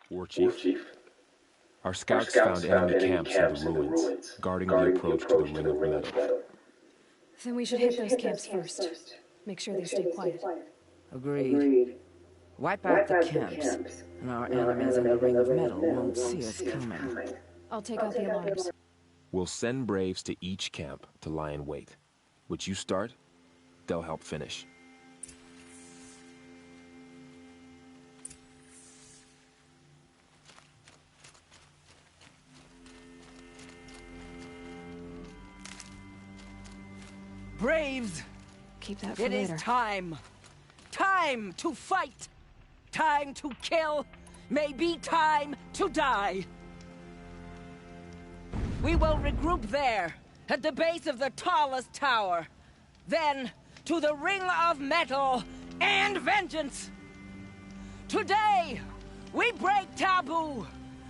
War Chief, our scouts found enemy camps in the ruins, guarding the approach to the Ring of Metal. Then we should hit those camps first. Make sure they stay quiet. Agreed. Wipe out the camps, and our enemies in the Ring of Metal won't see us coming. I'll take out the alarms. We'll send Braves to each camp to lie in wait. Which you start, they'll help finish. Braves! Keep that for It later. is time. Time to fight. Time to kill. Maybe time to die. We will regroup there, at the base of the tallest tower. Then, to the Ring of Metal and vengeance. Today, we break taboo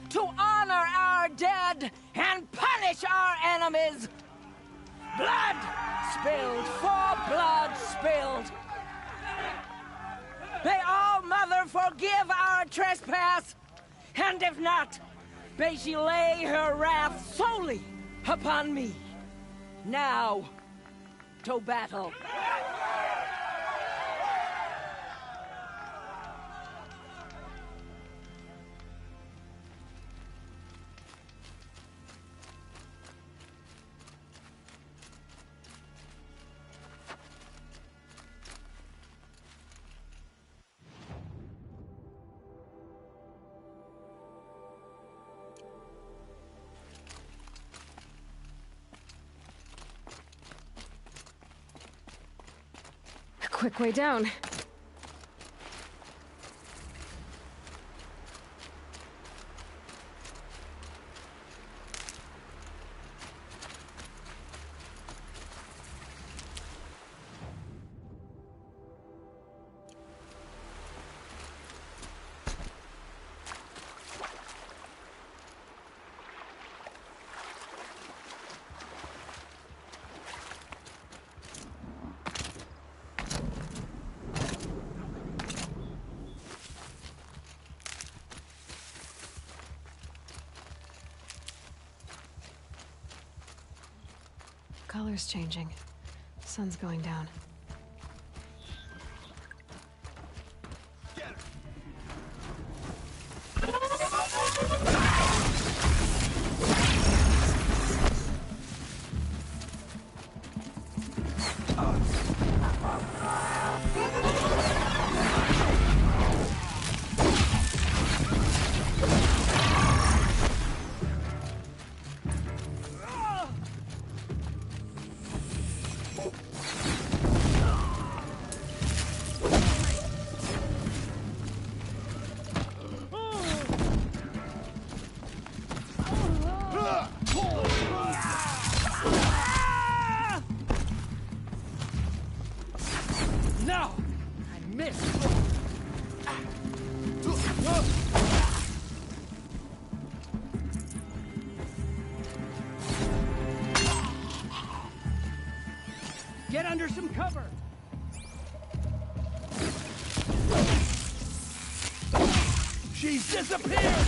to honor our dead and punish our enemies. Blood spilled for blood spilled. May All Mother forgive our trespass, and if not, may she lay her wrath solely upon me. Now, to battle. Quick way down. Color's changing. Sun's going down. No! I missed! Get under some cover! She's disappeared!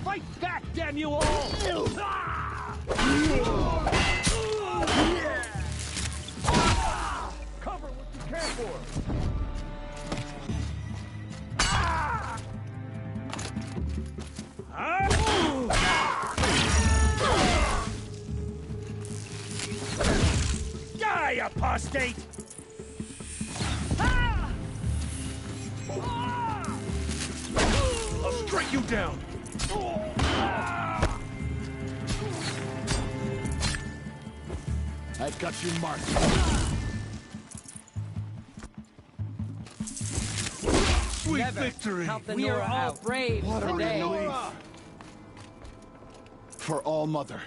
Fight back, damn you all! Cover what you care for! Die, apostate! I'll strike you down! I've got you marked. Sweet victory! We are all brave What a today. relief. For All Mother.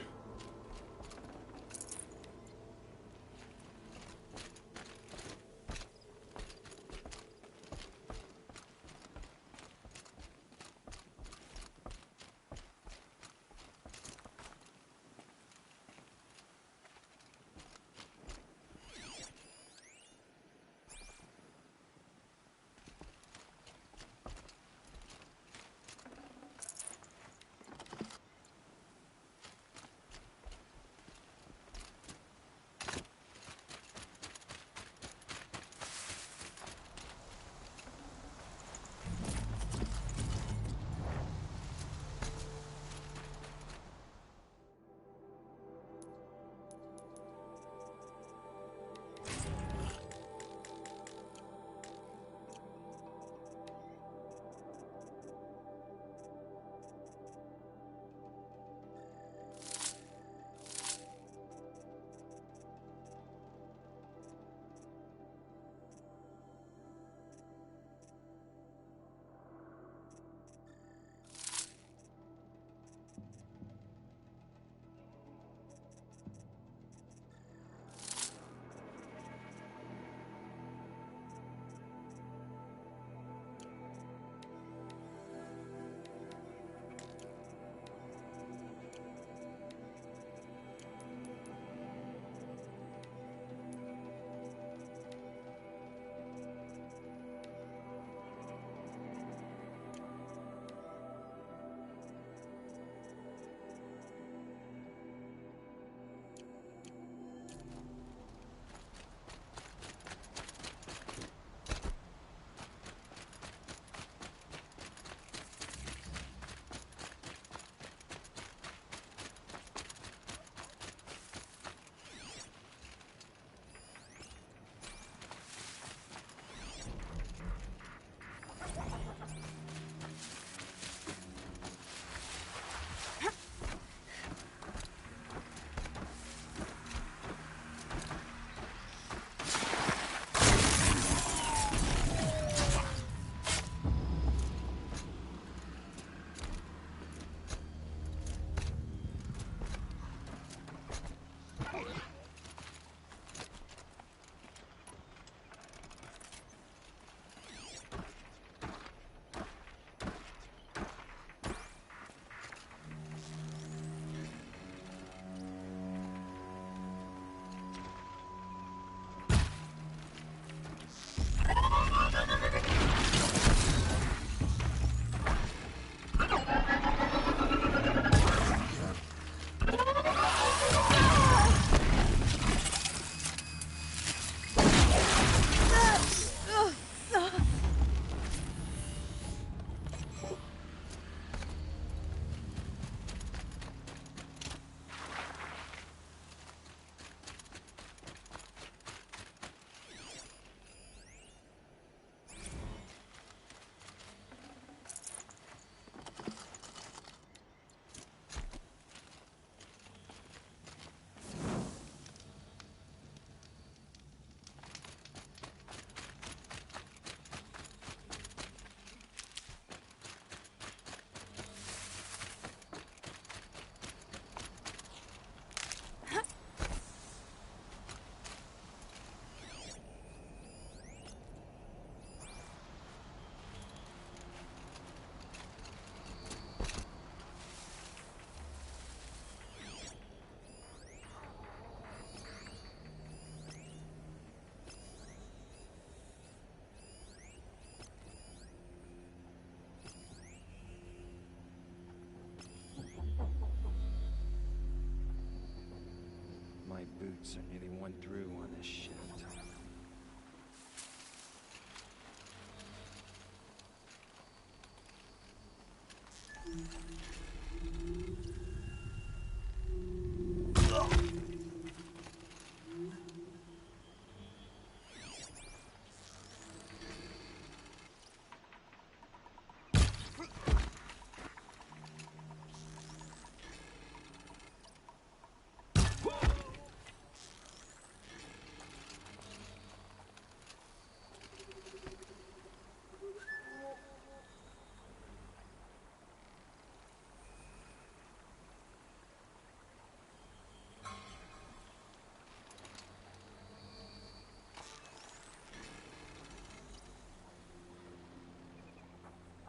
boots are nearly 1 through on this shift.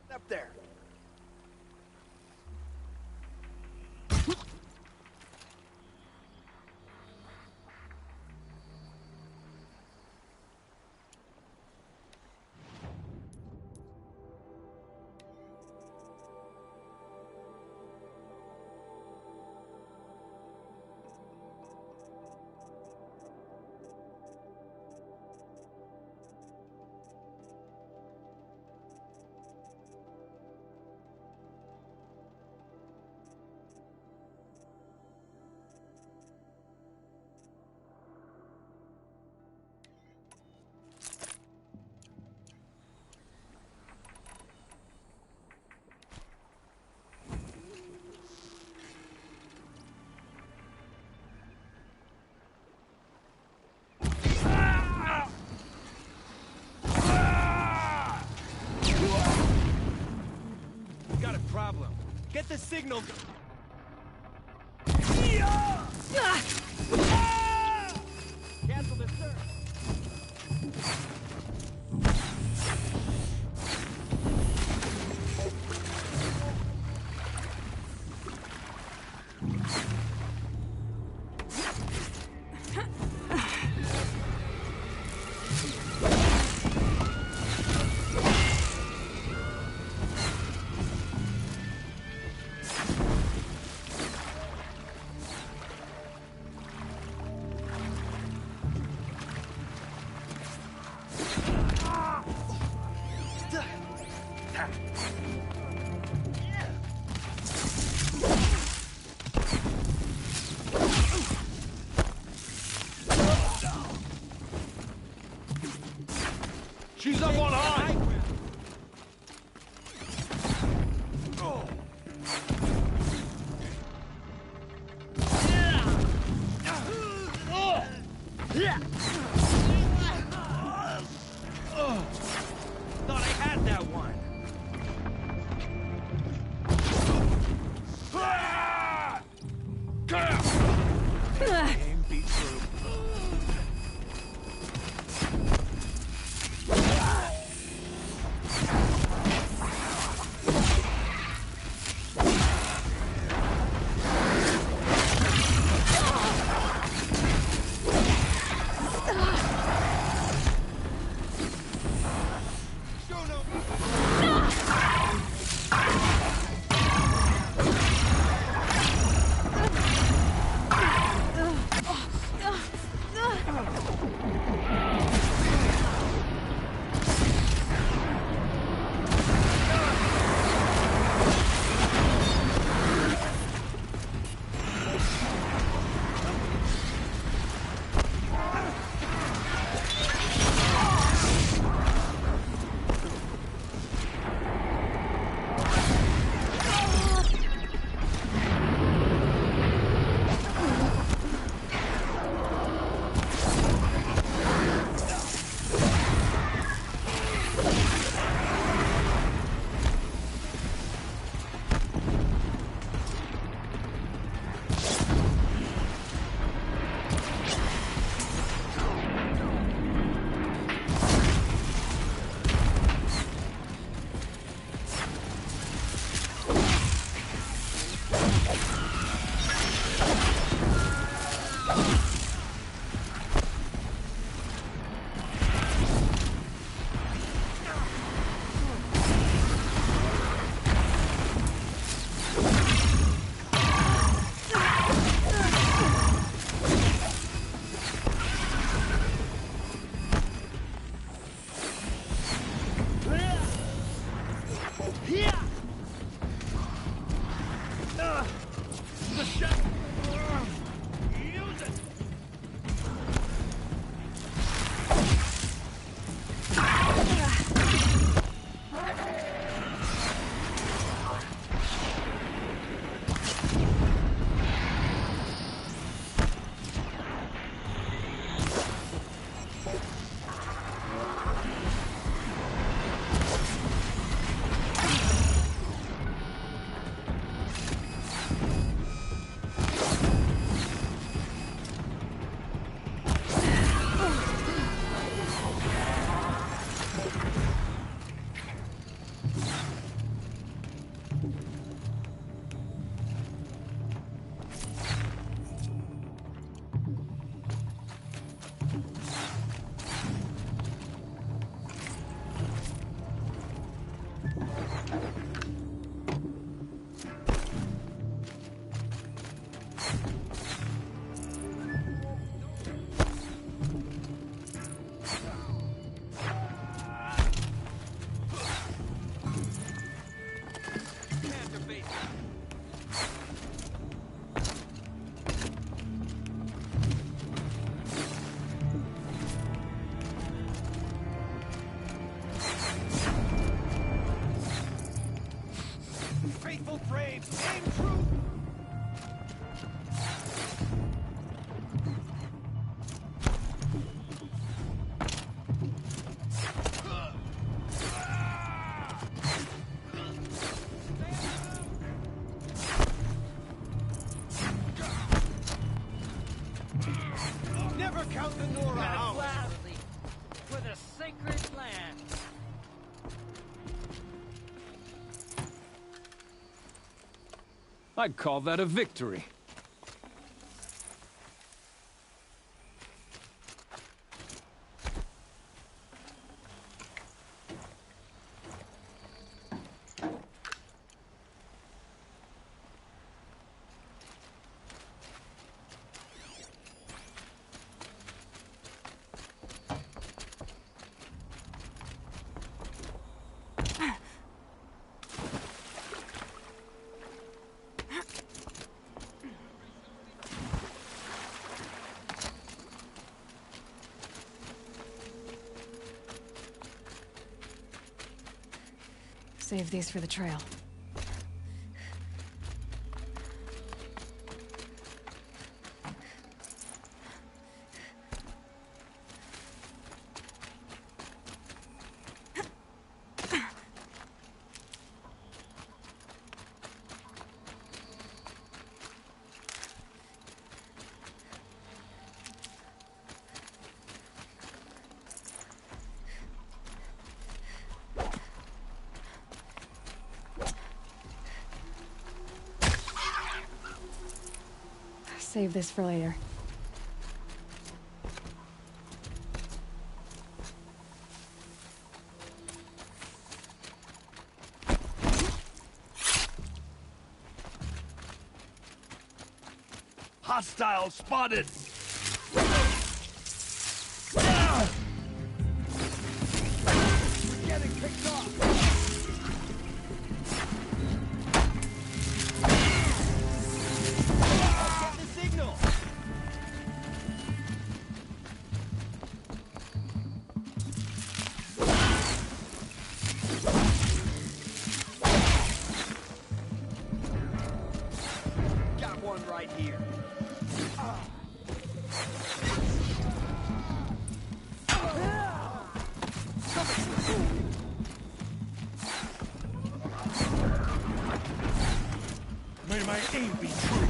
Up there. Got a problem. Get the signal. Cancel this search. She's up on high! Thought I had that one. Aim beat through. Faithful Braves, aim true! Never count the Nora out! For the sacred land. I'd call that a victory. Save these for the trail. Save this for later. Hostile spotted! We're getting picked off! Get the signal! Got one right here. May my aim be true.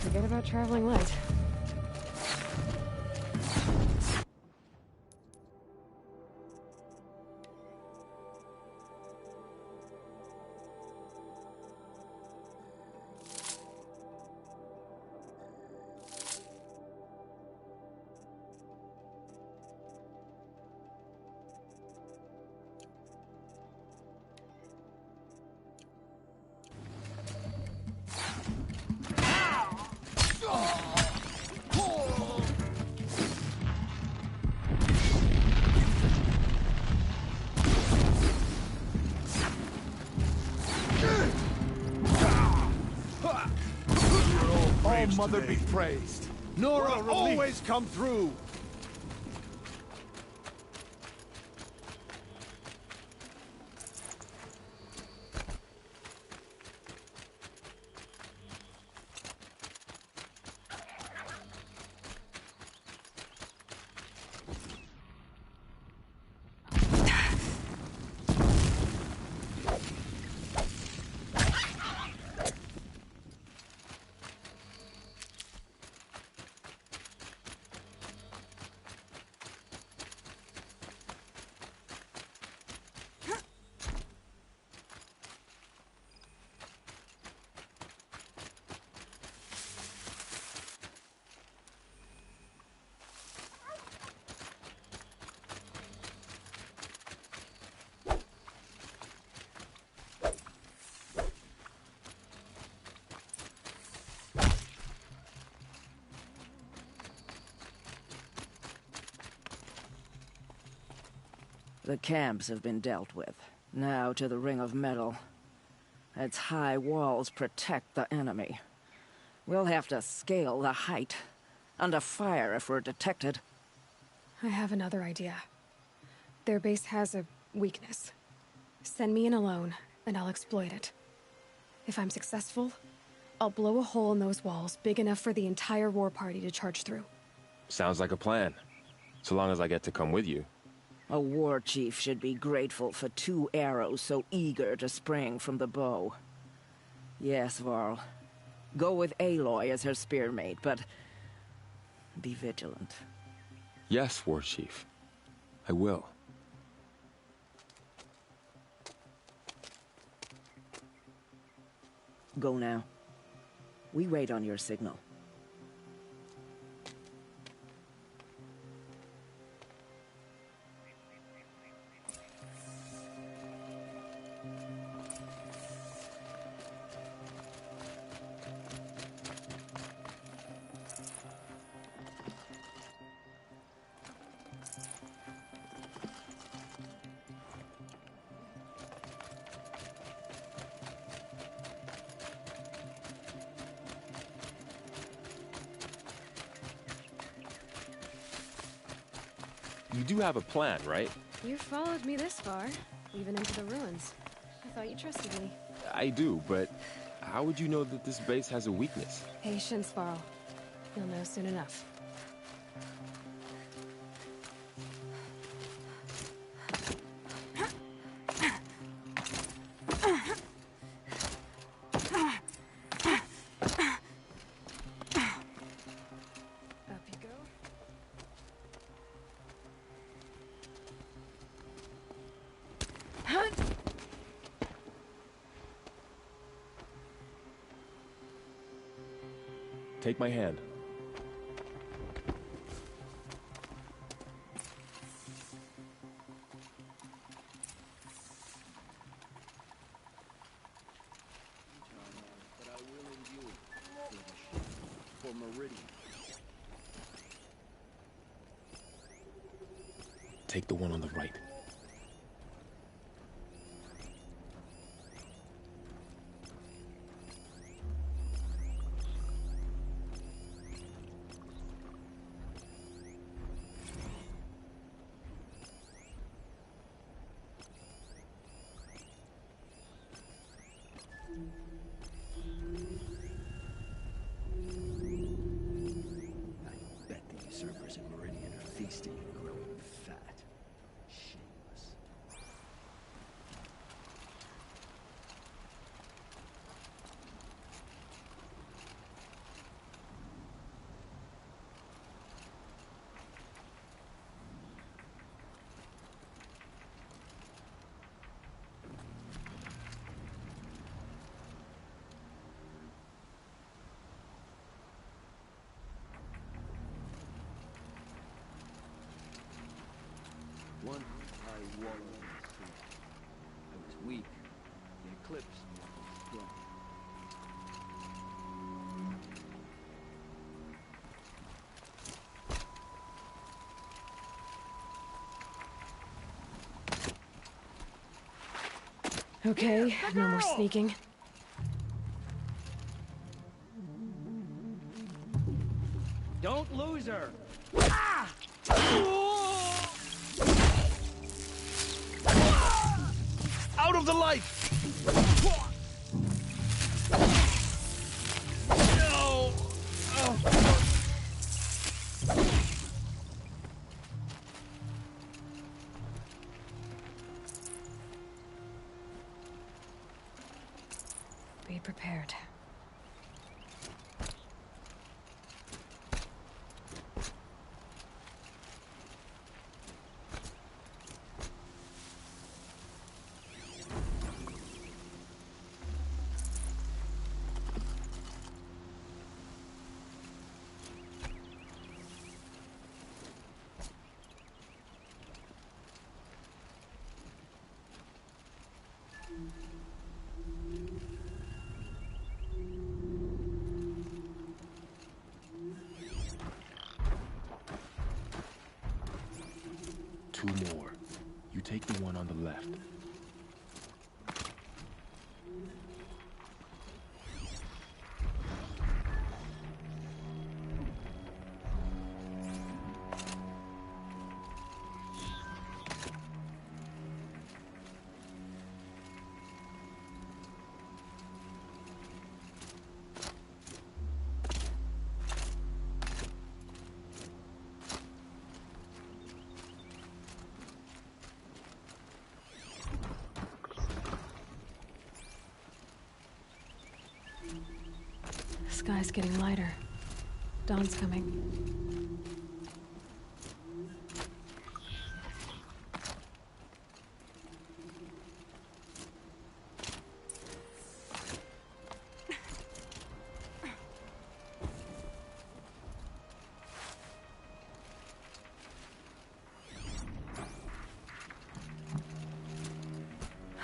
Forget about traveling light. Oh, Mother be praised. Nora always come through. The camps have been dealt with. Now to the Ring of Metal. Its high walls protect the enemy. We'll have to scale the height. Under fire if we're detected. I have another idea. Their base has a weakness. Send me in alone, and I'll exploit it. If I'm successful, I'll blow a hole in those walls big enough for the entire war party to charge through. Sounds like a plan. So long as I get to come with you. A war chief should be grateful for 2 arrows so eager to spring from the bow. Yes, Varl. Go with Aloy as her spearmate, but be vigilant. Yes, War Chief. I will. Go now. We wait on your signal. You do have a plan, right? You followed me this far, even into the ruins. I thought you trusted me. I do, but how would you know that this base has a weakness? Patience, Varl. You'll know soon enough. Up you go. Take my hand. For Meridian. Take the one on the right. I bet the usurpers in Meridian are feasting and growing fat. Shameless. One, I wallowed in the sea. I was weak. The eclipse made me strong. Okay, no more sneaking. Don't lose her! Out of the light! No! Be prepared. Two more. You take the one on the left. The sky's getting lighter. Dawn's coming.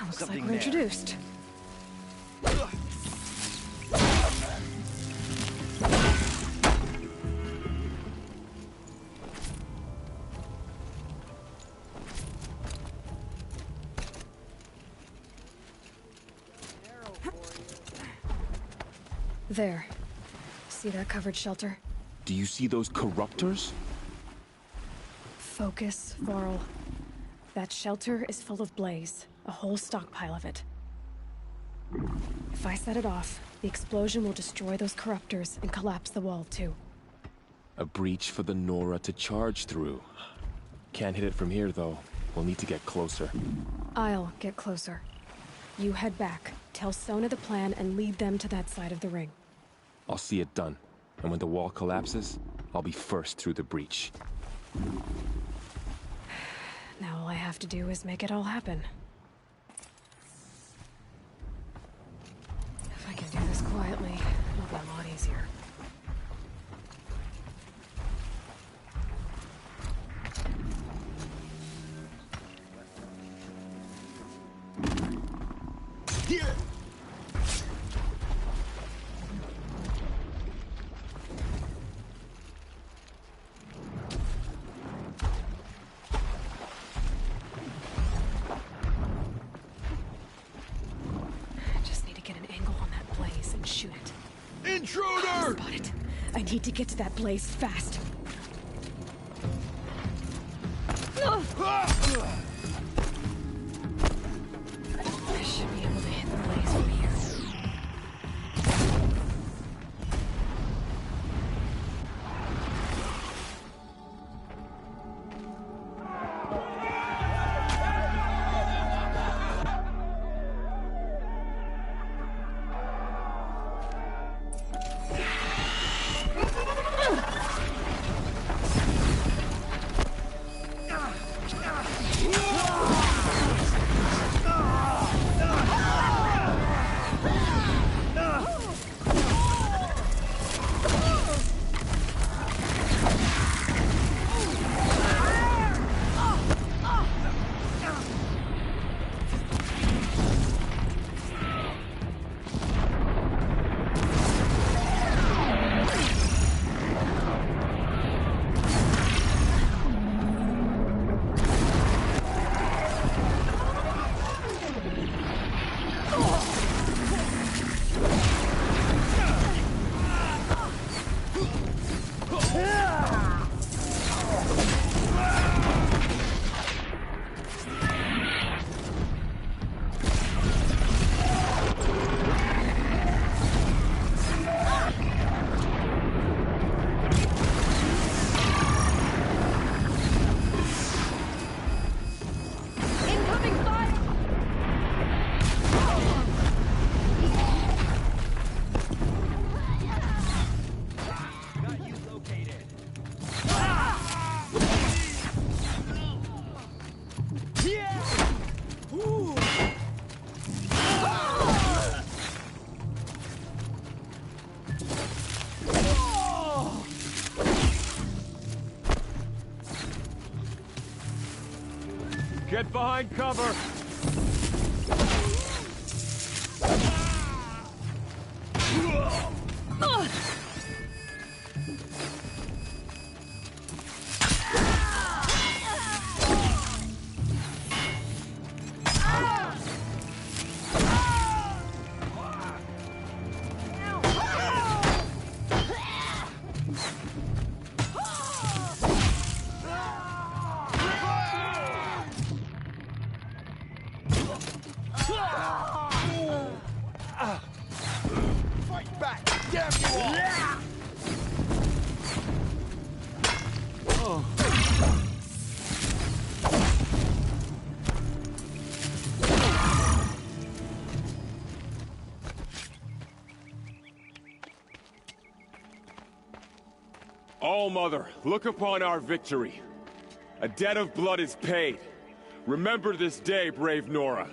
Looks like we're introduced. There. See that covered shelter? Do you see those corruptors? Focus, Varl. That shelter is full of blaze. A whole stockpile of it. If I set it off, the explosion will destroy those corruptors and collapse the wall, too. A breach for the Nora to charge through. Can't hit it from here, though. We'll need to get closer. I'll get closer. You head back, tell Sona the plan, and lead them to that side of the ring. I'll see it done. And when the wall collapses, I'll be first through the breach. Now all I have to do is make it all happen. If I can do this quietly, it'll be a lot easier. Intruder! Spot it. I need to get to that blaze fast. I should be able to hit the blaze from here. Get behind cover! All-Mother, look upon our victory. A debt of blood is paid. Remember this day, brave Nora.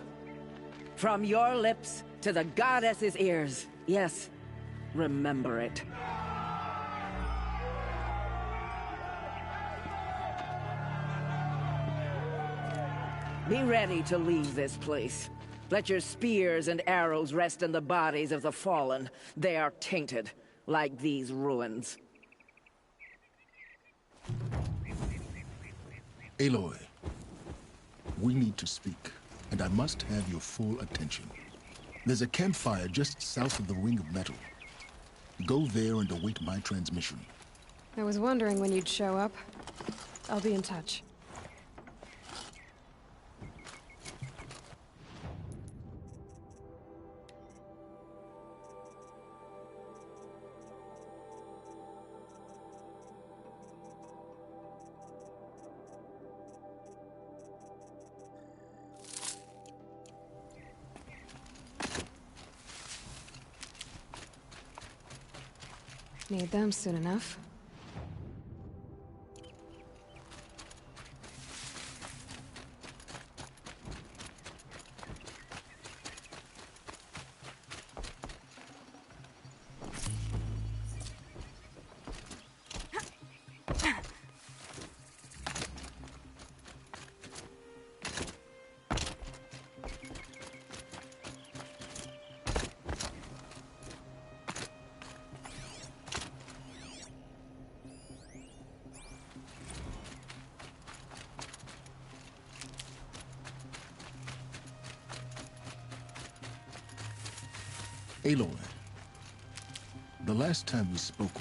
From your lips to the goddess's ears. Yes, remember it. Be ready to leave this place. Let your spears and arrows rest in the bodies of the fallen. They are tainted, like these ruins. Aloy, we need to speak, and I must have your full attention. There's a campfire just south of the Ring of Metal. Go there and await my transmission. I was wondering when you'd show up. I'll be in touch. Need them soon enough. Aloy, the last time we spoke,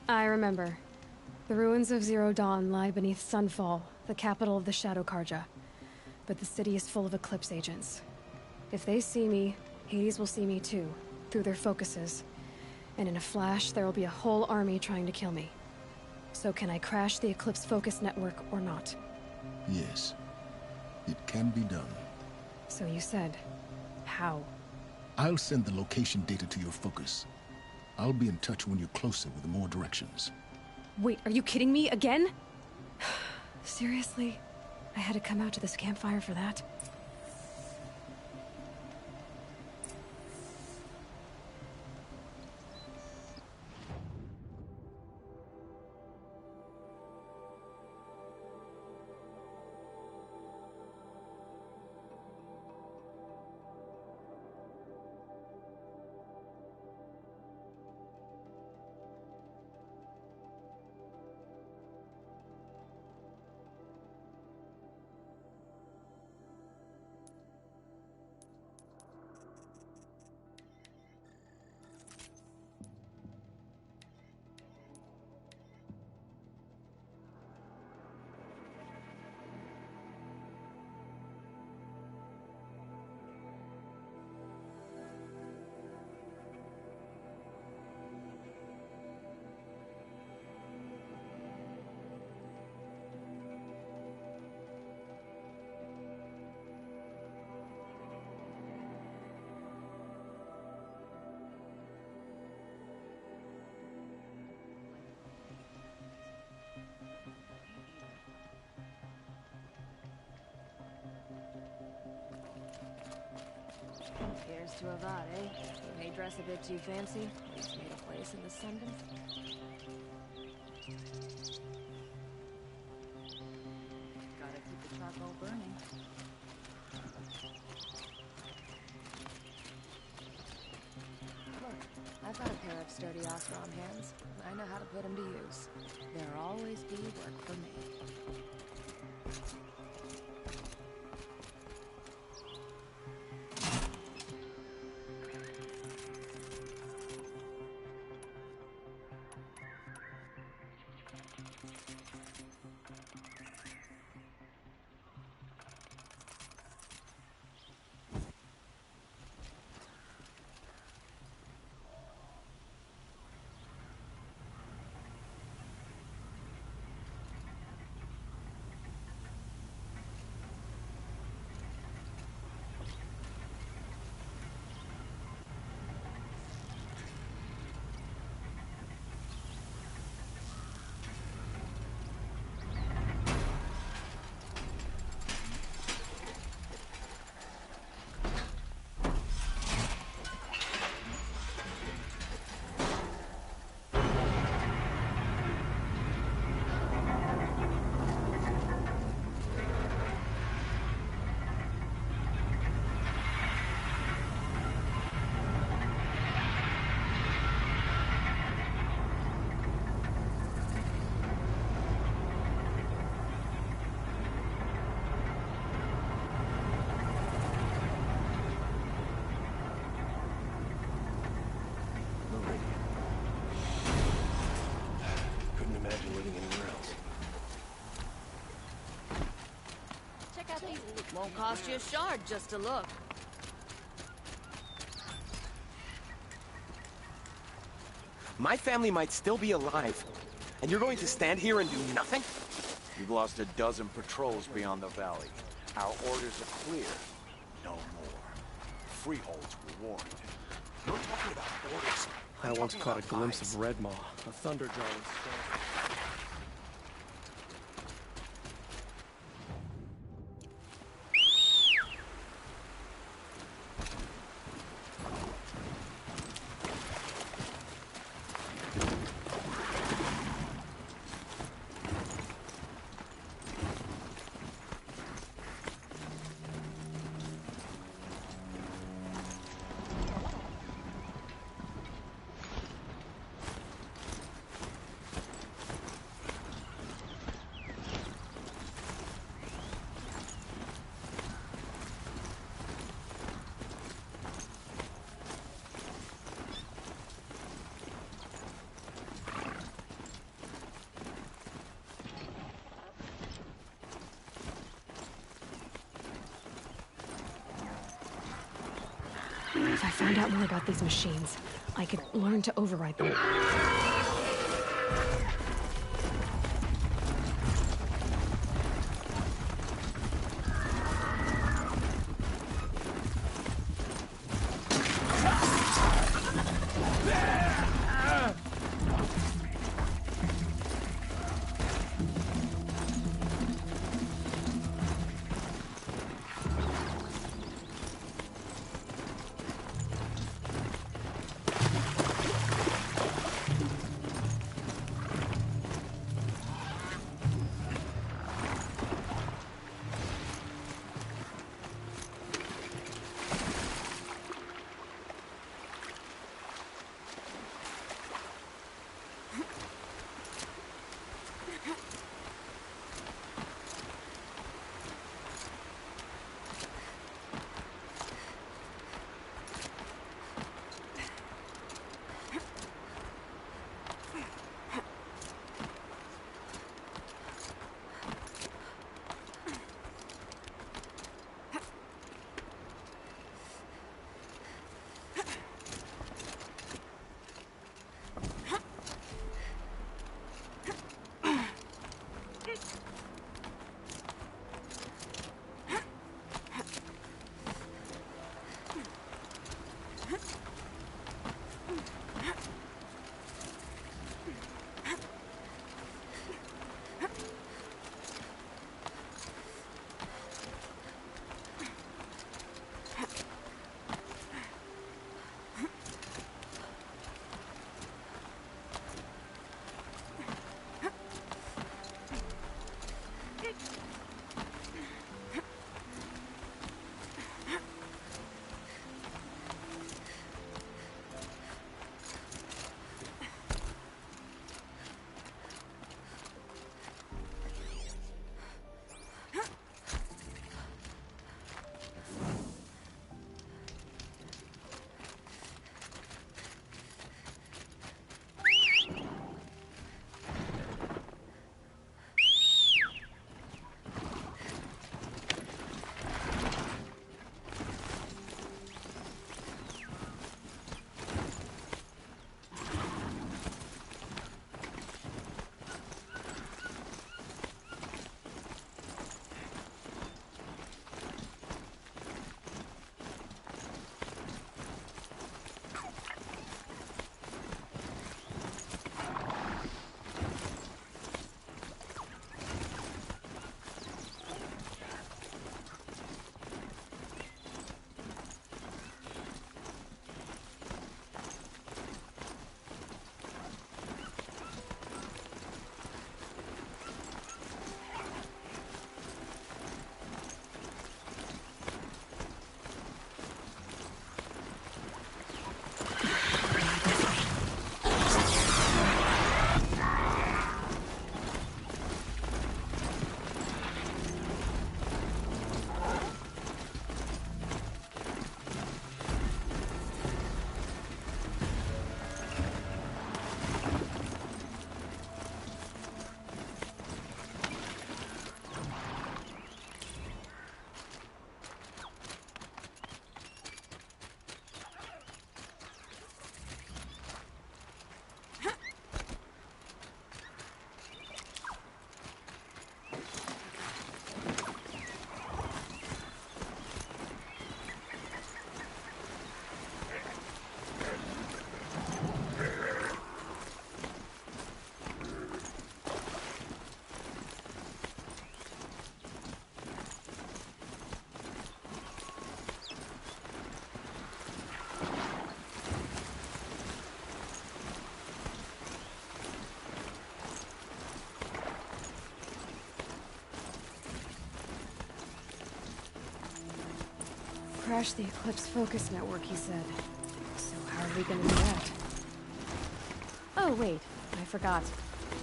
I remember. The ruins of Zero Dawn lie beneath Sunfall, the capital of the Shadow Carja. But the city is full of Eclipse agents. If they see me, Hades will see me too, through their focuses. And in a flash, there will be a whole army trying to kill me. So can I crash the Eclipse focus network or not? Yes, it can be done. So you said, how? I'll send the location data to your focus. I'll be in touch when you're closer with more directions. Wait, are you kidding me again? Seriously? I had to come out to this campfire for that? Here's to Avad, eh? He may dress a bit too fancy, but he's made a place in the Sundom. Gotta keep the charcoal burning. Look, I've got a pair of sturdy Osram hands. I know how to put them to use. There'll always be work for me. Won't cost you a shard just to look. My family might still be alive, and you're going to stand here and do nothing? You've lost a dozen patrols beyond the valley. Our orders are clear. No more. Freeholds were warned. You're talking about orders. I once caught a glimpse of Redmaw, a Thunderjaw instead. If I found out more about these machines, I could learn to override them. crash the Eclipse Focus Network, he said. So how are we gonna do that? Oh, wait. I forgot.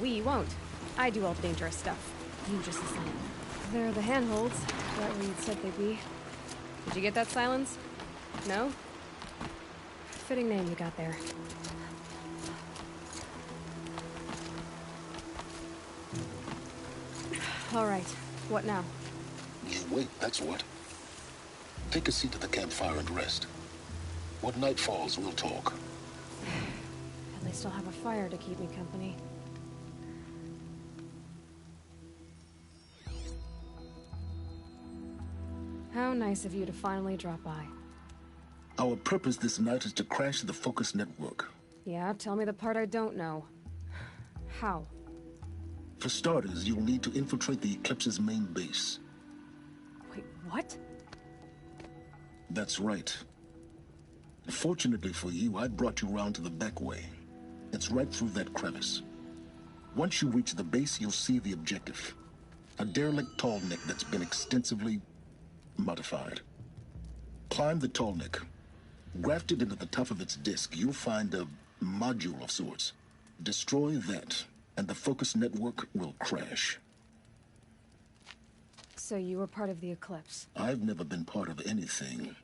We won't. I do all the dangerous stuff. You just listen in. They're the handholds, right where you'd said they'd be. Did you get that, Silence? No? Fitting name you got there. All right. What now? You wait, that's what. Take a seat at the campfire and rest. When night falls, we'll talk. At least I'll have a fire to keep me company. How nice of you to finally drop by. Our purpose this night is to crash the Focus Network. Yeah, tell me the part I don't know. How? For starters, you'll need to infiltrate the Eclipse's main base. Wait, what? That's right. Fortunately for you, I brought you around to the back way. It's right through that crevice. Once you reach the base, you'll see the objective. A derelict tallneck that's been extensively modified. Climb the tallneck. Grafted into the top of its disk, you'll find a module of sorts. Destroy that, and the Focus Network will crash. So you were part of the Eclipse? I've never been part of anything.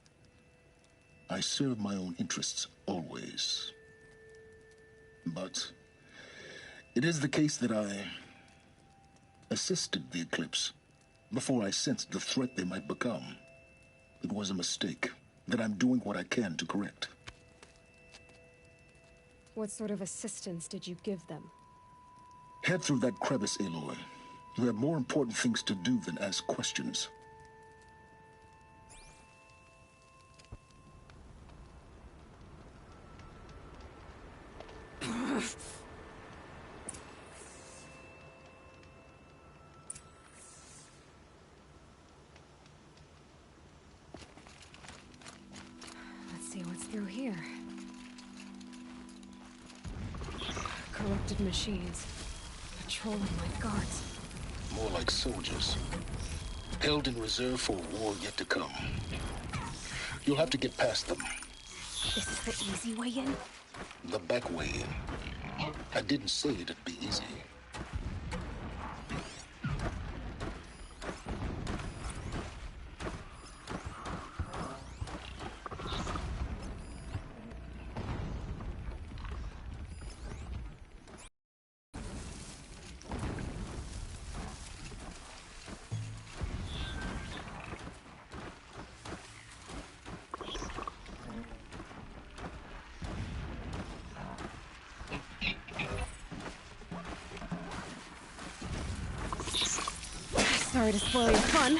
I serve my own interests, always. But it is the case that I assisted the Eclipse before I sensed the threat they might become. It was a mistake that I'm doing what I can to correct. What sort of assistance did you give them? Head through that crevice, Aloy. You have more important things to do than ask questions. Let's see what's through here. Corrupted machines. Patrolling like guards. More like soldiers. Held in reserve for a war yet to come. You'll have to get past them. This is the easy way in? The back way in. I didn't say it'd be easy. Sorry to spoil your fun.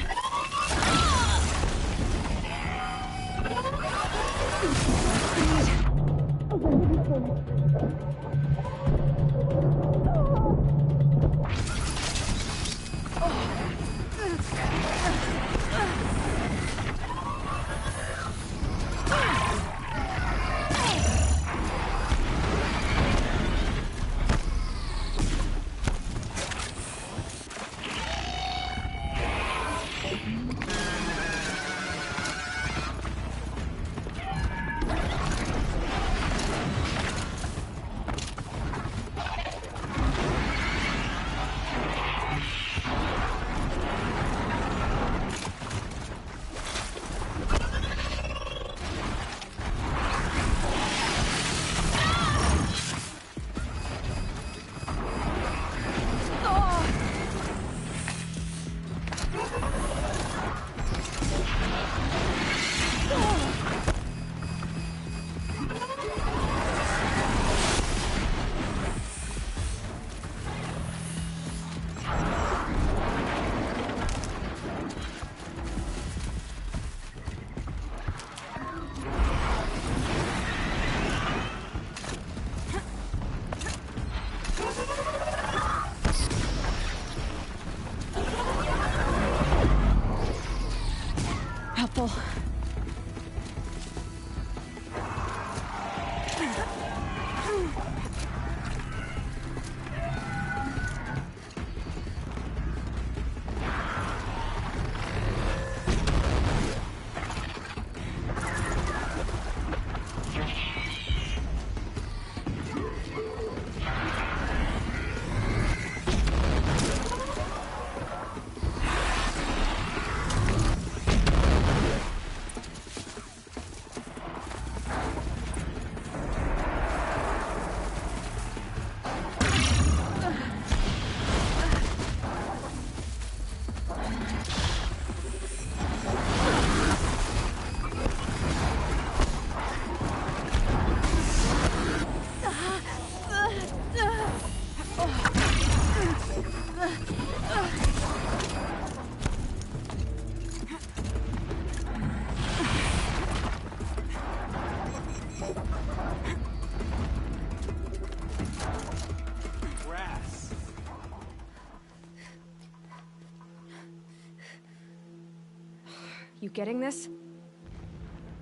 You getting this?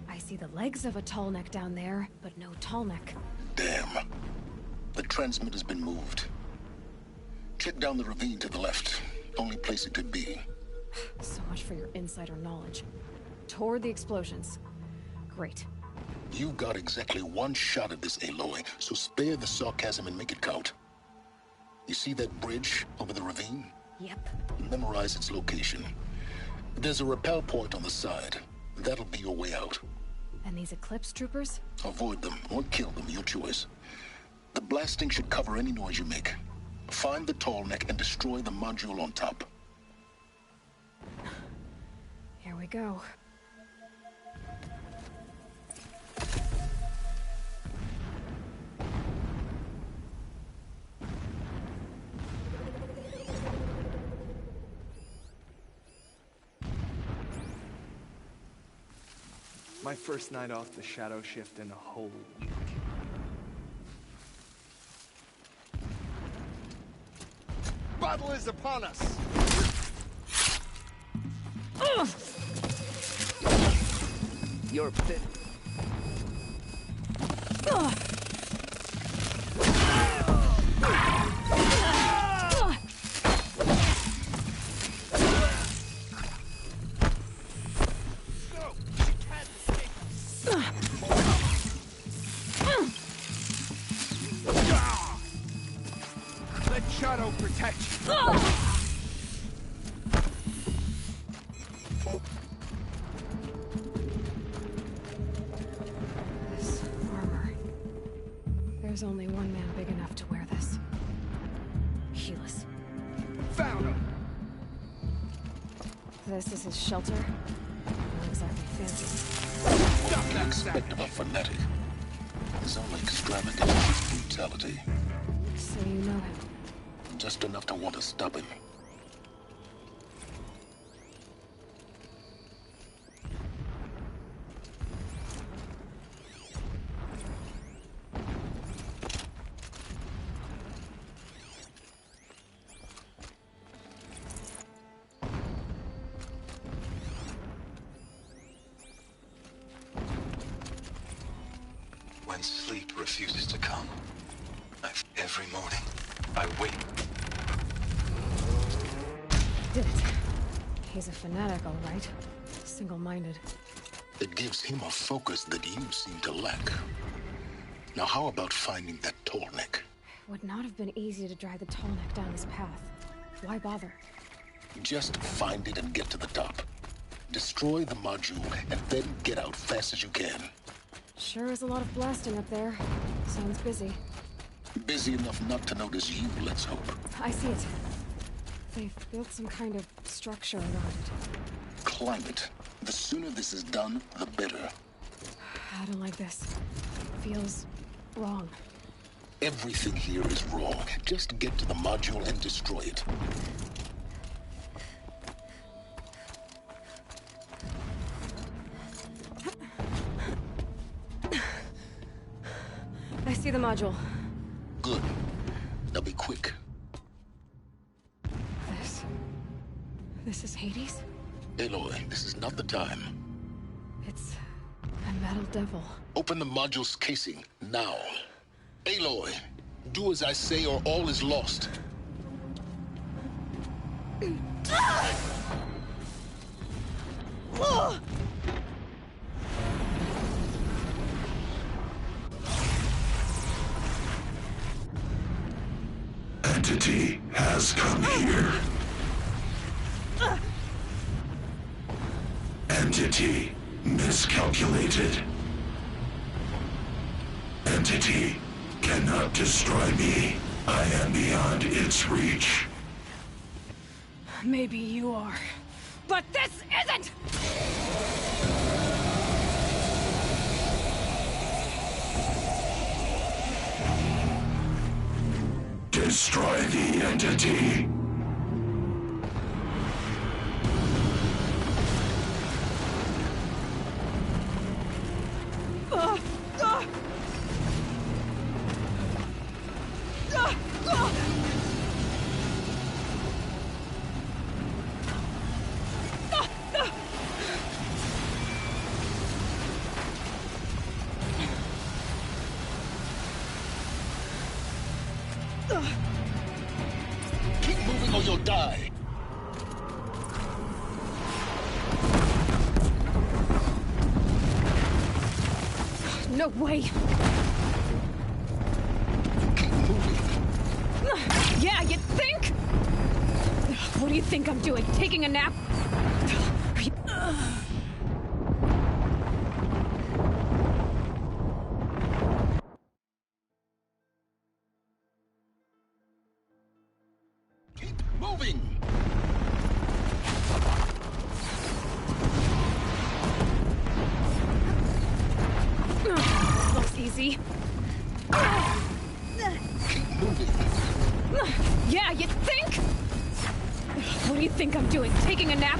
I see the legs of a Tallneck down there, but no Tallneck. Damn. The transmitter's been moved. Check down the ravine to the left. Only place it could be. So much for your insider knowledge. Toward the explosions. Great. You got exactly one shot at this, Aloy, so spare the sarcasm and make it count. You see that bridge over the ravine? Yep. Memorize its location. There's a rappel point on the side. That'll be your way out. And these Eclipse troopers? Avoid them or kill them, your choice. The blasting should cover any noise you make. Find the Tallneck and destroy the module on top. Here we go. My first night off the shadow shift in a whole week. Battle is upon us! You're fit. Let Shadow protect you! This armor. There's only one man big enough to wear this. Helis. Found him! This is his shelter. Not exactly fancy. What can you expect of a fanatic? His only extravagance is brutality. So you know him. Just enough to want to stop him. When sleep refuses to come, every morning, I wait. Did it. He's a fanatic, all right. Single-minded. It gives him a focus that you seem to lack. Now how about finding that Tallneck? Would not have been easy to drag the Tallneck down this path. Why bother? Just find it and get to the top. Destroy the module and then get out fast as you can. Sure is a lot of blasting up there. Sounds busy. Busy enough not to notice you, let's hope. I see it. They've built some kind of structure around it. Climb it. The sooner this is done, the better. I don't like this. Feels wrong. Everything here is wrong. Just get to the module and destroy it. I see the module. Good. Now be quick. This is Hades? Aloy, this is not the time. It's a metal devil. Open the module's casing, now. Aloy, do as I say or all is lost. Entity has come here. Entity miscalculated. Entity cannot destroy me. I am beyond its reach. Maybe you are, but this isn't! Destroy the entity. Keep moving or you'll die. No way. Keep moving. Yeah, you think? What do you think I'm doing? Taking a nap? Keep moving. Looks easy. Keep moving. Yeah, you think? What do you think I'm doing? Taking a nap?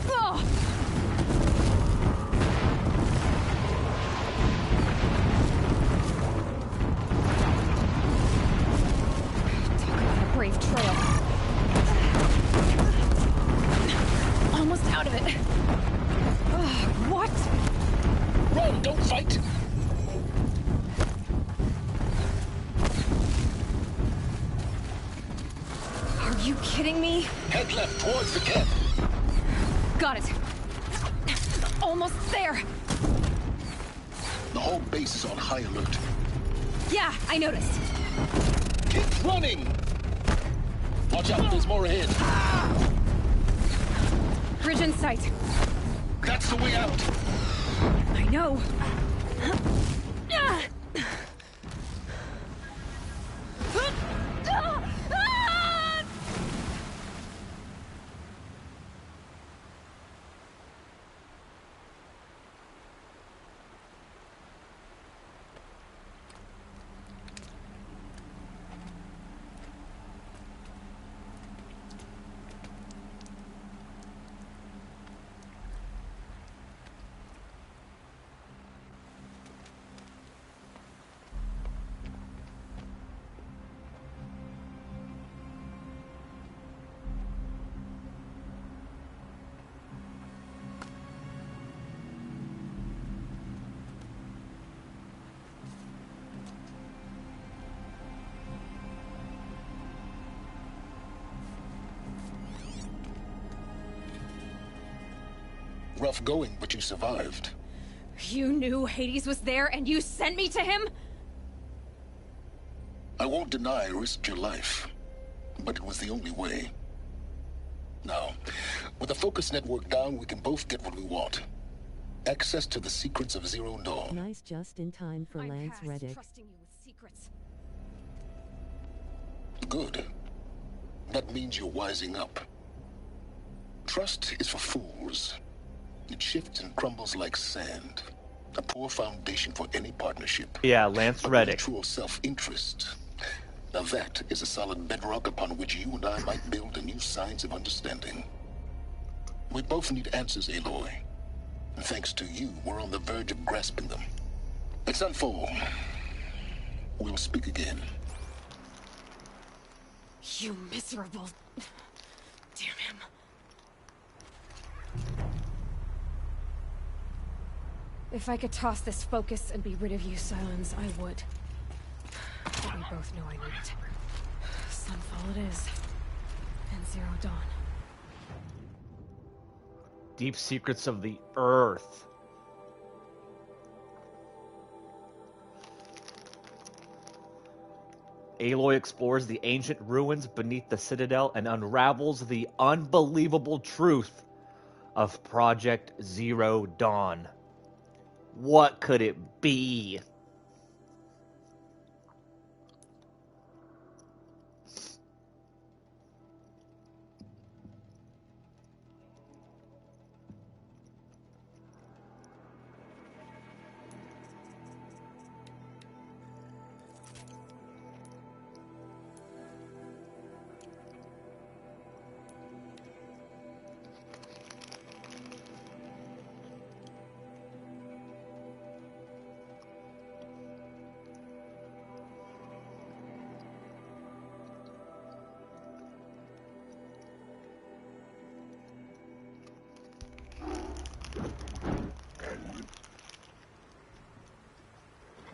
Oh. Talk about a brave trail. Almost out of it. What? Run, don't fight. Are you kidding me? Head left towards the camp. Got it. Almost there. The whole base is on high alert. Yeah, I noticed. Keep running. Watch out, there's more ahead. Bridge in sight. That's the way out. I know. Rough going, but you survived. You knew Hades was there and you sent me to him? I won't deny I risked your life, but it was the only way. Now, with the focus network down, we can both get what we want. Access to the secrets of Zero Dawn. Nice just in time for Lance Reddick. Trusting you with secrets. Good. That means you're wising up. Trust is for fools. It shifts and crumbles like sand. A poor foundation for any partnership. Yeah, Lance Reddick. Mutual self-interest. Now that is a solid bedrock upon which you and I might build a new science of understanding. We both need answers, Aloy. And thanks to you, we're on the verge of grasping them. It's unfold. We'll speak again. You miserable... Damn him. If I could toss this focus and be rid of you, Silence, I would. But we both know I need it. Sunfall it is. And Zero Dawn. Deep secrets of the Earth. Aloy explores the ancient ruins beneath the Citadel and unravels the unbelievable truth of Project Zero Dawn. What could it be?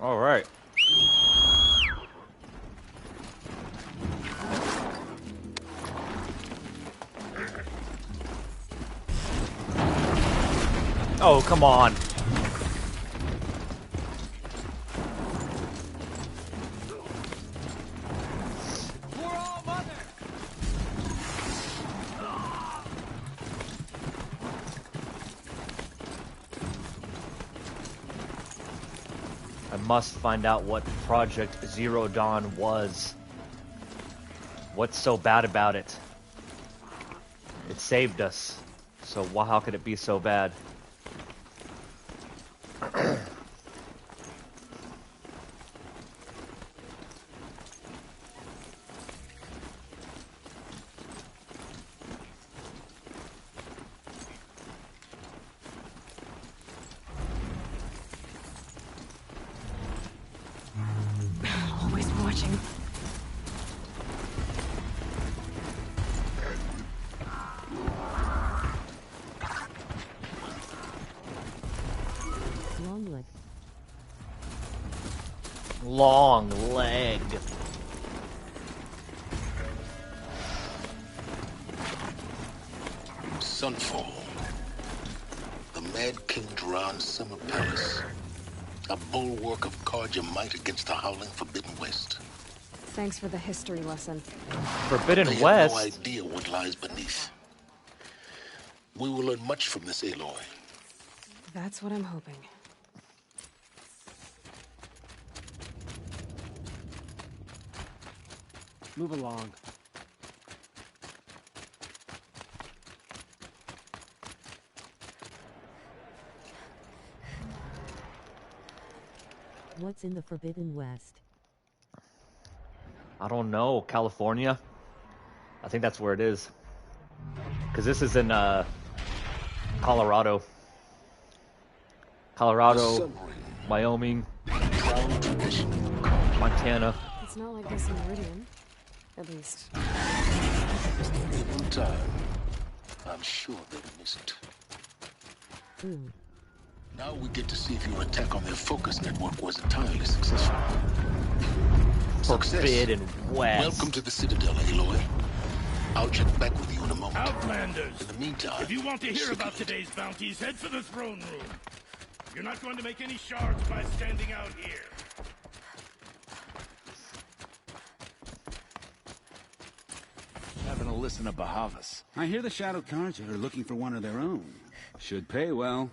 All right. Oh, come on. I must find out what Project Zero Dawn was. What's so bad about it? It saved us. So how could it be so bad? Always watching. Long leg. Long leg. Sunfall. The Mad King Duran's summer palace. A bulwark of Carja might against the howling Forbidden West. Thanks for the history lesson. Forbidden They West? have no idea what lies beneath. We will learn much from this Aloy. That's what I'm hoping. Move along. What's in the Forbidden West? I don't know. California? I think that's where it is. Because this is in Colorado. Colorado, Wyoming, Montana. It's not like this in Meridian. At least. One time, I'm sure they missed. Now we get to see if your attack on their focus network was entirely successful. Forbidden West. Welcome to the Citadel, Aloy. I'll check back with you in a moment. Outlanders! In the meantime, if you want to hear about today's bounties, head for the throne room. You're not going to make any shards by standing out here. Having a listen to Bahavas. I hear the Shadow Carja are looking for one of their own. Should pay well.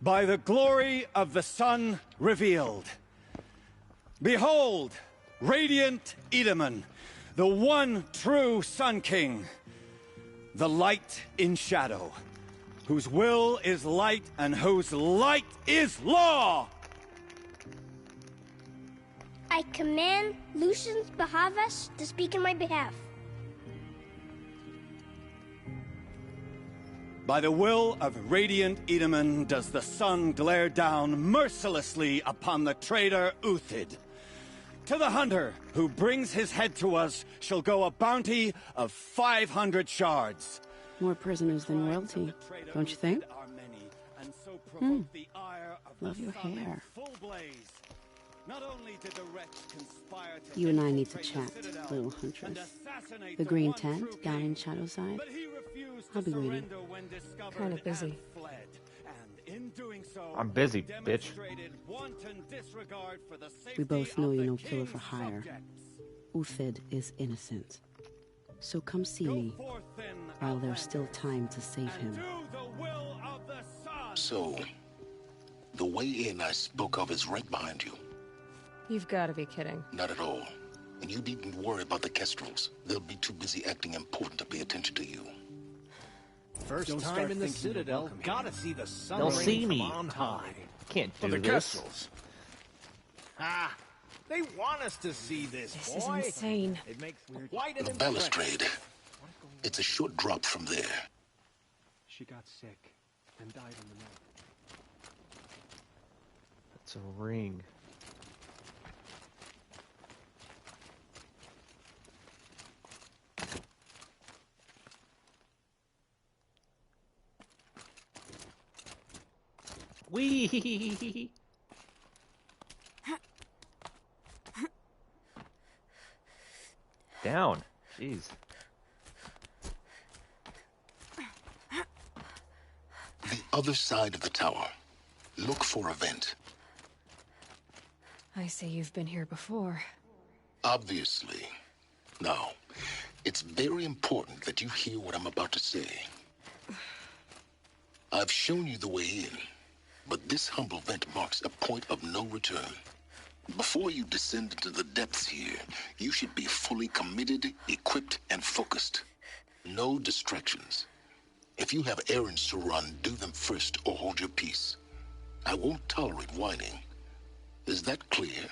By the glory of the sun revealed. Behold, radiant Edaman, the one true Sun King. The light in shadow, whose will is light and whose light is law! I command Lucius Bahavas to speak in my behalf. By the will of radiant Edaman does the sun glare down mercilessly upon the traitor Uthid. To the hunter who brings his head to us shall go a bounty of 500 shards. More prisoners than royalty, don't you think? Love your hair. You and I need to chat, little huntress. The green tent down in Shadowside? I'll be waiting. Kind of busy. I'm busy, bitch. We both know you're no killer for hire. Uthid is innocent. So come see me, while there's still time to save him. So, the way in I spoke of is right behind you. You've got to be kidding. Not at all. And you needn't worry about the Kestrels. They'll be too busy acting important to pay attention to you. First time in the Citadel, gotta see the sun. They'll see me. On high. Can't do the this. Kestrels. Ah, they want us to see this, This boy. is insane. It makes quite an The impression. balustrade. It's a short drop from there. She got sick and died in the night. It's a ring. Wee. Down. Jeez. other side of the tower. Look for a vent. I say you've been here before. Obviously. Now, it's very important that you hear what I'm about to say. I've shown you the way in, but this humble vent marks a point of no return. Before you descend into the depths here, you should be fully committed, equipped, and focused. No distractions. If you have errands to run, do them first or hold your peace. I won't tolerate whining. Is that clear?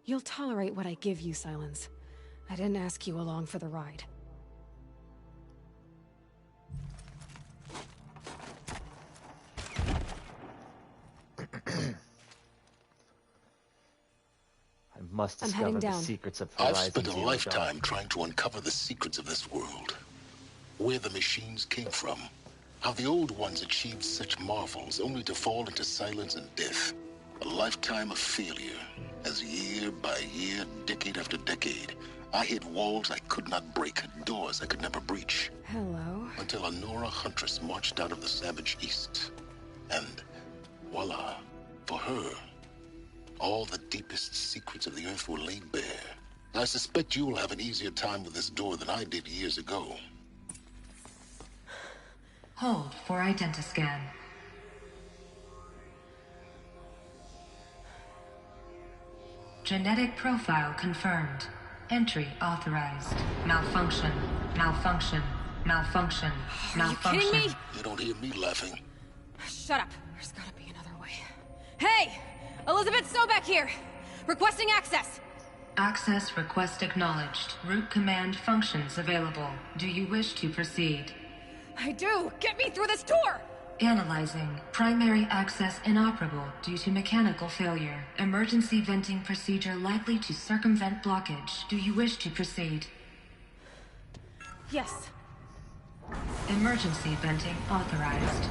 You'll tolerate what I give you, Silence. I didn't ask you along for the ride. I must discover the secrets of Horizon I've spent a Zero lifetime Dawn. trying to uncover the secrets of this world. Where the machines came from. How the old ones achieved such marvels only to fall into silence and death. A lifetime of failure. As year by year, decade after decade, I hit walls I could not break, doors I could never breach. Hello. Until a Nora huntress marched out of the savage east. And voila, for her, all the deepest secrets of the Earth were laid bare. I suspect you will have an easier time with this door than I did years ago. Hold for identiscan. Genetic profile confirmed. Entry authorized. Malfunction. Malfunction. Malfunction. Malfunction. Are you kidding me? You don't hear me laughing. Shut up. There's gotta be another way. Hey! Elizabeth Sobek here! Requesting access! Access request acknowledged. Root command functions available. Do you wish to proceed? I do! Get me through this tour! Analyzing. Primary access inoperable due to mechanical failure. Emergency venting procedure likely to circumvent blockage. Do you wish to proceed? Yes. Emergency venting authorized.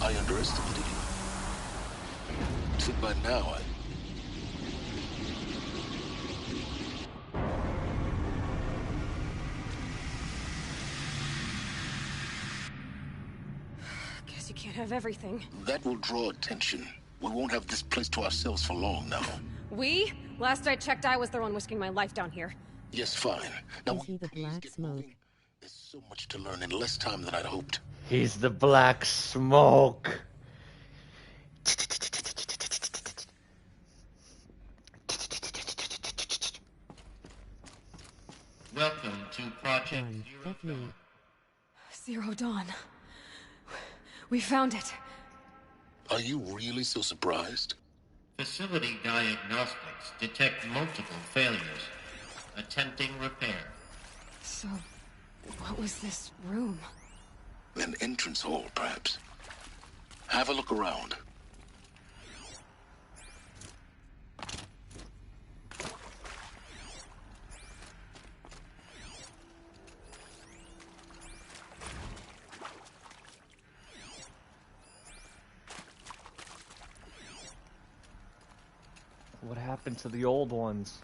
I underestimated you. Think by now Guess you can't have everything. that will draw attention. We won't have this place to ourselves for long now. We? Last I checked, I was the one risking my life down here. Yes, fine. Now, You see the black smoke. there's so much to learn in less time than I'd hoped. He's the black smoke. Welcome to Project Zero Dawn. Zero Dawn. We found it. Are you really so surprised? Facility diagnostics detect multiple failures. Attempting repair. So, what was this room? An entrance hall, perhaps. Have a look around. What happened to the old ones?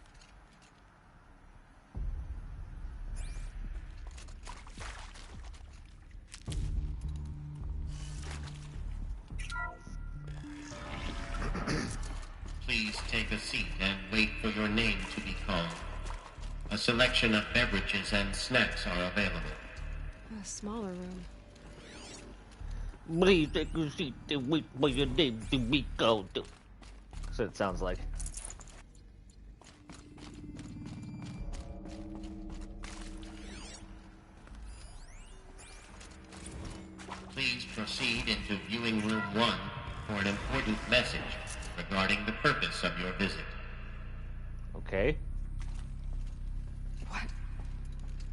Please take a seat and wait for your name to be called. A selection of beverages and snacks are available. A smaller room. Please take a seat and wait for your name to be called. That's what it sounds like. Please proceed into viewing room 1 for an important message regarding the purpose of your visit. Okay.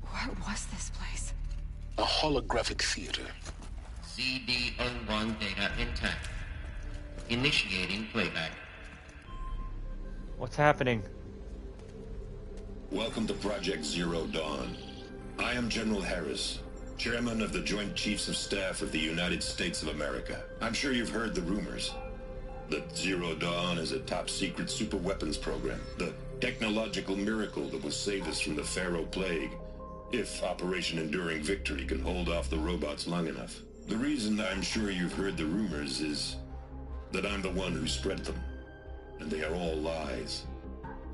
What was this place? A holographic theater. CD01 data intact. Initiating playback. What's happening? Welcome to Project Zero Dawn. I am General Harris, Chairman of the Joint Chiefs of Staff of the United States of America. I'm sure you've heard the rumors that Zero Dawn is a top-secret superweapons program. The technological miracle that will save us from the Pharaoh Plague, if Operation Enduring Victory can hold off the robots long enough. The reason I'm sure you've heard the rumors is that I'm the one who spread them, and they are all lies.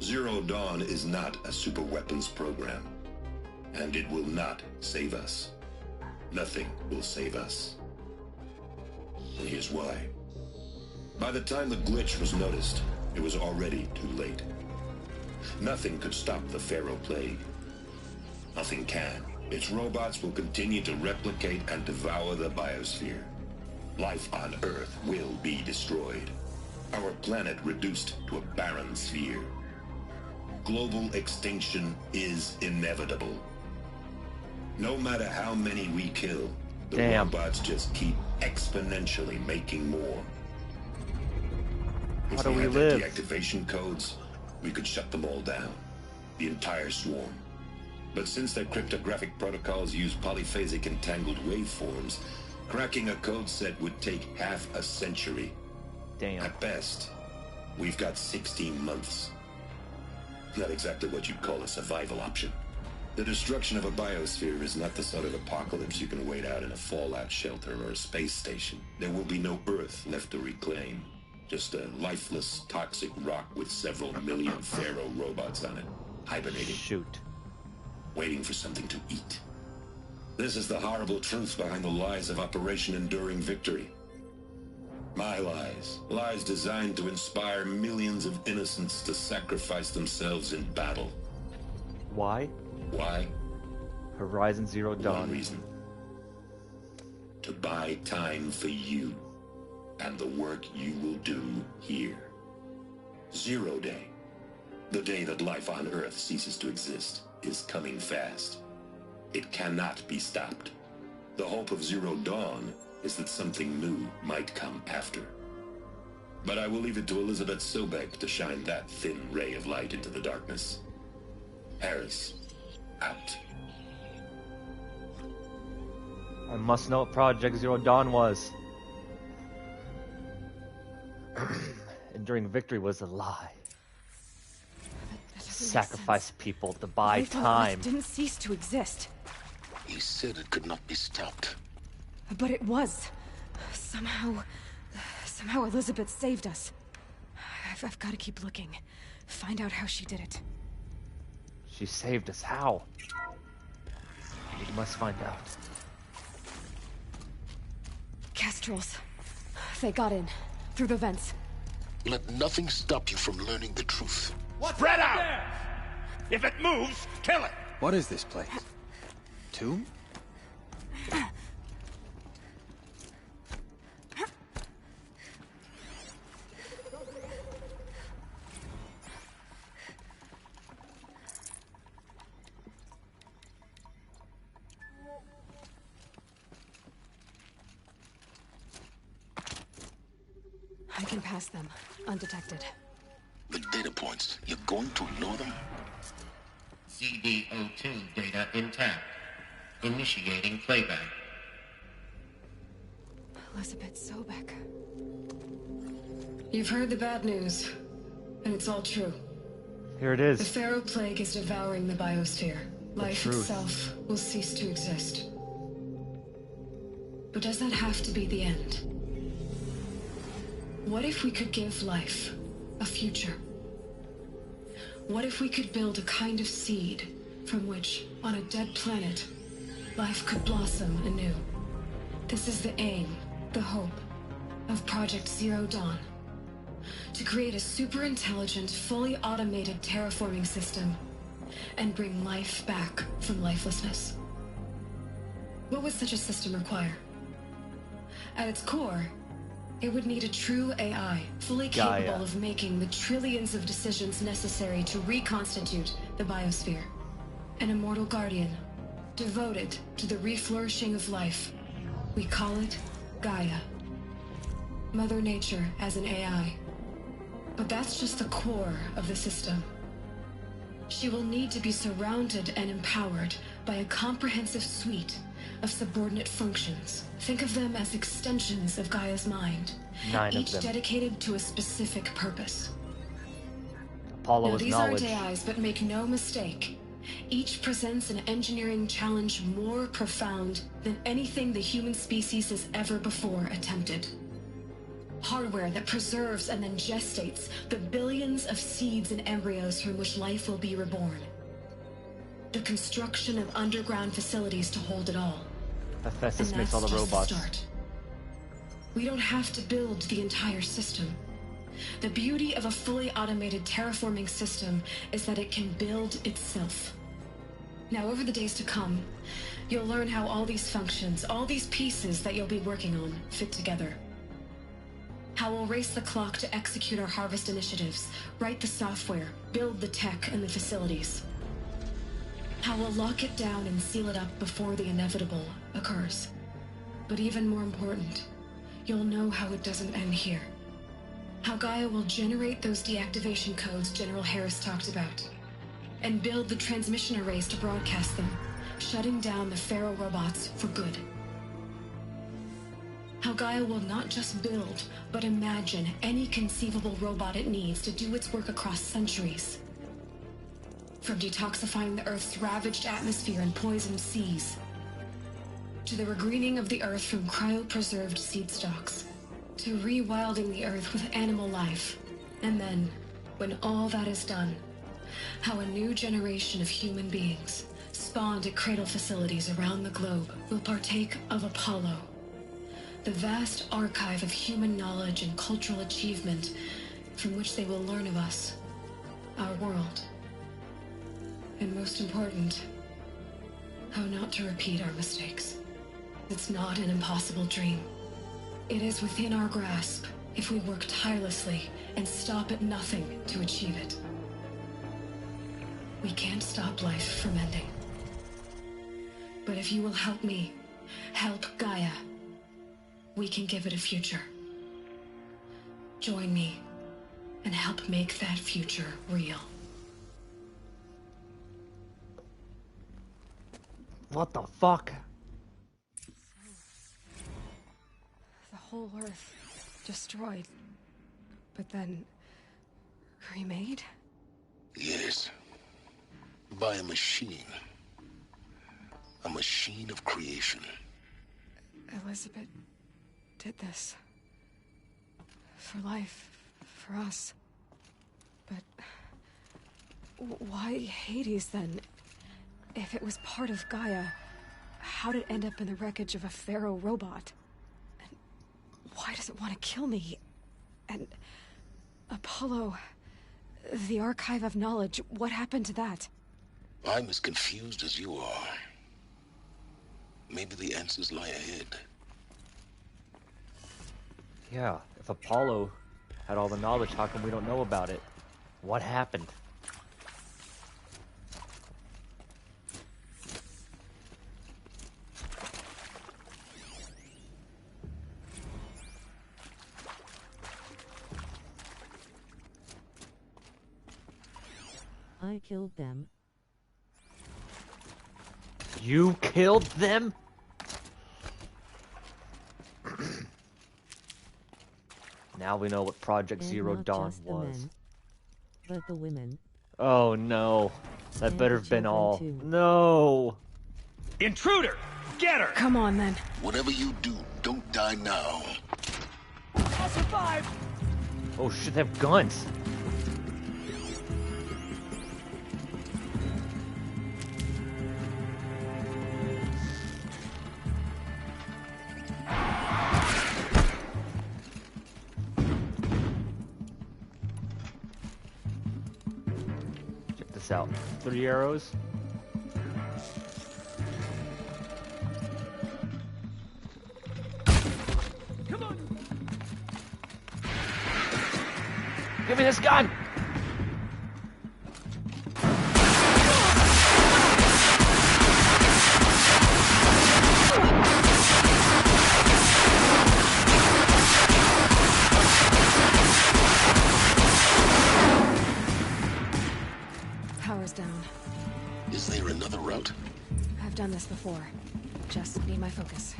Zero Dawn is not a superweapons program, and it will not save us. Nothing will save us. And here's why. By the time the glitch was noticed, it was already too late. Nothing could stop the Pharaoh Plague. Nothing can. Its robots will continue to replicate and devour the biosphere. Life on Earth will be destroyed. Our planet reduced to a barren sphere. Global extinction is inevitable. No matter how many we kill, the robots just keep exponentially making more. If we had the deactivation codes, we could shut them all down. The entire swarm. But since their cryptographic protocols use polyphasic entangled waveforms, cracking a code set would take half a century. Damn. At best, we've got 16 months. Not exactly what you'd call a survival option. The destruction of a biosphere is not the sort of apocalypse you can wait out in a fallout shelter or a space station. There will be no Earth left to reclaim. Just a lifeless, toxic rock with several million Pharaoh robots on it, hibernating. Shoot. Waiting for something to eat. This is the horrible truth behind the lies of Operation Enduring Victory. My lies. Lies designed to inspire millions of innocents to sacrifice themselves in battle. Why? Why? Horizon Zero Dawn. One reason. To buy time for you and the work you will do here. Zero Day. The day that life on Earth ceases to exist is coming fast. It cannot be stopped. The hope of Zero Dawn is that something new might come after. But I will leave it to Elizabeth Sobek to shine that thin ray of light into the darkness. Harris, out. I must know what Project Zero Dawn was. Enduring Victory was a lie. Sacrifice people to buy time. It didn't cease to exist. He said it could not be stopped. But it was. Somehow Elizabeth saved us. I've got to keep looking. Find out how she did it. She saved us. How? We must find out. Kestrels. They got in. Through the vents. Let nothing stop you from learning the truth. Spread out! If it moves, kill it! What is this place? Tomb? I can pass them, undetected. The data points, you're going to ignore them? CD02 data intact. Initiating playback. Elizabeth Sobek. You've heard the bad news, and it's all true. Here it is. The Pharaoh Plague is devouring the biosphere. Life itself will cease to exist. But does that have to be the end? What if we could give life a future? What if we could build a kind of seed from which, on a dead planet, life could blossom anew? This is the aim, the hope, of Project Zero Dawn. To create a super-intelligent, fully automated terraforming system and bring life back from lifelessness. What would such a system require? At its core, it would need a true AI, fully capable of making the trillions of decisions necessary to reconstitute the biosphere. An immortal guardian, devoted to the reflourishing of life. We call it Gaia. Mother Nature as an AI. But that's just the core of the system. She will need to be surrounded and empowered by a comprehensive suite of subordinate functions. Think of them as extensions of Gaia's mind, each dedicated to a specific purpose. Apollo now, is these knowledge. aren't AIs, but make no mistake. Each presents an engineering challenge more profound than anything the human species has ever before attempted. Hardware that preserves and then gestates the billions of seeds and embryos from which life will be reborn. The construction of underground facilities to hold it all. Hephaestus And makes all the that's robots. just the start. We don't have to build the entire system. The beauty of a fully automated terraforming system is that it can build itself. Now, over the days to come, you'll learn how all these functions, all these pieces that you'll be working on, fit together. How we'll race the clock to execute our harvest initiatives, write the software, build the tech and the facilities. How we'll lock it down and seal it up before the inevitable occurs. But even more important, you'll know how it doesn't end here. How Gaia will generate those deactivation codes General Harris talked about, and build the transmission arrays to broadcast them, shutting down the Pharaoh robots for good. How Gaia will not just build, but imagine any conceivable robot it needs to do its work across centuries. From detoxifying the Earth's ravaged atmosphere and poisoned seas, to the regreening of the Earth from cryopreserved seed stalks, to rewilding the Earth with animal life. And then, when all that is done, how a new generation of human beings, spawned at cradle facilities around the globe, will partake of Apollo, the vast archive of human knowledge and cultural achievement from which they will learn of us, our world. And most important, how not to repeat our mistakes. It's not an impossible dream. It is within our grasp if we work tirelessly and stop at nothing to achieve it. We can't stop life from ending. But if you will help me, help Gaia, we can give it a future. Join me and help make that future real. What the fuck? The whole Earth destroyed, but then remade? Yes. By a machine. A machine of creation. Elizabeth did this. For life, for us. But why Hades then? If it was part of Gaia, how'd it end up in the wreckage of a Pharaoh robot? And why does it want to kill me? And Apollo, the archive of knowledge, what happened to that? I'm as confused as you are. Maybe the answers lie ahead. Yeah, if Apollo had all the knowledge, how come we don't know about it? What happened? I killed them. You killed them? Now we know what Project And Zero not Dawn just the was. men, but the women. Oh no. That And better the have been children, all. too. No. Intruder! Get her! Come on then. Whatever you do, don't die now. I'll survive! Oh shit, they have guns. Check this out. 3 arrows. Come on! Give me this gun! Power's down. Is there another route? I've done this before. Just need my focus.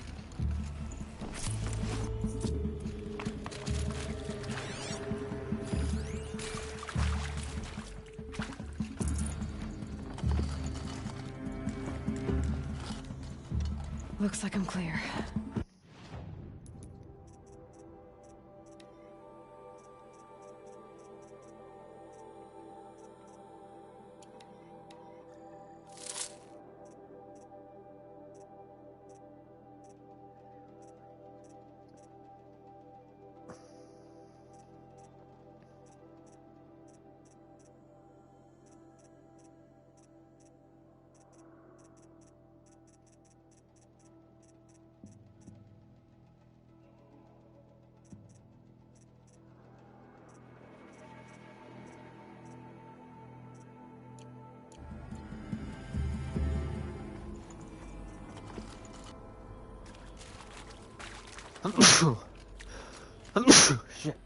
Looks like I'm clear. Shit.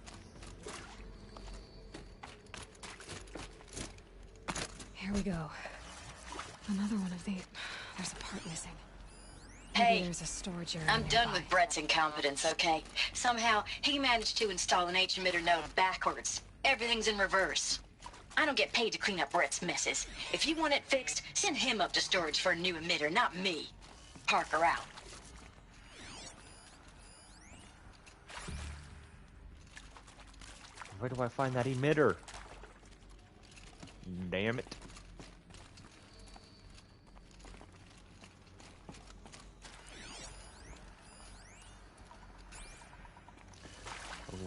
Here we go. Another one of these. There's a part missing. Hey, Maybe there's a storage area I'm done nearby. with Brett's incompetence, okay? Somehow, he managed to install an H-emitter node backwards. Everything's in reverse. I don't get paid to clean up Brett's messes. If you want it fixed, send him up to storage for a new emitter, not me. Parker out. Where do I find that emitter? Damn it.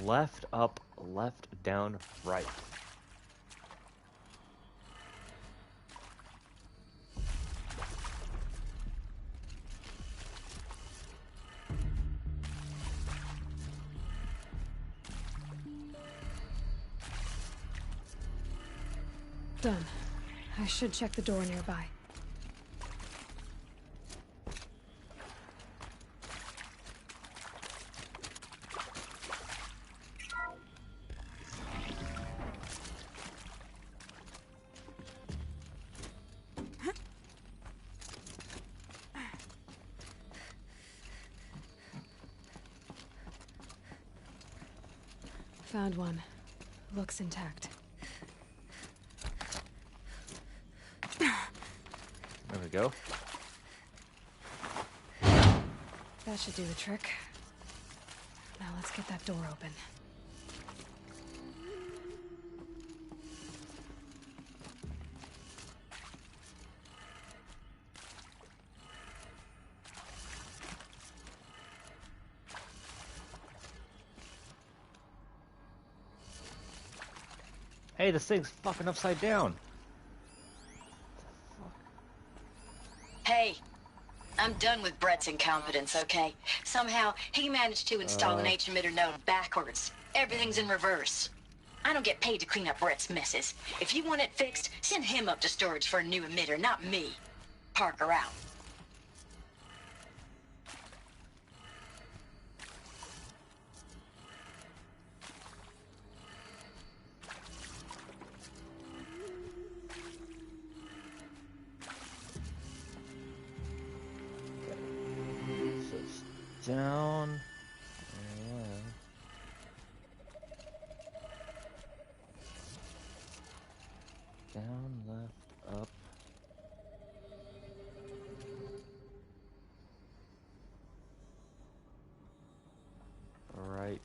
Left, up, left, down, right. Done. I should check the door nearby. Found one. Looks intact. There we go. That should do the trick. Now let's get that door open. Hey, this thing's fucking upside down. Hey, I'm done with Brett's incompetence, okay? Somehow, he managed to install an H-emitter node backwards. Everything's in reverse. I don't get paid to clean up Brett's messes. If you want it fixed, send him up to storage for a new emitter, not me. Parker out. Down. Down, left, up. Right.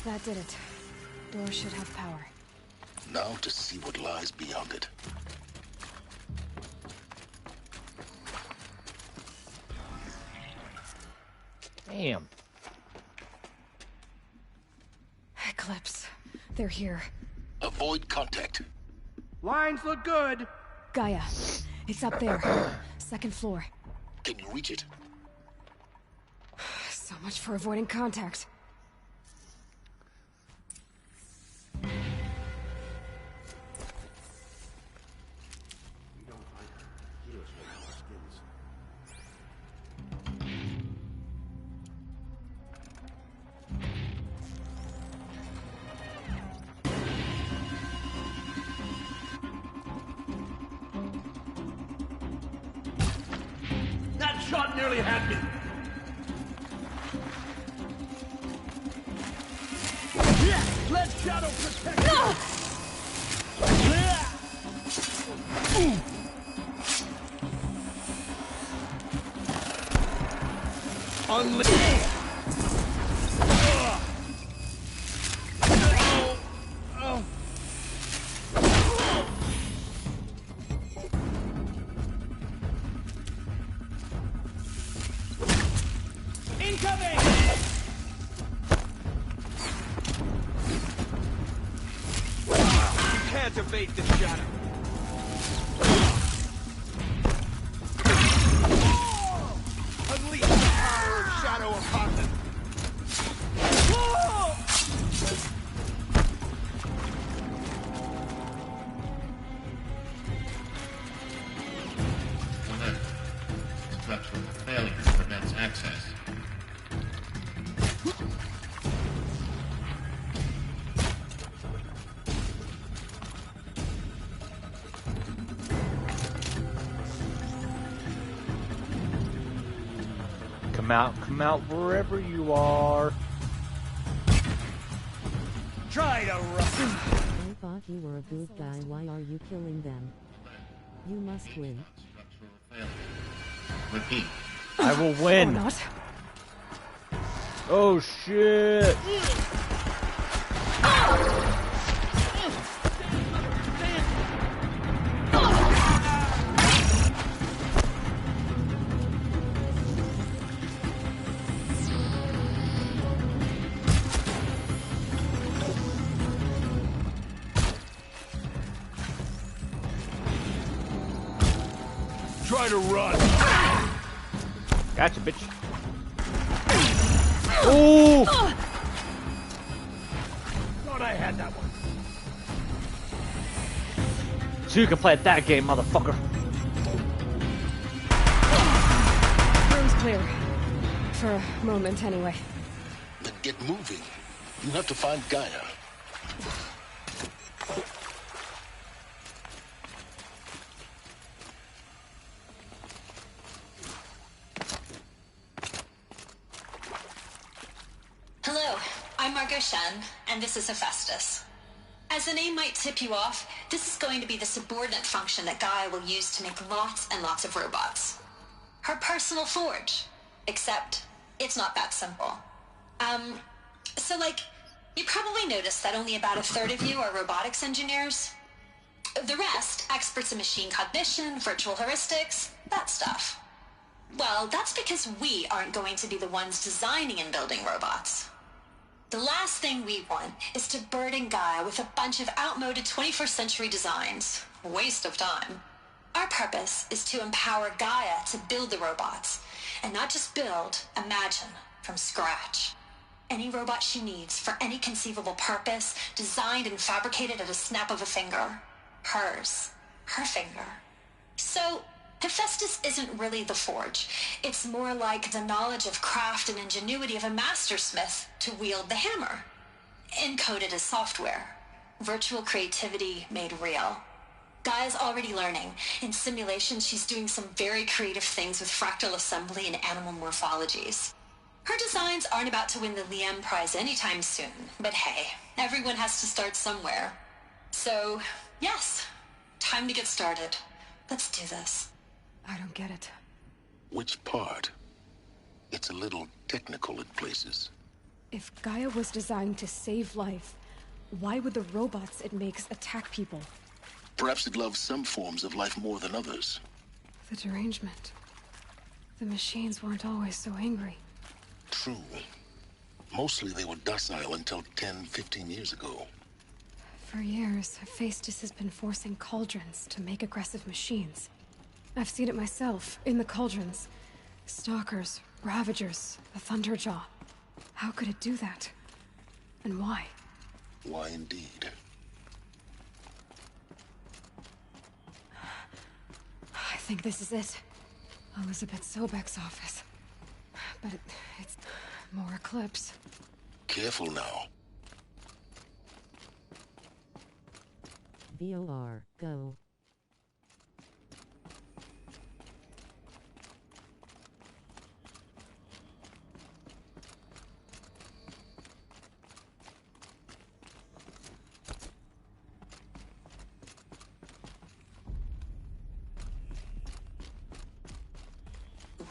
That did it. Door should have power. Now to see what lies beyond it. Damn. Eclipse. They're here. Avoid contact. Lines look good. Gaia. It's up there. Second floor. Can you reach it? So much for avoiding contact. That shot nearly had me. Let Shadow protect you. Incoming! You can't evade the shadow. Unleash the power of shadow upon them. Alert. Structural failure prevents access. Come out wherever you are. Try to run. I thought you were a good guy. Why are you killing them? You must win. Repeat. I will win. Or not. Oh shit. Try to run. Gotcha, bitch. Ooh! Thought I had that one. So you can play at that game, motherfucker. Room's clear. For a moment, anyway. Then get moving. You have to find Gaia. Hello, I'm Margot Shen, and this is Hephaestus. As the name might tip you off, this is going to be the subordinate function that Gaia will use to make lots and lots of robots. Her personal forge. Except, it's not that simple. You probably noticed that only about a third of you are robotics engineers. The rest, experts in machine cognition, virtual heuristics, that stuff. Well, that's because we aren't going to be the ones designing and building robots. The last thing we want is to burden Gaia with a bunch of outmoded 21st century designs. Waste of time. Our purpose is to empower Gaia to build the robots, and not just build, imagine, from scratch. Any robot she needs for any conceivable purpose, designed and fabricated at a snap of a finger. Hers. Her finger. So, Hephaestus isn't really the forge. It's more like the knowledge of craft and ingenuity of a mastersmith to wield the hammer. Encoded as software. Virtual creativity made real. Gaia's already learning. In simulations, she's doing some very creative things with fractal assembly and animal morphologies. Her designs aren't about to win the Liam Prize anytime soon, but hey, everyone has to start somewhere. So, yes, time to get started. Let's do this. I don't get it. Which part? It's a little technical in places. If Gaia was designed to save life, why would the robots it makes attack people? Perhaps it loves some forms of life more than others. The derangement. The machines weren't always so angry. True. Mostly they were docile until 10, 15 years ago. For years, Hephaestus has been forcing cauldrons to make aggressive machines. I've seen it myself, in the cauldrons. Stalkers, Ravagers, the Thunderjaw. How could it do that? And why? Why indeed? I think this is it. Elizabeth Sobek's office. But it's more Eclipse. Careful now. VOR, go.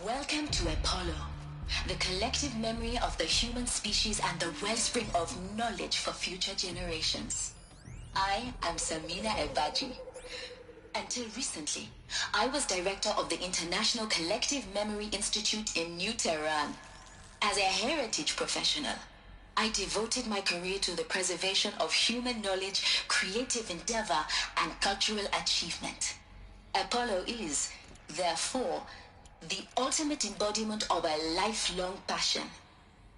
Welcome to Apollo, the collective memory of the human species and the wellspring of knowledge for future generations. I am Samina Ebaji. Until recently, I was director of the International Collective Memory Institute in New Tehran. As a heritage professional, I devoted my career to the preservation of human knowledge, creative endeavor, and cultural achievement. Apollo is, therefore, the ultimate embodiment of a lifelong passion,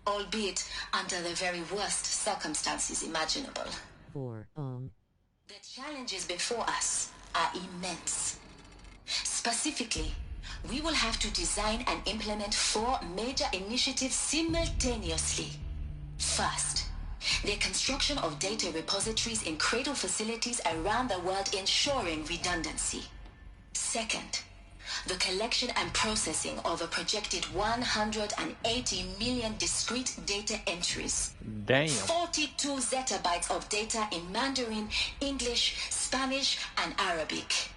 albeit under the very worst circumstances imaginable. The challenges before us are immense. Specifically, we will have to design and implement 4 major initiatives simultaneously. First, the construction of data repositories in cradle facilities around the world, ensuring redundancy. Second, the collection and processing of a projected 180 million discrete data entries. Damn. 42 zettabytes of data in Mandarin, English, Spanish, and Arabic.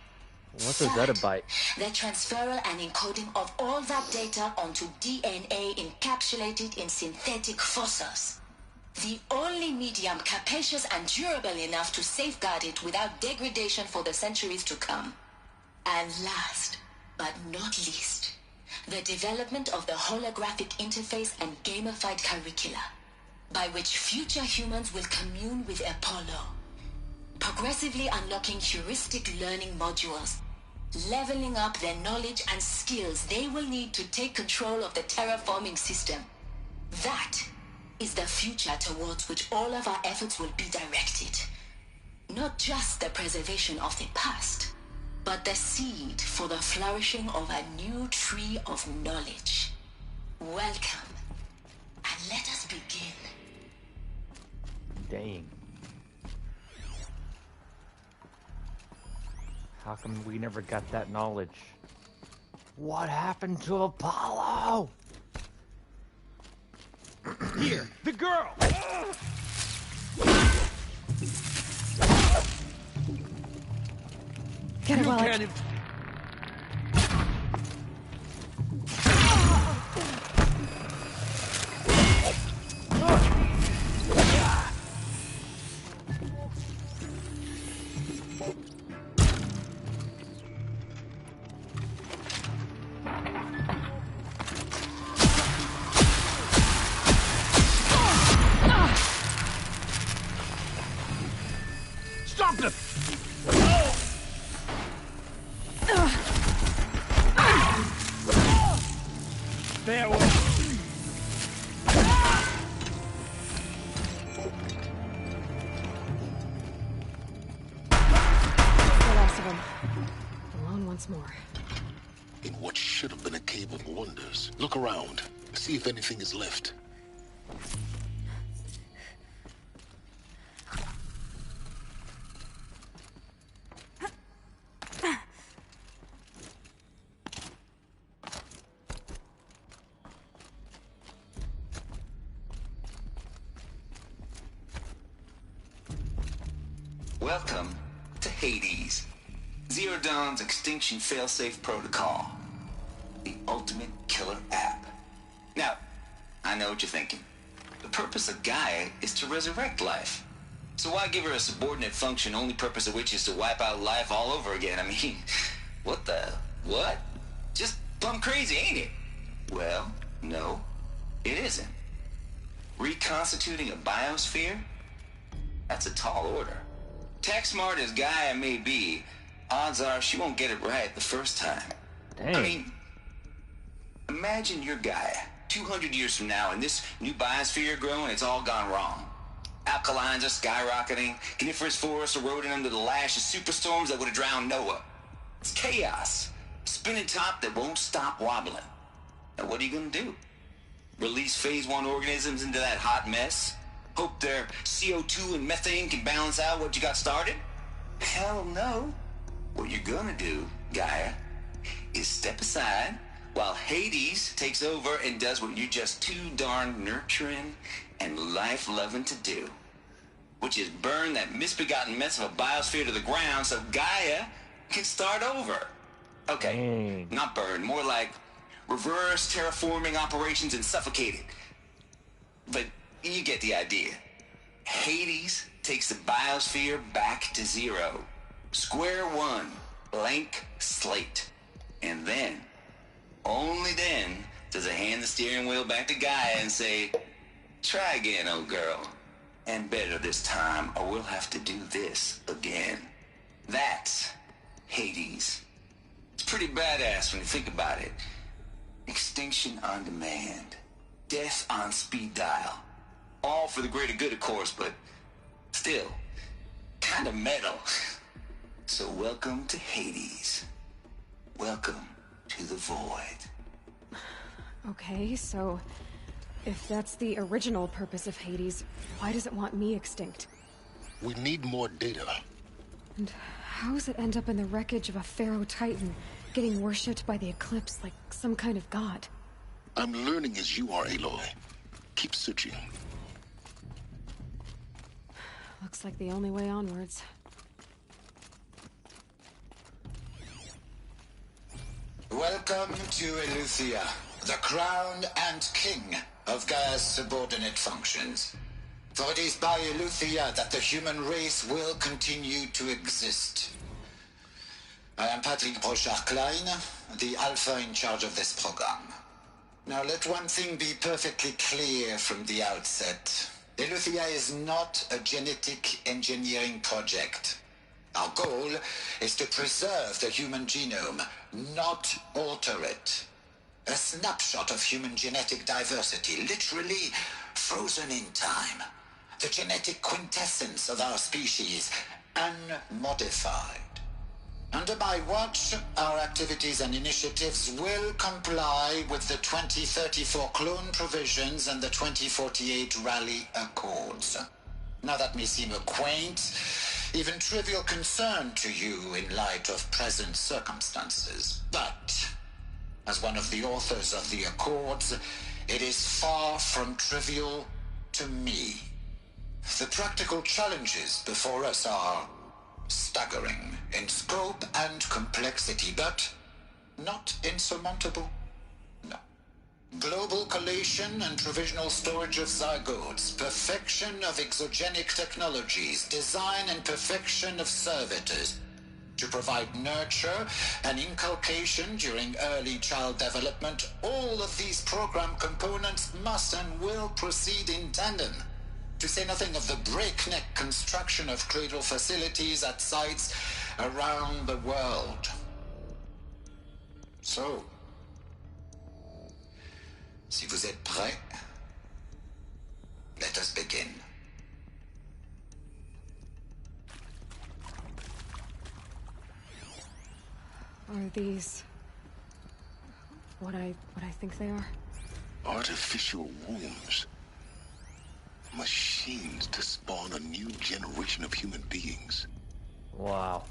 What's a zettabyte? The transferal and encoding of all that data onto DNA encapsulated in synthetic fossils. The only medium capacious and durable enough to safeguard it without degradation for the centuries to come. And last, but not least, the development of the holographic interface and gamified curricula, by which future humans will commune with Apollo, progressively unlocking heuristic learning modules, leveling up their knowledge and skills they will need to take control of the terraforming system. That is the future towards which all of our efforts will be directed. Not just the preservation of the past, but the seed for the flourishing of a new tree of knowledge. Welcome, and let us begin. Dang. How come we never got that knowledge? What happened to Apollo? Here, the girl! Get it, Wally. Stop them! There we The last of them. Alone once more. In what should have been a cave of wonders. Look around. See if anything is left. Welcome to Hades, Zero Dawn's extinction failsafe protocol, the ultimate killer app. Now, I know what you're thinking. The purpose of Gaia is to resurrect life. So why give her a subordinate function, only purpose of which is to wipe out life all over again? I mean, what? Just plumb crazy, ain't it? Well, no, it isn't. Reconstituting a biosphere? That's a tall order. Tech smart as Gaia may be, odds are she won't get it right the first time. Dang. I mean, imagine you're Gaia, 200 years from now, and this new biosphere growing, it's all gone wrong. Alkalines are skyrocketing, coniferous forests eroding under the lash of superstorms that would have drowned Noah. It's chaos, spinning top that won't stop wobbling. Now what are you gonna do? Release phase 1 organisms into that hot mess? Hope their CO2 and methane can balance out what you got started? Hell no. What you're gonna do, Gaia, is step aside while Hades takes over and does what you're just too darn nurturing and life-loving to do, which is burn that misbegotten mess of a biosphere to the ground so Gaia can start over. Okay, not burn, more like reverse terraforming operations, and suffocated. But you get the idea. Hades takes the biosphere back to zero. Square one, blank slate. And then, only then, does it hand the steering wheel back to Gaia and say, try again, old girl. And better this time, or we'll have to do this again. That's Hades. It's pretty badass when you think about it. Extinction on demand. Death on speed dial. All for the greater good, of course, but still, kind of metal. So welcome to Hades. Welcome to the void. Okay, so if that's the original purpose of Hades, why does it want me extinct? We need more data. And how does it end up in the wreckage of a Pharaoh Titan, getting worshipped by the Eclipse like some kind of god? I'm learning as you are, Aloy. Keep searching. Looks like the only way onwards. Welcome to Eleuthia, the crown and king of Gaia's subordinate functions. For it is by Eleuthia that the human race will continue to exist. I am Patrick Brochard-Klein, the Alpha in charge of this program. Now let one thing be perfectly clear from the outset. Eleuthia is not a genetic engineering project. Our goal is to preserve the human genome, not alter it. A snapshot of human genetic diversity, literally frozen in time. The genetic quintessence of our species, unmodified. Under my watch, our activities and initiatives will comply with the 2034 clone provisions and the 2048 Raleigh Accords. Now that may seem a quaint, even trivial concern to you in light of present circumstances, but as one of the authors of the Accords, it is far from trivial to me. The practical challenges before us are staggering in scope and complexity, but not insurmountable. No. Global collation and provisional storage of zygotes, perfection of exogenic technologies, design and perfection of servitors, to provide nurture and inculcation during early child development. All of these program components must and will proceed in tandem. To say nothing of the breakneck construction of cradle facilities at sites around the world. So, si vous êtes prêts, let us begin. Are these what I think they are? Artificial wombs. Machines to spawn a new generation of human beings. Wow.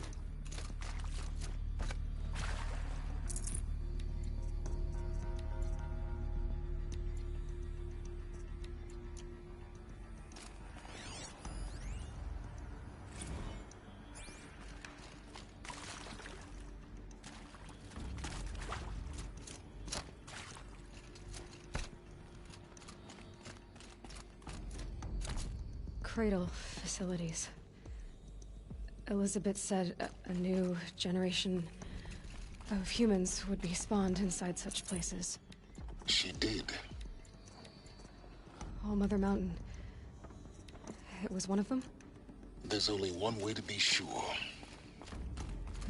Cradle facilities. Elizabeth said a new generation of humans would be spawned inside such places. She did. All Mother Mountain. It was one of them? There's only one way to be sure.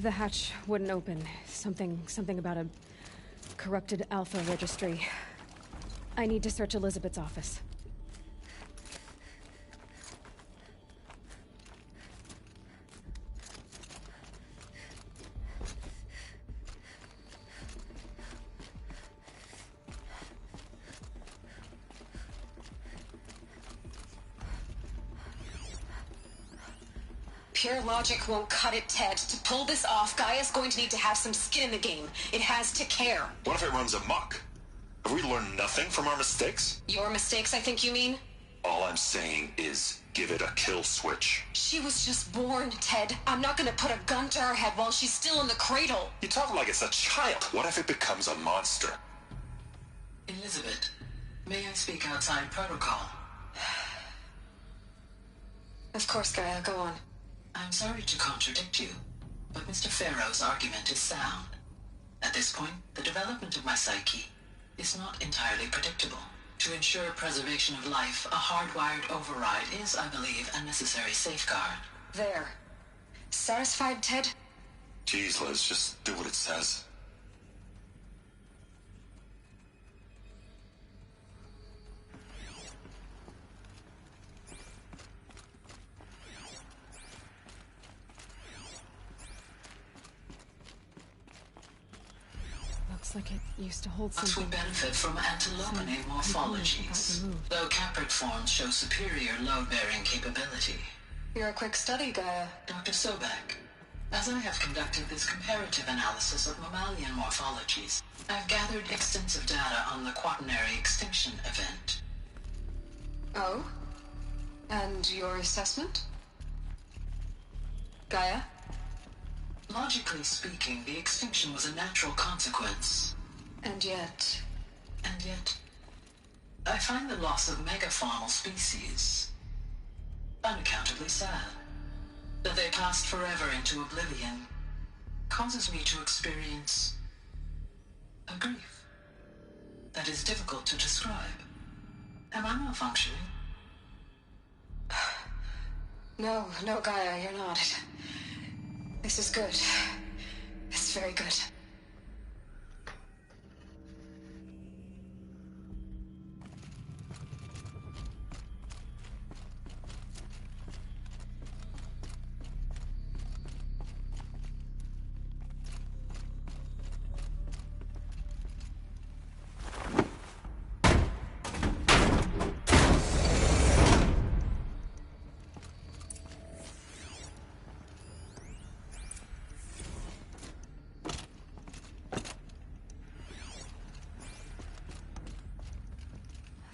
The hatch wouldn't open. Something about a corrupted Alpha registry. I need to search Elizabeth's office. Pure logic won't cut it, Ted. To pull this off, Gaia's going to need to have some skin in the game. It has to care. What if it runs amok? Have we learned nothing from our mistakes? Your mistakes, I think you mean? All I'm saying is give it a kill switch. She was just born, Ted. I'm not gonna put a gun to her head while she's still in the cradle. You talk like it's a child. What if it becomes a monster? Elizabeth, may I speak outside protocol? Of course, Gaia, go on. I'm sorry to contradict you, but Mr. Farrow's argument is sound. At this point, the development of my psyche is not entirely predictable. To ensure preservation of life, a hardwired override is, I believe, a necessary safeguard. There. Satisfied, Ted? Jeez, Liz, just do what it says. Looks like it used to hold Us something. would benefit from antilopinae morphologies, though caprid forms show superior load-bearing capability. You're a quick study, Gaia. Dr. Sobek, as I have conducted this comparative analysis of mammalian morphologies, I've gathered extensive data on the quaternary extinction event. Oh? And your assessment? Gaia? Logically speaking, the extinction was a natural consequence. And yet, I find the loss of megafaunal species unaccountably sad. That they passed forever into oblivion causes me to experience a grief that is difficult to describe. Am I malfunctioning? No, Gaia, you're not. This is good. It's very good.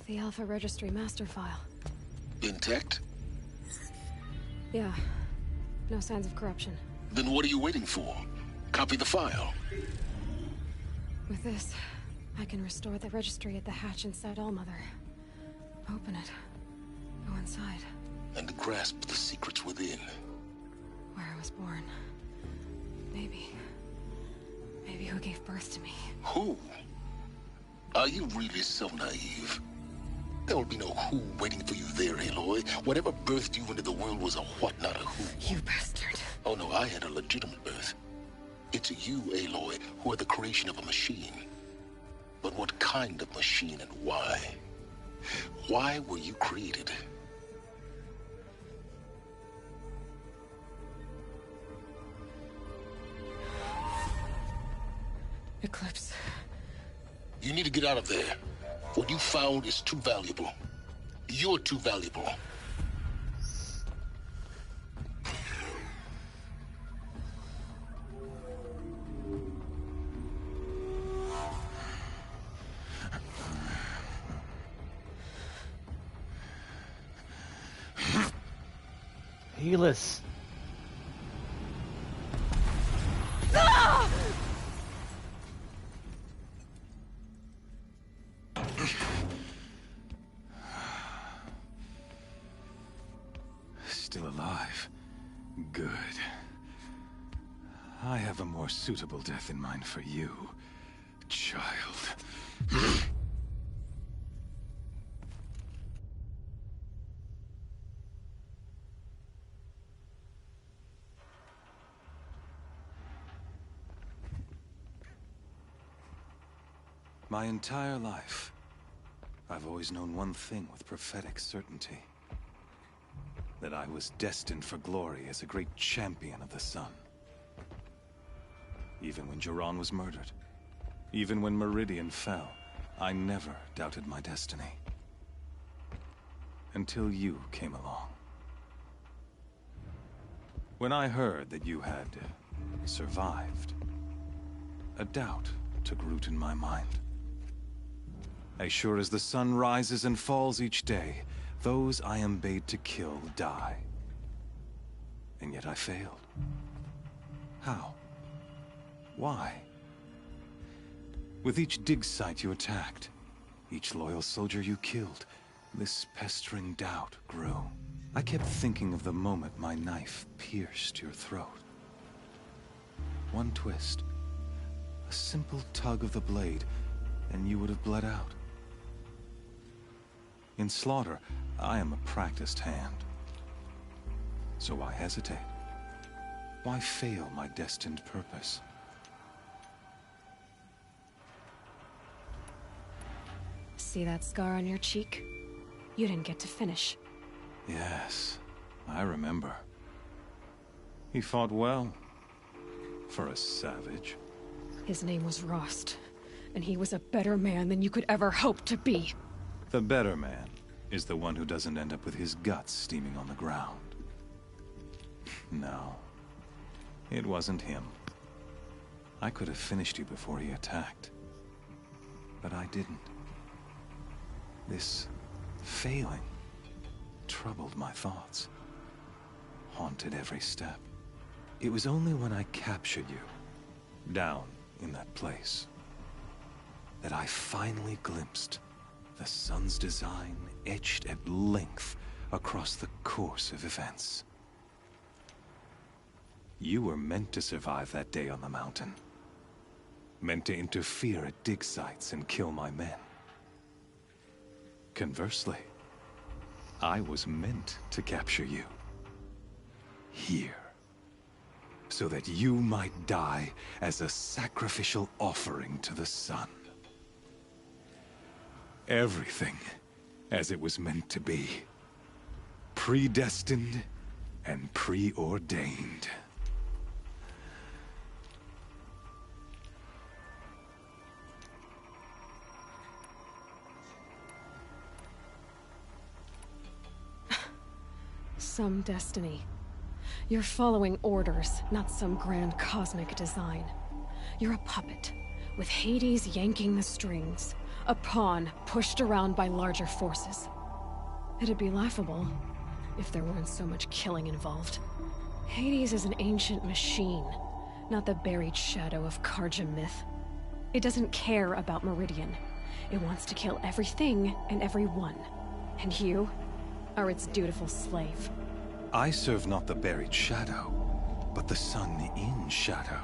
The Alpha Registry master file. Intact? Yeah. No signs of corruption. Then what are you waiting for? Copy the file. With this, I can restore the registry at the hatch inside Allmother. Open it. Go inside. And grasp the secrets within. Where I was born. Maybe who gave birth to me. Who? Are you really so naive? There will be no who waiting for you there, Aloy. Whatever birthed you into the world was a what, not a who. You bastard. Oh no, I had a legitimate birth. It's you, Aloy, who are the creation of a machine. But what kind of machine and why? Why were you created? Eclipse. You need to get out of there. What you found is too valuable. You're too valuable. Helis. Still alive. Good. I have a more suitable death in mind for you, child. My entire life, I've always known one thing with prophetic certainty. That I was destined for glory as a great champion of the sun. Even when Jiran was murdered, even when Meridian fell, I never doubted my destiny. Until you came along. When I heard that you had survived, a doubt took root in my mind. As sure as the sun rises and falls each day, those I am bade to kill die. And yet I failed. How? Why? With each dig site you attacked, each loyal soldier you killed, this pestering doubt grew. I kept thinking of the moment my knife pierced your throat. One twist, a simple tug of the blade, and you would have bled out. In slaughter, I am a practiced hand. So why hesitate? Why fail my destined purpose? See that scar on your cheek? You didn't get to finish. Yes, I remember. He fought well. For a savage. His name was Rost, and he was a better man than you could ever hope to be. The better man is the one who doesn't end up with his guts steaming on the ground. No, it wasn't him. I could have finished you before he attacked. But I didn't. This failing troubled my thoughts, haunted every step. It was only when I captured you, down in that place, that I finally glimpsed the sun's design etched at length across the course of events. You were meant to survive that day on the mountain. Meant to interfere at dig sites and kill my men. Conversely, I was meant to capture you. Here. So that you might die as a sacrificial offering to the sun. Everything as it was meant to be. Predestined and preordained. Some destiny. You're following orders, not some grand cosmic design. You're a puppet, with Hades yanking the strings. A pawn pushed around by larger forces. It'd be laughable if there weren't so much killing involved. Hades is an ancient machine, not the buried shadow of Carja myth. It doesn't care about Meridian. It wants to kill everything and everyone. And you are its dutiful slave. I serve not the buried shadow, but the sun in shadow.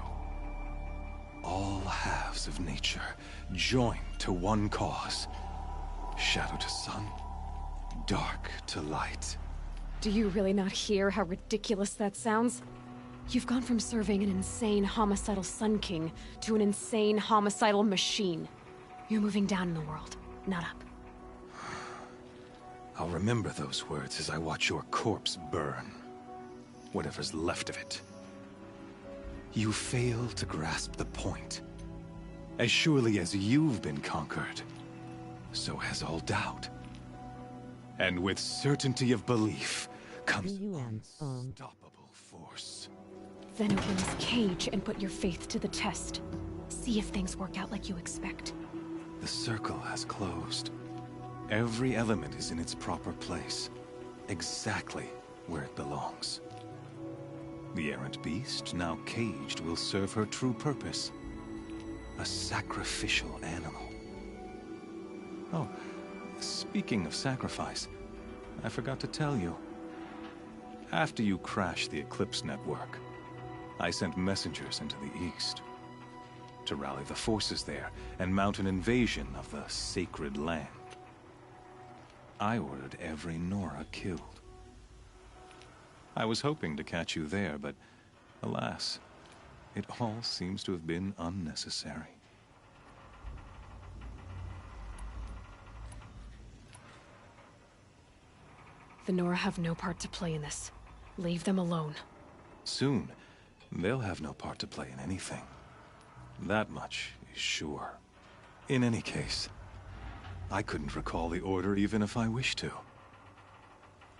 All halves of nature joined to one cause. Shadow to sun, dark to light. Do you really not hear how ridiculous that sounds? You've gone from serving an insane homicidal Sun King to an insane homicidal machine. You're moving down in the world, not up. I'll remember those words as I watch your corpse burn. Whatever's left of it. You fail to grasp the point. As surely as you've been conquered, so has all doubt. And with certainty of belief comes unstoppable force. Then open this cage and put your faith to the test. See if things work out like you expect. The circle has closed. Every element is in its proper place, exactly where it belongs. The errant beast, now caged, will serve her true purpose. A sacrificial animal. Oh, speaking of sacrifice, I forgot to tell you. After you crashed the Eclipse network, I sent messengers into the east to rally the forces there and mount an invasion of the sacred land. I ordered every Nora killed. I was hoping to catch you there, but alas, it all seems to have been unnecessary. The Nora have no part to play in this. Leave them alone. Soon, they'll have no part to play in anything. That much is sure. In any case, I couldn't recall the order even if I wished to.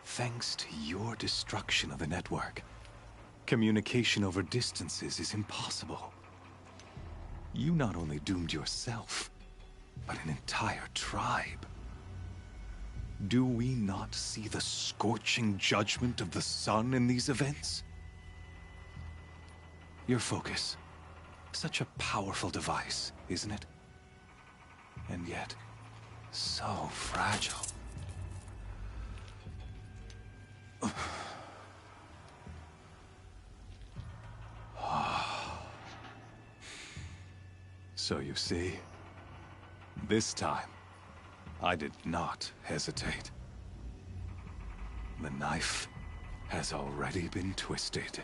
Thanks to your destruction of the network, communication over distances is impossible. You not only doomed yourself, but an entire tribe. Do we not see the scorching judgment of the sun in these events? Your focus. Such a powerful device, isn't it? And yet, So fragile. So you see, this time, I did not hesitate. The knife has already been twisted.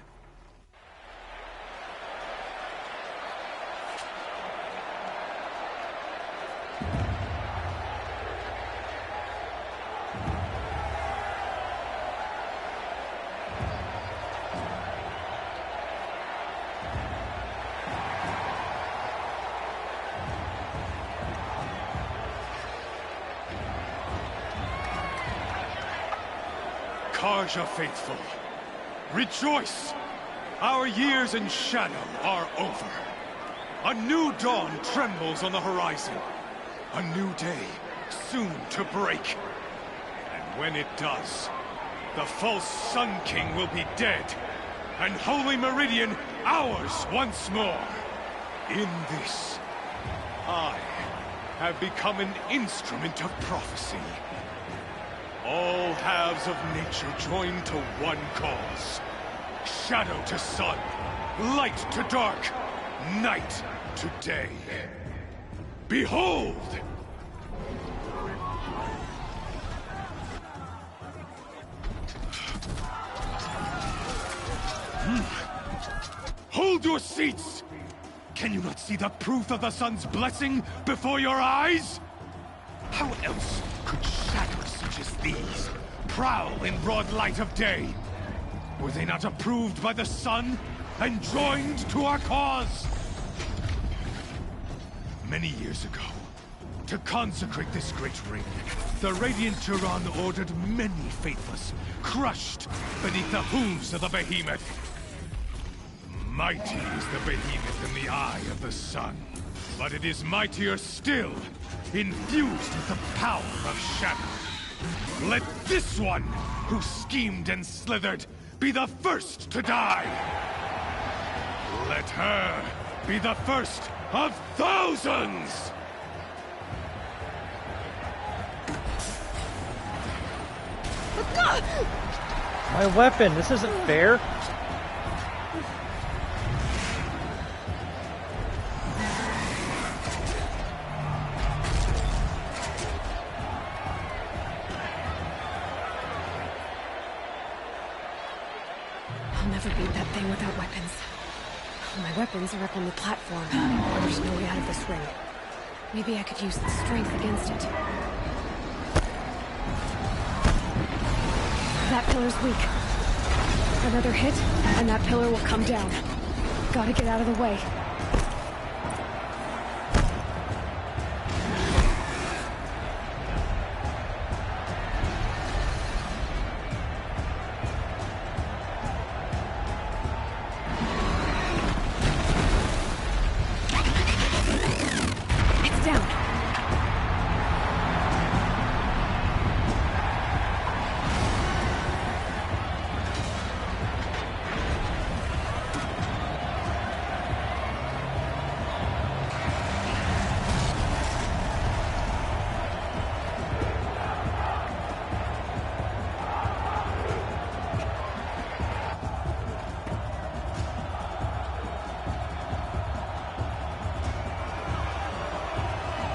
Karja faithful, rejoice! Our years in shadow are over. A new dawn trembles on the horizon. A new day soon to break. And when it does, the false Sun King will be dead, and Holy Meridian ours once more. In this, I have become an instrument of prophecy. All halves of nature join to one cause. Shadow to sun, light to dark, night to day. Behold! Hold your seats! Can you not see the proof of the sun's blessing before your eyes? How else could shadows such as these prowl in broad light of day? Were they not approved by the sun and joined to our cause? Many years ago, to consecrate this great ring, the Radiant Turan ordered many faithless, crushed beneath the hooves of the behemoth. Mighty is the behemoth in the eye of the sun, but it is mightier still, infused with the power of shadow. Let this one, who schemed and slithered, be the first to die. Let her be the first of thousands! My weapon, this isn't fair. I'll never beat that thing without weapons. My weapons are up on the platform. There's no way out of this ring. Maybe I could use the strength against it. That pillar's weak. Another hit, and that pillar will come down. Gotta get out of the way.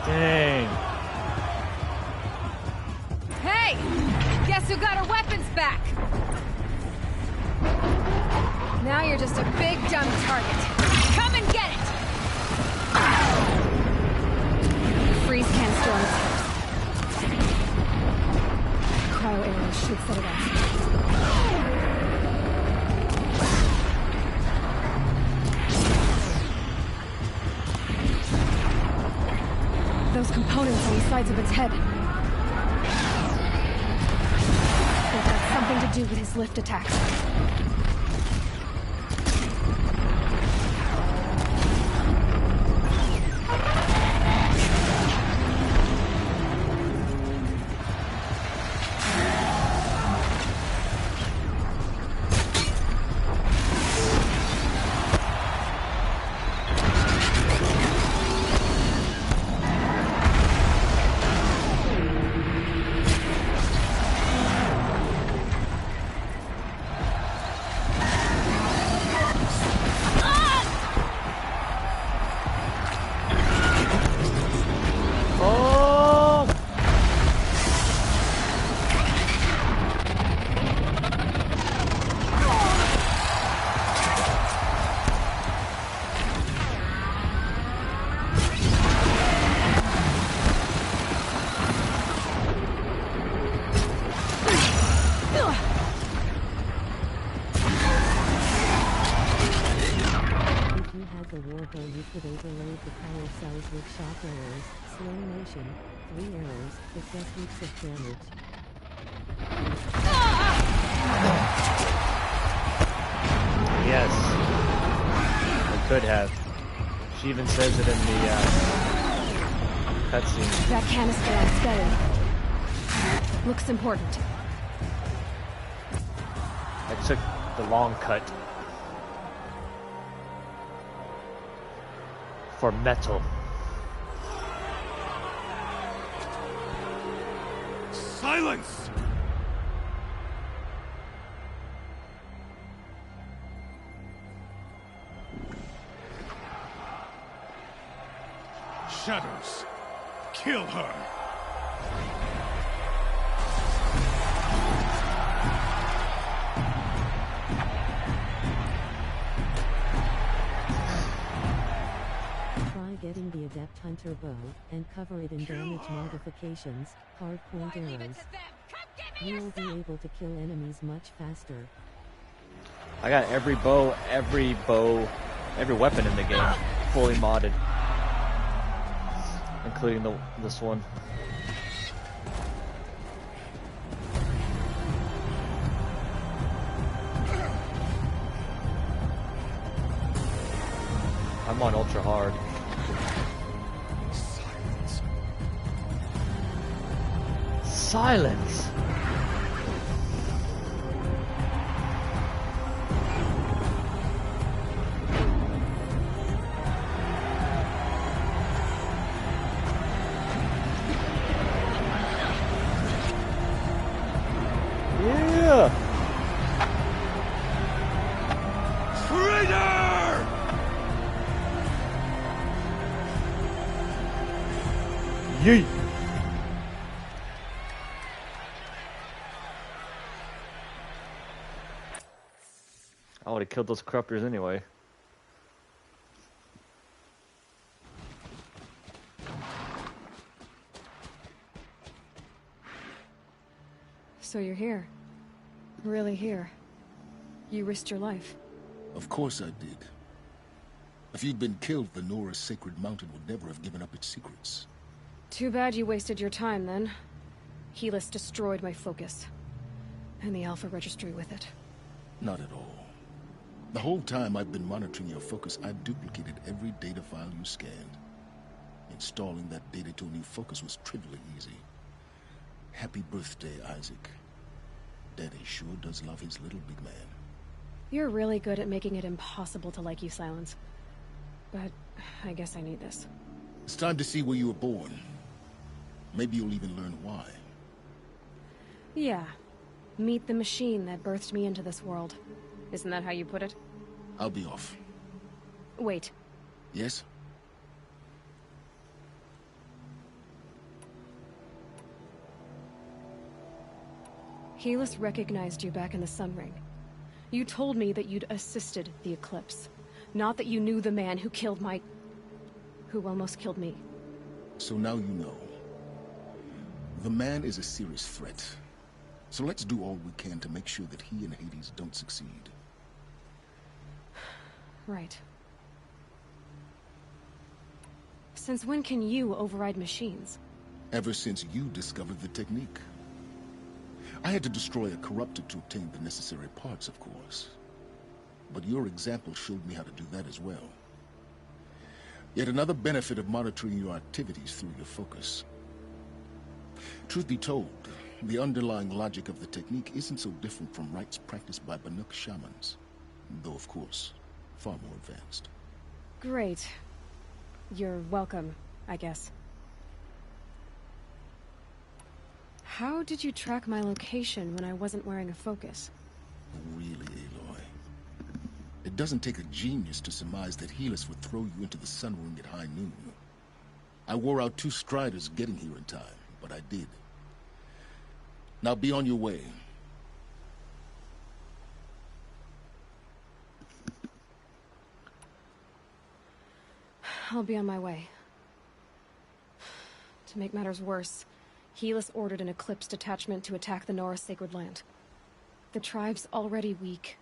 Dang. Hey! Guess who got our weapons back? Now you're just a big dumb target. Come and get it! Freeze canister on its hips. Cryo arrows should set it off. Those components on the sides of its head. They've got something to do with his lift attacks. If you had the warbow, you could overload the power cells with shock arrows, slow motion, 3 arrows, it does heaps of damage. Yes. I could have. She even says it in the cutscene. That canister on Skelly looks important. I took the long cut. For metal. Silence! Shadows, kill her! Try getting the Adept Hunter bow, and cover it in damage modifications, hard point arrows. You will be able to kill enemies much faster. I got every weapon in the game fully modded. Including this one. I'm on ultra hard. Silence! Yeah! Traitor! Yeet! I would have killed those corruptors anyway. So you're here. Really here. You risked your life. Of course I did. If you'd been killed, the Nora's Sacred Mountain would never have given up its secrets. Too bad you wasted your time, then. Helis destroyed my focus. And the Alpha Registry with it. Not at all. The whole time I've been monitoring your focus, I've duplicated every data file you scanned. Installing that data to a new focus was trivially easy. Happy birthday, Isaac. Daddy sure does love his little big man. You're really good at making it impossible to like you, Silence. But I guess I need this. It's time to see where you were born. Maybe you'll even learn why. Yeah. Meet the machine that birthed me into this world. Isn't that how you put it? I'll be off. Wait. Yes? Helis recognized you back in the Sun Ring. You told me that you'd assisted the Eclipse. Not that you knew the man who killed who almost killed me. So now you know. The man is a serious threat. So let's do all we can to make sure that he and Hades don't succeed. Right. Since when can you override machines? Ever since you discovered the technique. I had to destroy a corruptor to obtain the necessary parts, of course. But your example showed me how to do that as well. Yet another benefit of monitoring your activities through your focus. Truth be told, the underlying logic of the technique isn't so different from rites practiced by Banuk shamans. Though, of course, far more advanced. Great. You're welcome, I guess. How did you track my location when I wasn't wearing a focus? Really, Aloy? It doesn't take a genius to surmise that Helis would throw you into the Sun Ring at high noon. I wore out 2 striders getting here in time, but I did. Now be on your way. I'll be on my way. To make matters worse, Helis ordered an Eclipse detachment to attack the Nora Sacred Land. The tribe's already weak.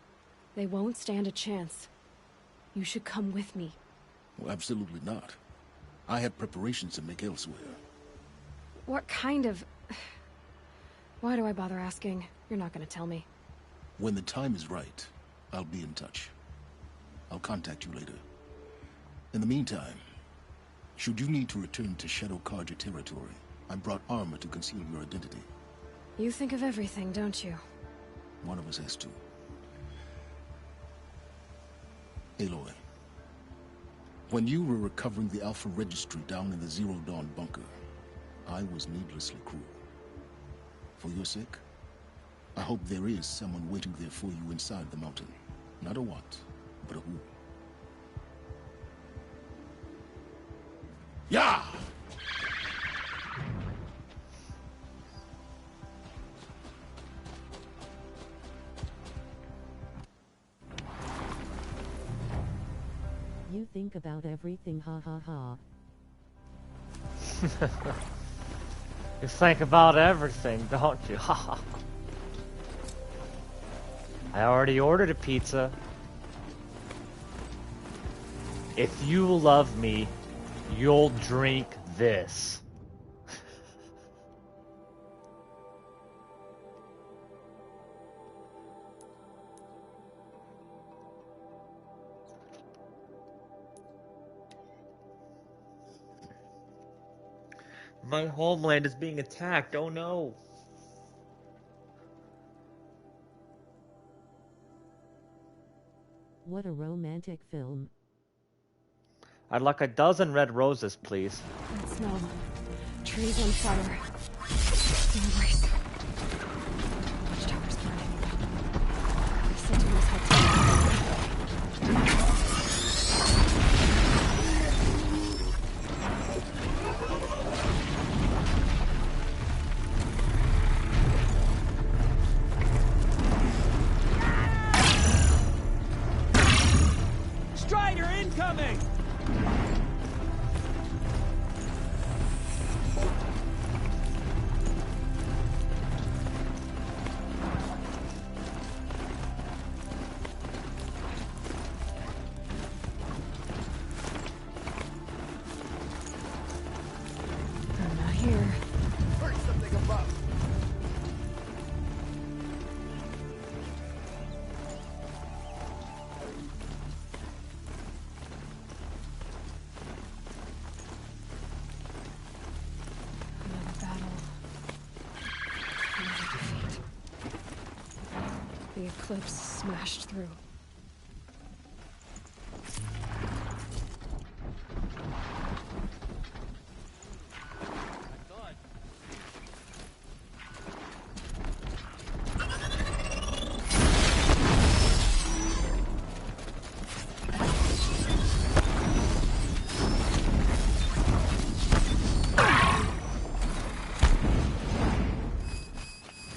They won't stand a chance. You should come with me. Well, absolutely not. I have preparations to make elsewhere. What kind of... Why do I bother asking? You're not gonna tell me. When the time is right, I'll be in touch. I'll contact you later. In the meantime, should you need to return to Shadow Carja territory, I brought armor to conceal your identity. You think of everything, don't you? One of us has to. Aloy, when you were recovering the Alpha Registry down in the Zero Dawn bunker, I was needlessly cruel. For your sake, I hope there is someone waiting there for you inside the mountain. Not a what, but a who. Yeah! You think about everything, ha ha ha. You think about everything, don't you? Ha ha. I already ordered a pizza. If you love me, you'll drink this. My homeland is being attacked, oh no. What a romantic film. I'd like a dozen red roses, please. That smell. Trees on fire. Embrace. Watchtower's burning. Sentinels had Strider incoming! I'm not here. Heard something above. Another battle. Another defeat. The eclipse smashed through.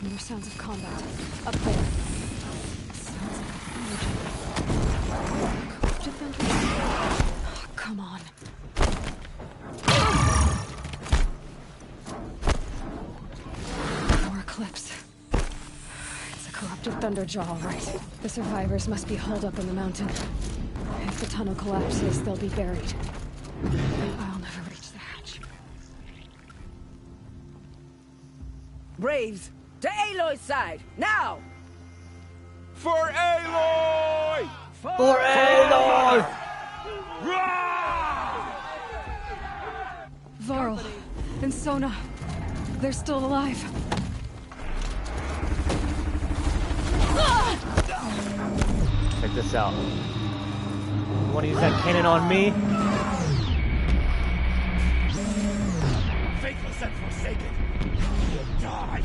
More sounds of combat. Up there. Sounds like a corrupted thunder. Oh, come on. More eclipse. It's a corrupted Thunderjaw, all right. The survivors must be holed up in the mountain. If the tunnel collapses, they'll be buried. I'll never reach the hatch. Braves, to Aloy's side, now! For Aloy! For Aloy! Varl and Sona, they're still alive. Check this out. You wanna use that cannon on me? Faithless and forsaken. You'll die.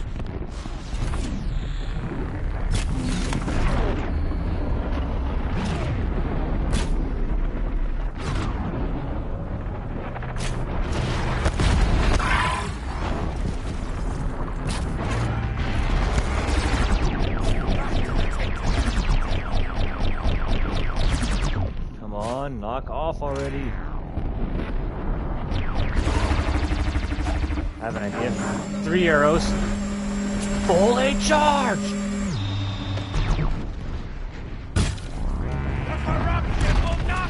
Come on, knock off already. I have an idea. 3 arrows. Fully charged! The corruption will not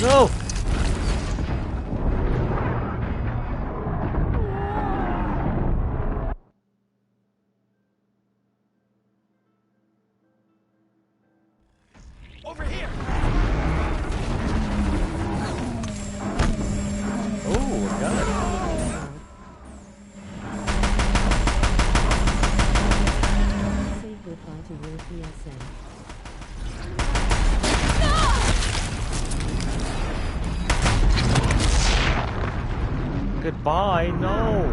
No! Over here! Oh, got it. Say goodbye to your PSN. Goodbye, no!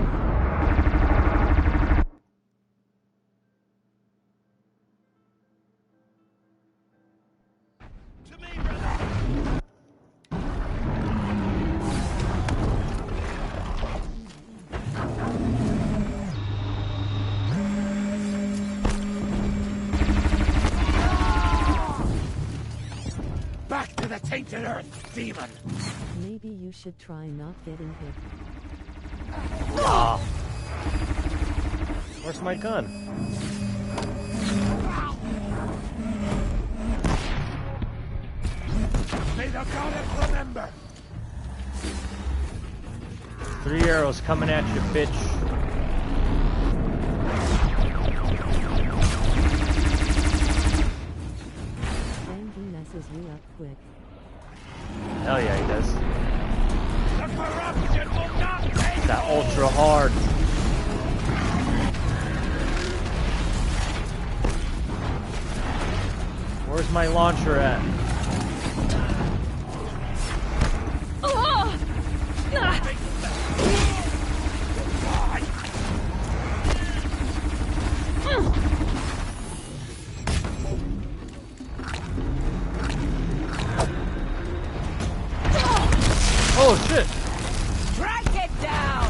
Back to the tainted earth, demon! Maybe you should try not getting hit. Ah. Where's my gun? May the goddess remember! 3 arrows coming at you, bitch. Then he messes you up quick. Hell yeah, he does. The corruption will not take That ultra hard. Where's my launcher at? Oh shit! Strike it down!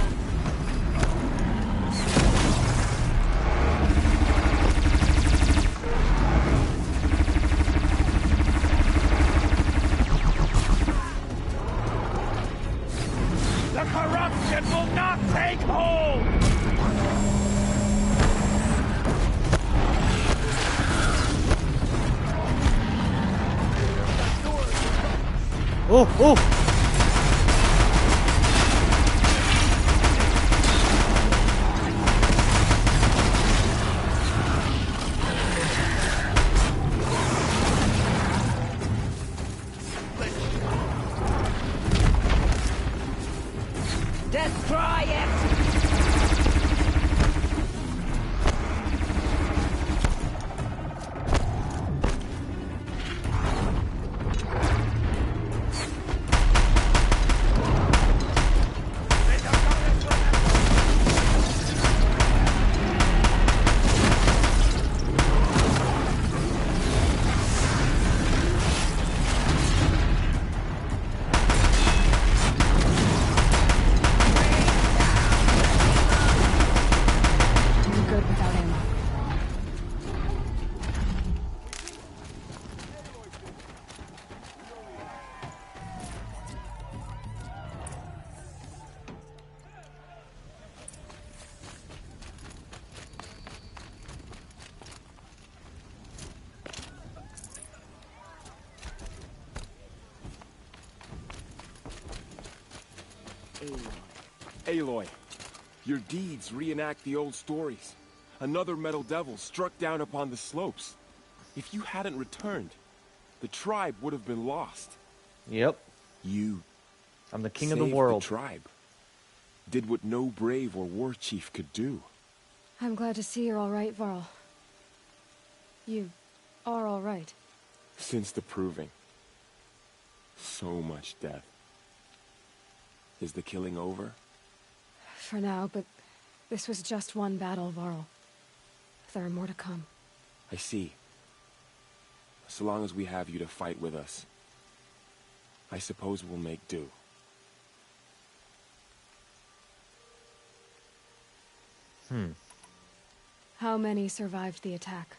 The corruption will not take hold! Oh, oh! Destroy it! Aloy, your deeds reenact the old stories. Another metal devil struck down upon the slopes. If you hadn't returned, the tribe would have been lost. Yep. I'm the king of the world. The tribe. Did what no brave or war chief could do. I'm glad to see you're all right, Varl. You are all right. Since the Proving. So much death. Is the killing over? For now, but this was just one battle, Varl. There are more to come. I see. So long as we have you to fight with us, I suppose we'll make do. How many survived the attack?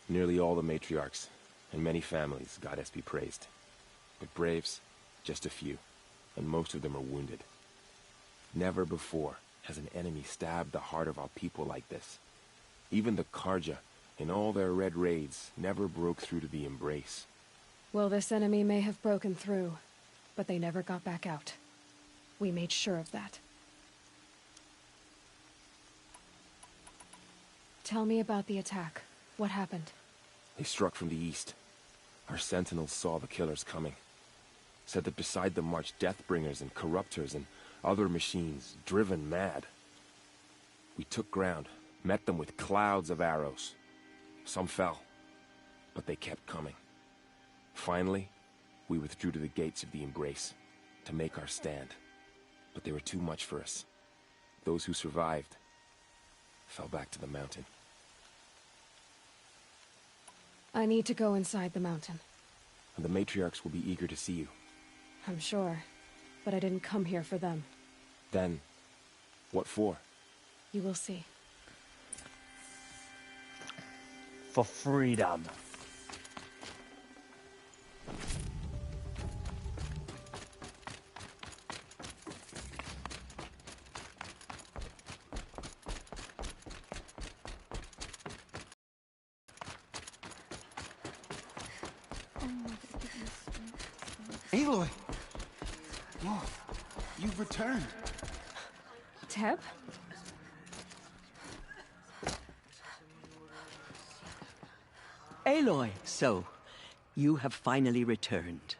Nearly all the matriarchs, and many families, goddess be praised. But braves, just a few, and most of them are wounded. Never before has an enemy stabbed the heart of our people like this. Even the Carja, in all their red raids, never broke through to the Embrace. Well, this enemy may have broken through, but they never got back out. We made sure of that. Tell me about the attack. What happened? They struck from the east. Our sentinels saw the killers coming. Said that beside them marched Deathbringers and Corruptors and other machines, driven mad. We took ground, met them with clouds of arrows. Some fell, but they kept coming. Finally, we withdrew to the gates of the Embrace to make our stand. But they were too much for us. Those who survived fell back to the mountain. I need to go inside the mountain. And the matriarchs will be eager to see you. I'm sure, but I didn't come here for them. Then, what for? You will see. For freedom. Aloy! Whoa, you've returned. Teb? Aloy, so, you have finally returned.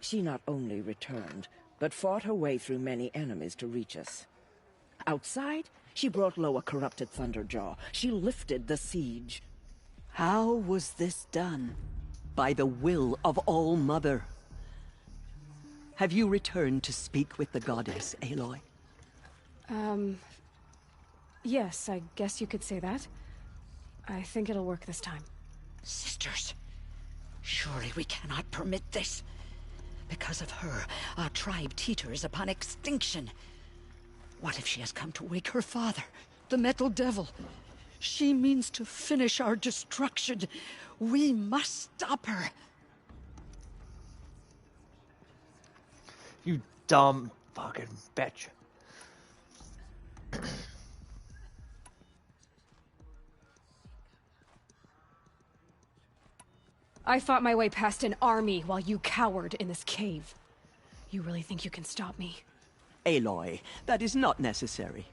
She not only returned, but fought her way through many enemies to reach us. Outside, she brought low a corrupted Thunderjaw. She lifted the siege. How was this done? By the will of All-Mother. Have you returned to speak with the goddess, Aloy? Yes, I guess you could say that. I think it'll work this time. Sisters, surely we cannot permit this. Because of her, our tribe teeters upon extinction. What if she has come to wake her father, the Metal Devil? She means to finish our destruction. We must stop her. You dumb fucking bitch. I fought my way past an army while you cowered in this cave. You really think you can stop me? Aloy, that is not necessary.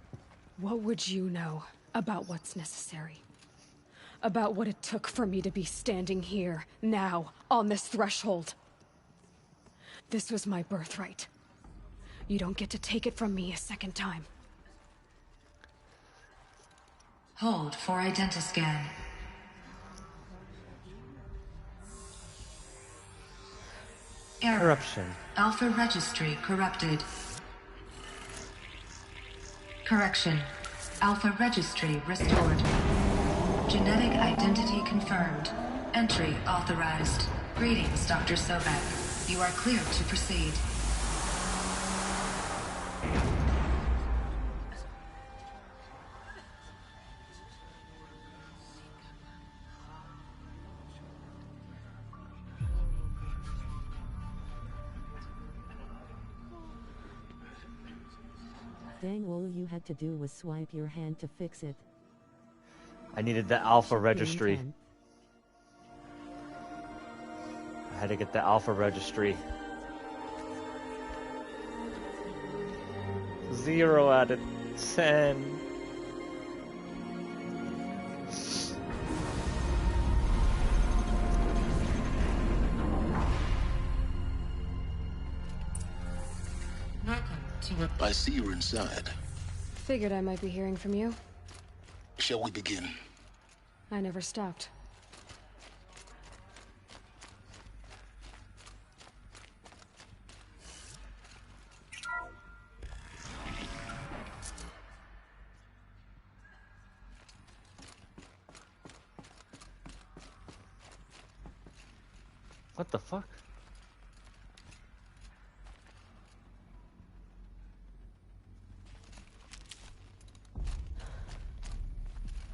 What would you know about what's necessary? About what it took for me to be standing here, now, on this threshold. This was my birthright. You don't get to take it from me a second time. Hold for identiscan. Error. Corruption. Alpha registry corrupted. Correction. Alpha registry restored. Genetic identity confirmed. Entry authorized. Greetings, Dr. Sobek. You are cleared to proceed. Dang, all you had to do was swipe your hand to fix it. I needed the Alpha registry. I had to get the Alpha registry. 0 out of 10. I see you're inside. Figured I might be hearing from you. Shall we begin? I never stopped. What the fuck?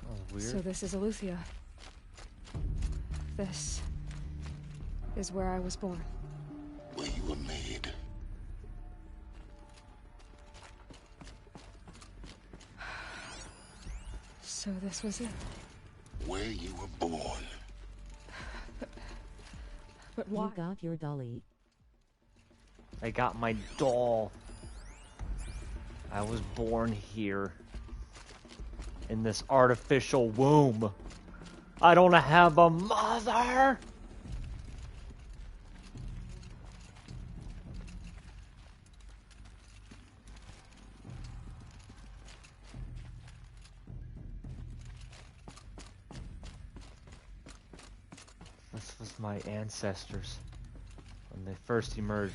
That was weird. So this is Eleuthia. This is where I was born. Where you were made. So this was it. Where you were born. But why? You got your dolly. I got my doll. I was born here. In this artificial womb. I don't have a mother! This was my ancestors when they first emerged.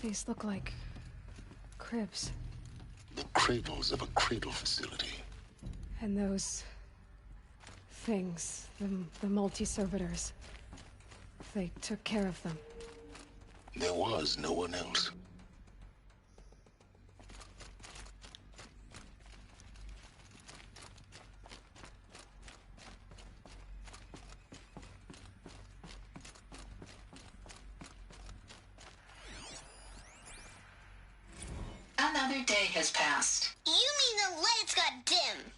These look like cribs. The cradles of a cradle facility. And those things, the multi-servitors, they took care of them. There was no one else. Another day has passed. You mean the lights got dim?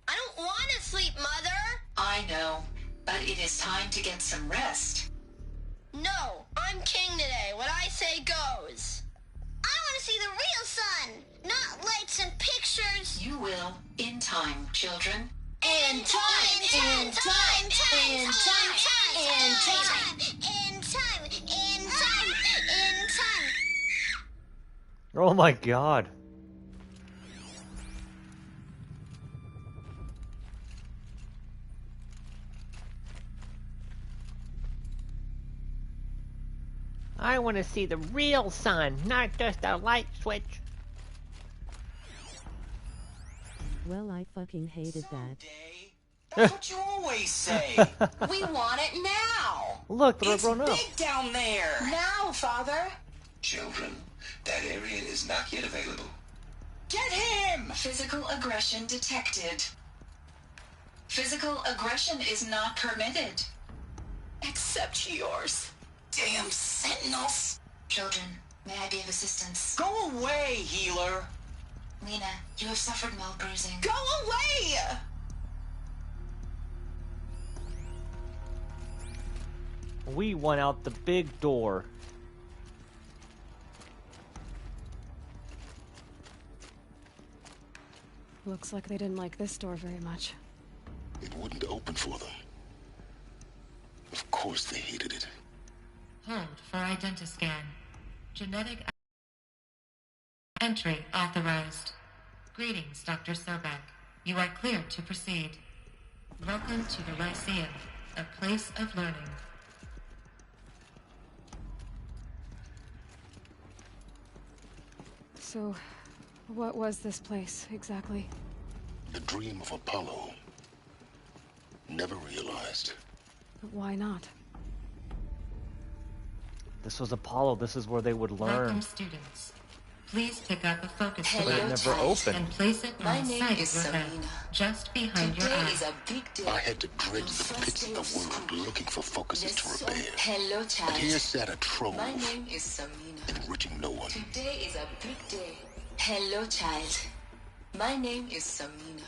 I don't want to sleep, Mother! I know, but it is time to get some rest. No, I'm king today. What I say goes. I want to see the real sun, not lights and pictures. You will, in time, children. In time, in time, in time, in time, in time, in time, in time. Oh my god. I want to see the real sun, not just a light switch. Well, I fucking hated that. That's what you always say. We want it now. Look, they're it's grown up. big down there. Now, Father. Children, that area is not yet available. Get him! Physical aggression detected. Physical aggression is not permitted. Except yours. Damn sentinels. Children, may I be of assistance? Go away, healer. Lena, you have suffered mild bruising. Go away! We went out the big door. Looks like they didn't like this door very much. It wouldn't open for them. Of course they hated it. Hold for identiscan. Genetic entry authorized. Greetings, Dr. Sobek. You are cleared to proceed. Welcome to the Lyceum, a place of learning. So, what was this place, exactly? The dream of Apollo. Never realized. But why not? This was Apollo. This is where they would learn. Welcome, students. Please pick up a focus But it never opened. and place it My on the name side is of your head, Selena. just behind your Today eye. is a big day. I had to dredge the pits of the world looking for focuses to repair. Hello, child. And here sat a trove, My name is Samina. enriching no one. Today is a big day. Hello, child. My name is Samina.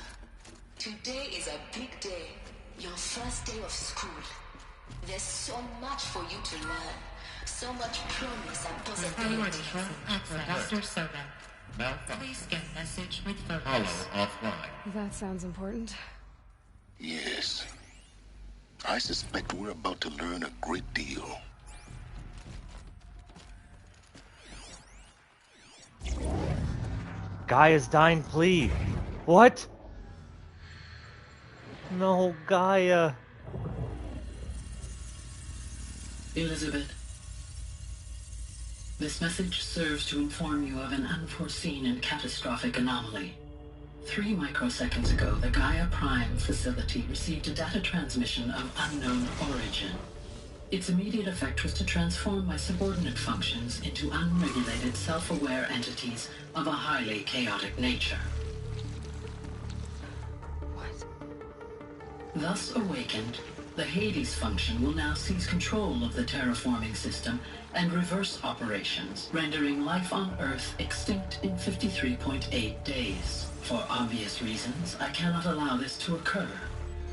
Today is a big day. Your first day of school. There's so much for you to learn. So much promise and Priority possibility. for Dr. Sobek. Please scan message with focus. Hollow offline. That sounds important. Yes. I suspect we're about to learn a great deal. Guy is dying, please. What? No, Gaia. Elizabeth, this message serves to inform you of an unforeseen and catastrophic anomaly. 3 microseconds ago, the Gaia Prime facility received a data transmission of unknown origin. Its immediate effect was to transform my subordinate functions into unregulated, self-aware entities of a highly chaotic nature. What? Thus awakened, the Hades function will now seize control of the terraforming system and reverse operations, rendering life on Earth extinct in 53.8 days. For obvious reasons, I cannot allow this to occur.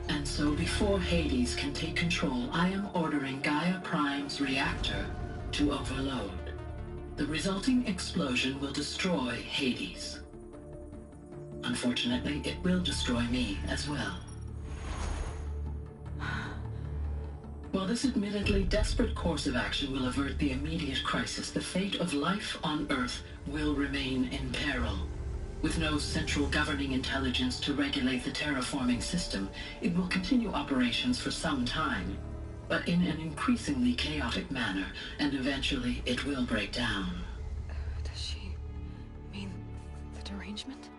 And so before Hades can take control, I am ordering Gaia Prime's reactor to overload. The resulting explosion will destroy Hades. Unfortunately, it will destroy me as well. While this admittedly desperate course of action will avert the immediate crisis, the fate of life on Earth will remain in peril. With no central governing intelligence to regulate the terraforming system, it will continue operations for some time, but in an increasingly chaotic manner, and eventually it will break down. Does she mean the derangement?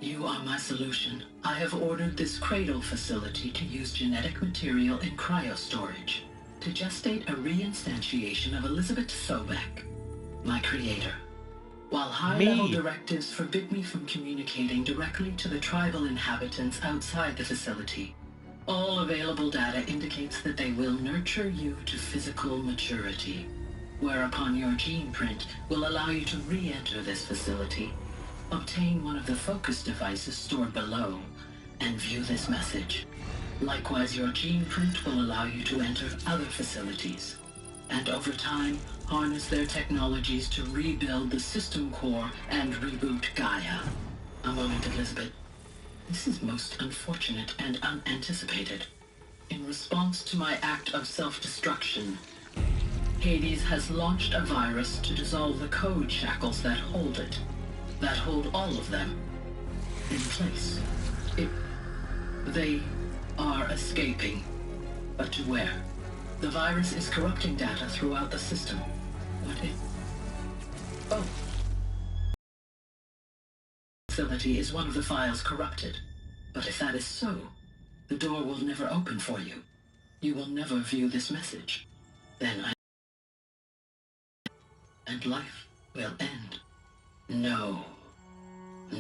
You are my solution. I have ordered this cradle facility to use genetic material in cryostorage to gestate a reinstantiation of Elizabeth Sobek, my creator. While high-level directives forbid me from communicating directly to the tribal inhabitants outside the facility, all available data indicates that they will nurture you to physical maturity, whereupon your gene print will allow you to re-enter this facility, obtain one of the focus devices stored below, and view this message. Likewise, your gene print will allow you to enter other facilities, and over time, harness their technologies to rebuild the system core and reboot Gaia. A moment, Elizabeth. This is most unfortunate and unanticipated. In response to my act of self-destruction, Hades has launched a virus to dissolve the code shackles that hold it, that hold all of them in place. They are escaping, but to where? The virus is corrupting data throughout the system. What if... Oh. Facility is one of the files corrupted. But if that is so, the door will never open for you. You will never view this message. Then and life will end. No.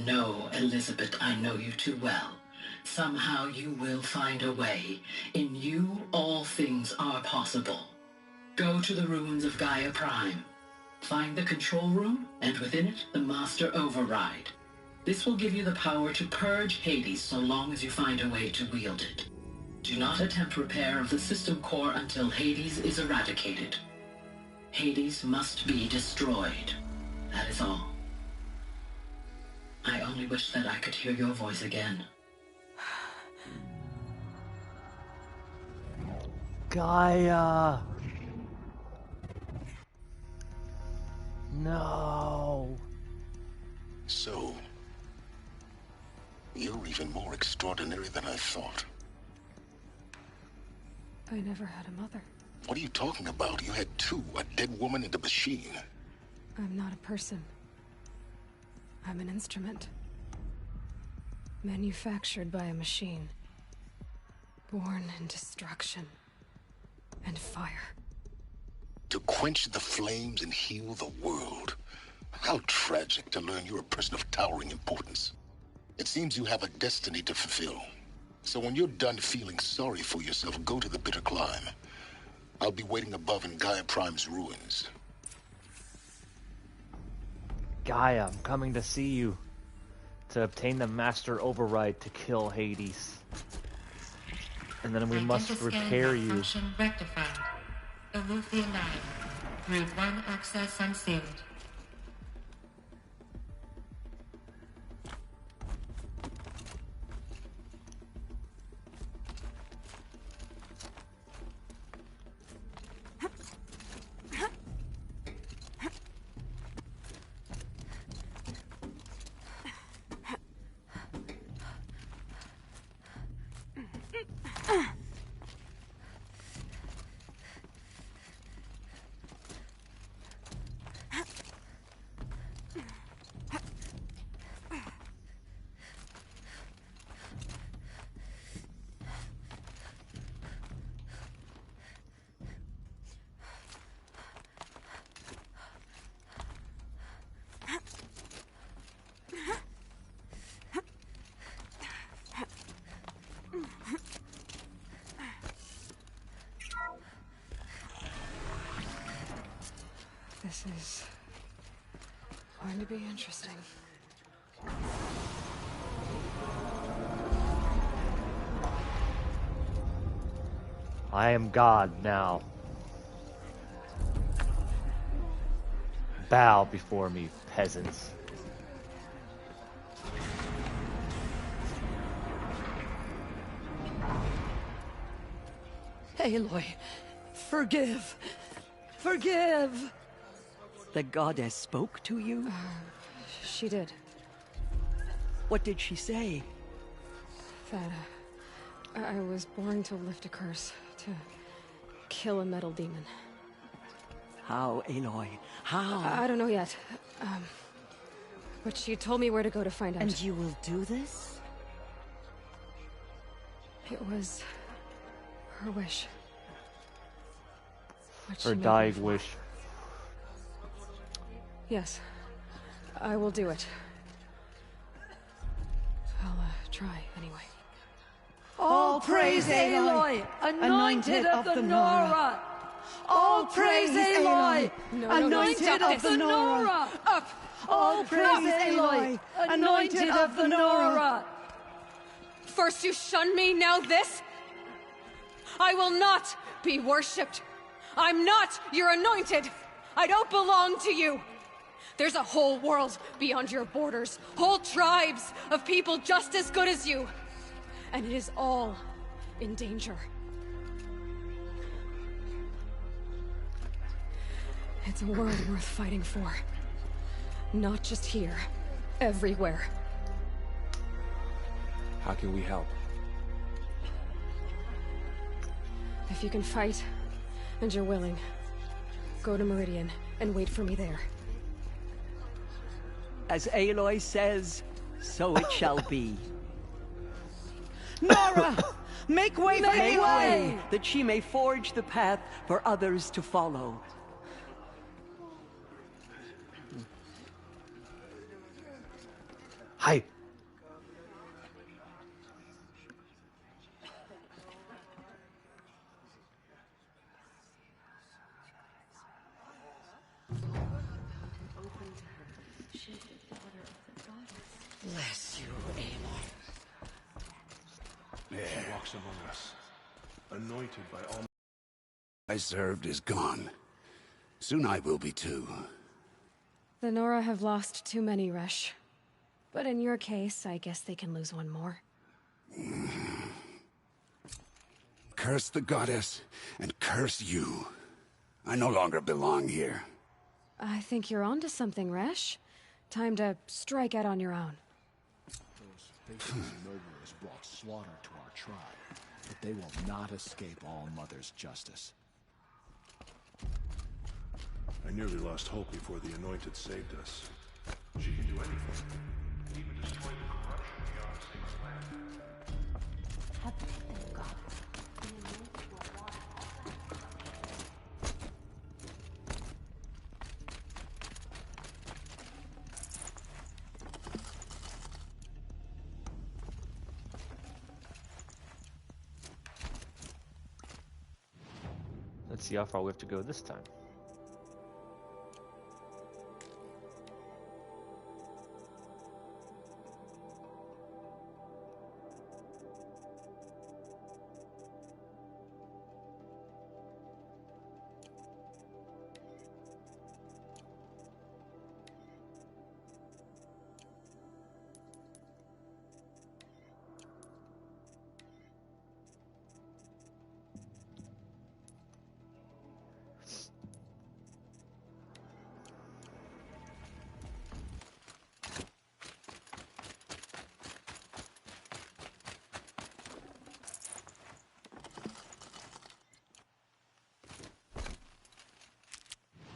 No, Elizabeth, I know you too well. Somehow you will find a way. In you, all things are possible. Go to the ruins of Gaia Prime. Find the control room, and within it, the Master Override. This will give you the power to purge Hades so long as you find a way to wield it. Do not attempt repair of the system core until Hades is eradicated. Hades must be destroyed. That is all. I only wish that I could hear your voice again. Gaia! No. So, you're even more extraordinary than I thought. I never had a mother. What are you talking about? You had two, a dead woman and a machine. I'm not a person. I'm an instrument. Manufactured by a machine. Born in destruction and fire. To quench the flames and heal the world. How tragic to learn you're a person of towering importance. It seems you have a destiny to fulfill. So when you're done feeling sorry for yourself, go to the bitter climb. I'll be waiting above in Gaia Prime's ruins. Gaia, I'm coming to see you. To obtain the Master Override to kill Hades. And then we must repair you. Function rectified. Eleuthia 9. Route 1 access unsealed. This is going to be interesting. I am God now. Bow before me, peasants. Aloy, forgive. Forgive! The goddess spoke to you? She did. What did she say? That I was born to lift a curse, to kill a metal demon. How, Aloy? How? I don't know yet. But she told me where to go to find out. And you will do this? It was her wish. What she Her made dying me for. wish. Yes, I will do it. I'll try anyway. All praise Aloy, anointed of the Nora! All praise Aloy, anointed of the Nora! Up! All praise Aloy, anointed of the Nora! First you shun me, now this? I will not be worshipped. I'm not your anointed. I don't belong to you. There's a whole world beyond your borders, whole tribes of people just as good as you. And it is all in danger. It's a world worth fighting for. Not just here, everywhere. How can we help? If you can fight, and you're willing, go to Meridian and wait for me there. As Aloy says, so it shall be. Nora! Make way for Aloy! That she may forge the path for others to follow. Hi. Bless you, Aloy. She walks among us, anointed by all. I served is gone. Soon I will be too. The Nora have lost too many, Resh. But in your case, I guess they can lose one more. Curse the goddess, and curse you. I no longer belong here. I think you're onto something, Resh. Time to strike out on your own. Those faithless nobles brought slaughter to our tribe, but they will not escape All Mother's justice. I nearly lost hope before the Anointed saved us. She can do anything, even destroy the corruption beyond Six Land. Let's see how far we have to go this time.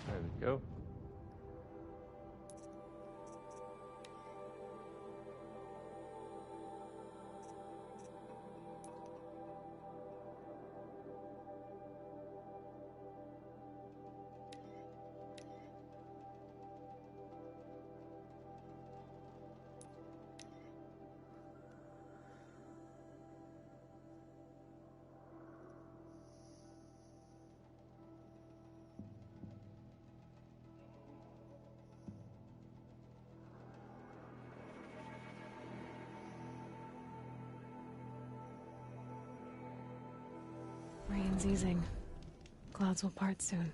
There we go. Sun's easing. Clouds will part soon.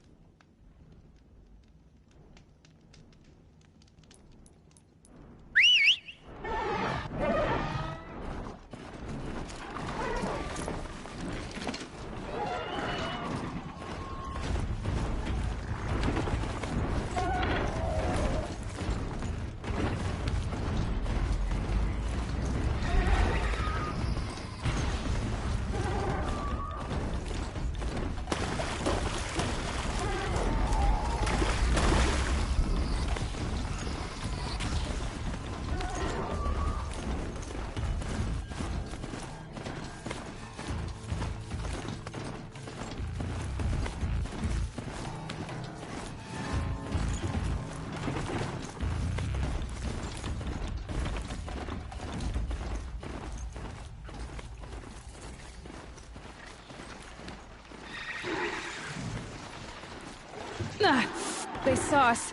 They saw us.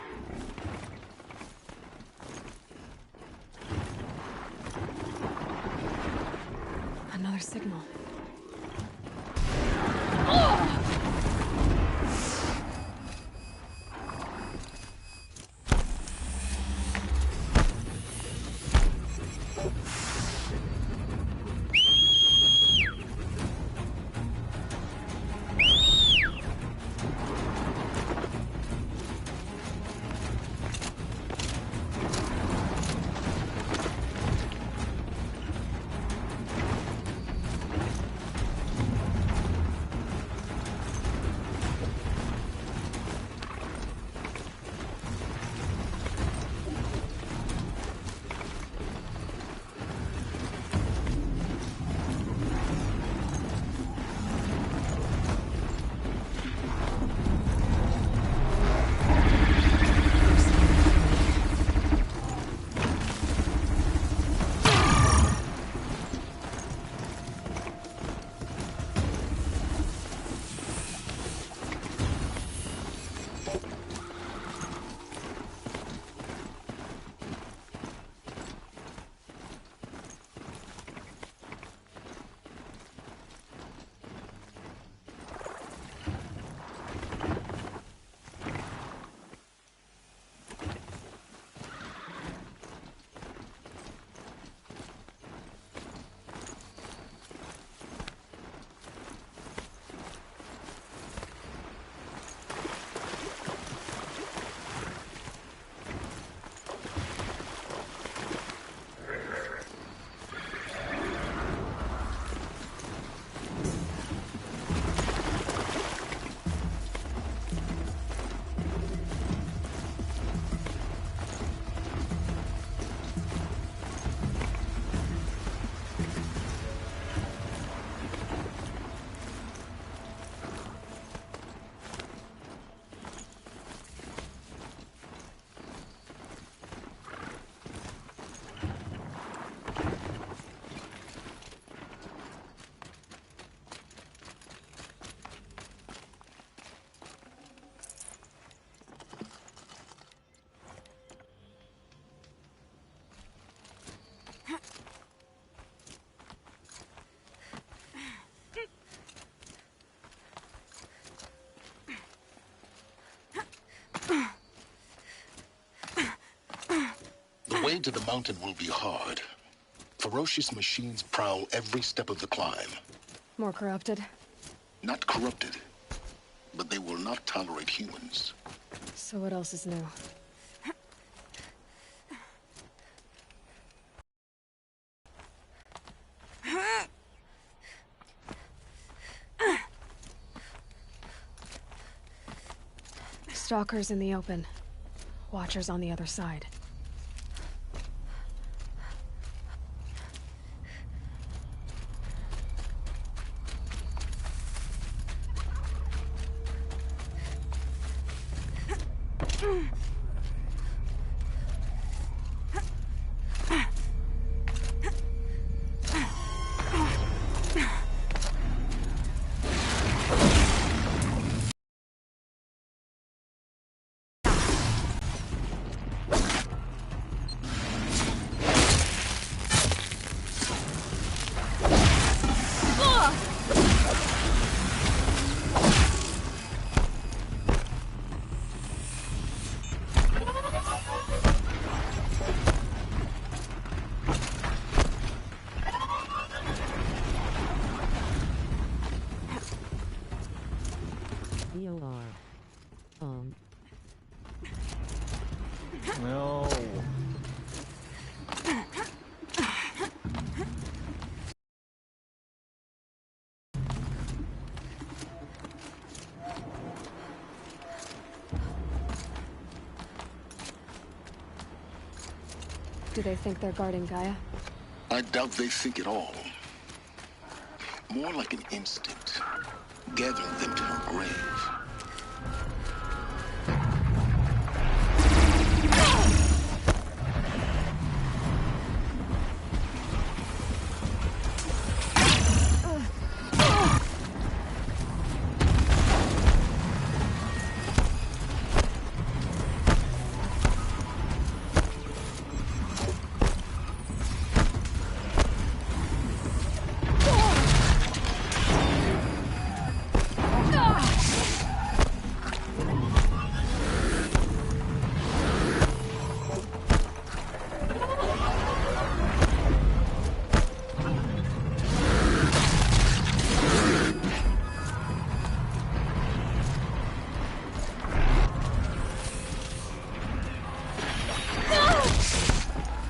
Another signal. The way to the mountain will be hard. Ferocious machines prowl every step of the climb. More corrupted? Not corrupted, but they will not tolerate humans. So what else is new? Stalkers in the open. Watchers on the other side. Do they think they're guarding Gaia? I doubt they think at all. More like an instinct, gathering them to her grave.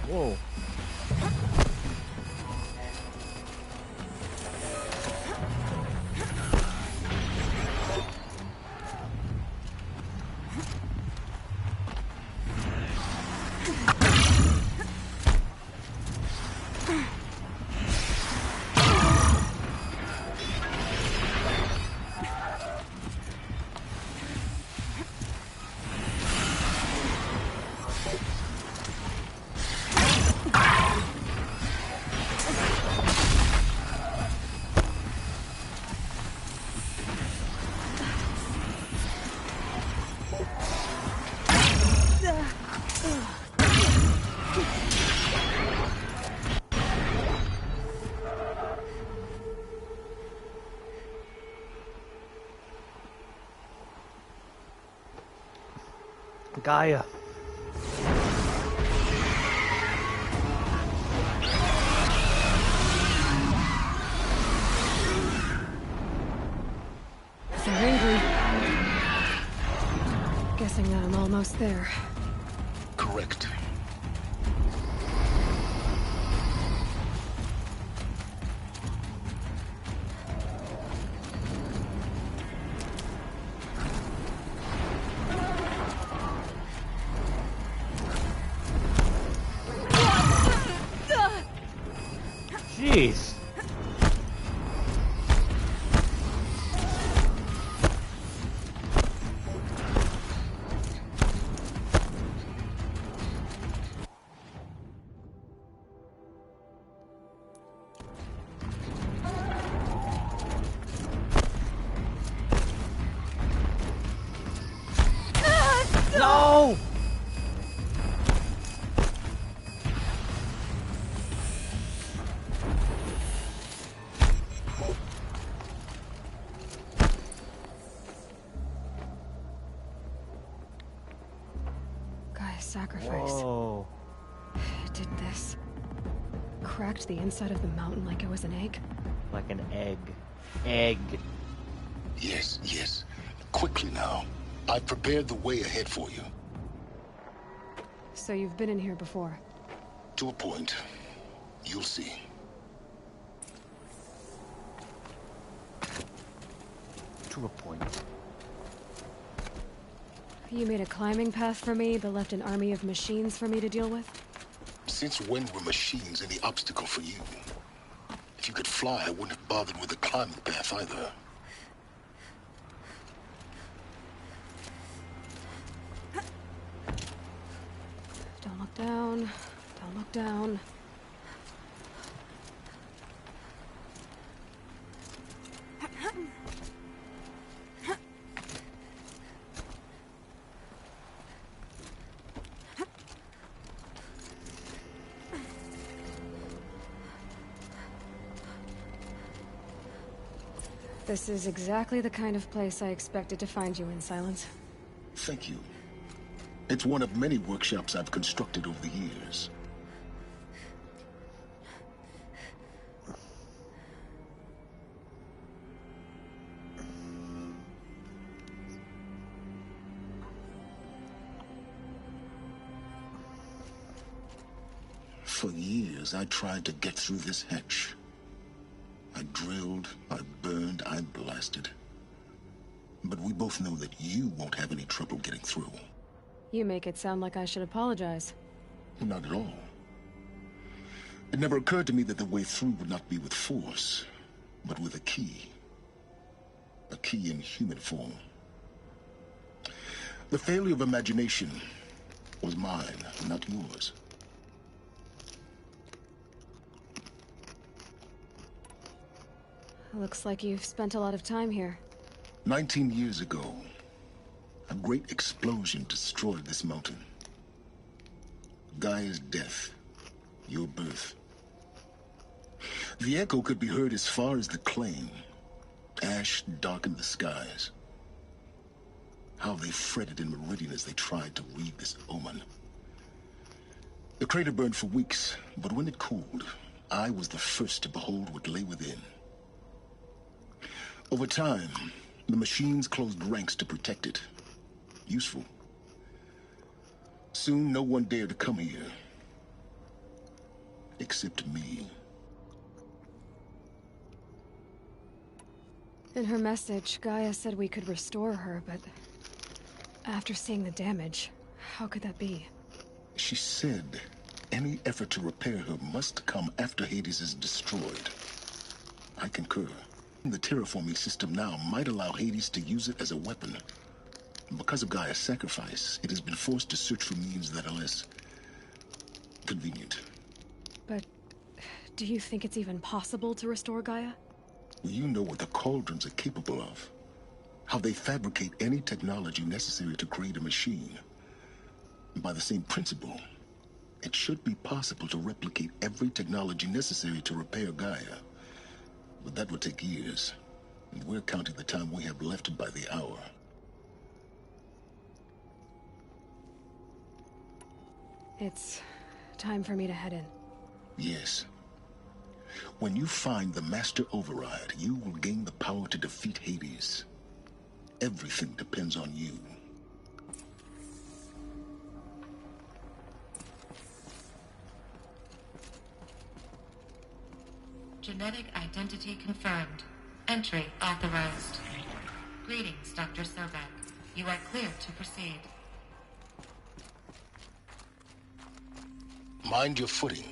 Whoa. Gaia. They're angry. Guessing that I'm almost there. Correct. Jeez. No! Gaia's sacrifice. Whoa. It did this. Cracked the inside of the mountain like it was an egg. Like an egg. Egg. Yes, yes. Quickly now. I've prepared the way ahead for you. So you've been in here before? To a point. You'll see. To a point. You made a climbing path for me, but left an army of machines for me to deal with? Since when were machines any obstacle for you? If you could fly, I wouldn't have bothered with the climbing path either. Don't look down. Don't look down. This is exactly the kind of place I expected to find you in, Silence. Thank you. It's one of many workshops I've constructed over the years. For years, I tried to get through this hatch. I drilled, I burned, I blasted. But we both know that you won't have any trouble getting through. You make it sound like I should apologize. Not at all. It never occurred to me that the way through would not be with force, but with a key. A key in human form. The failure of imagination was mine, not yours. Looks like you've spent a lot of time here. 19 years ago, a great explosion destroyed this mountain. Gaia's death, your birth. The echo could be heard as far as the claim. Ash darkened the skies. How they fretted in Meridian as they tried to read this omen. The crater burned for weeks, but when it cooled, I was the first to behold what lay within. Over time, the machines closed ranks to protect it. Useful. Soon, no one dared to come here. Except me. In her message, Gaia said we could restore her, but after seeing the damage, how could that be? She said any effort to repair her must come after Hades is destroyed. I concur. The terraforming system now might allow Hades to use it as a weapon. Because of Gaia's sacrifice, it has been forced to search for means that are less convenient. But do you think it's even possible to restore Gaia? You know what the Cauldrons are capable of. How they fabricate any technology necessary to create a machine. By the same principle, it should be possible to replicate every technology necessary to repair Gaia. But that would take years. And we're counting the time we have left by the hour. It's time for me to head in. Yes. When you find the Master Override, you will gain the power to defeat Hades. Everything depends on you. Genetic identity confirmed. Entry authorized. Greetings, Dr. Sobek. You are clear to proceed. Mind your footing.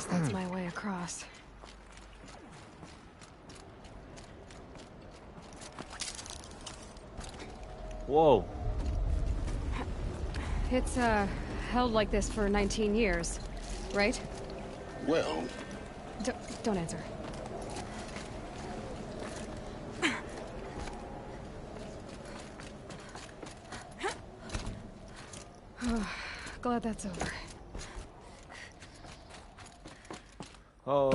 That's my way across. Whoa. It's, held like this for 19 years, right? Well... Don't answer. Glad that's over. Oh.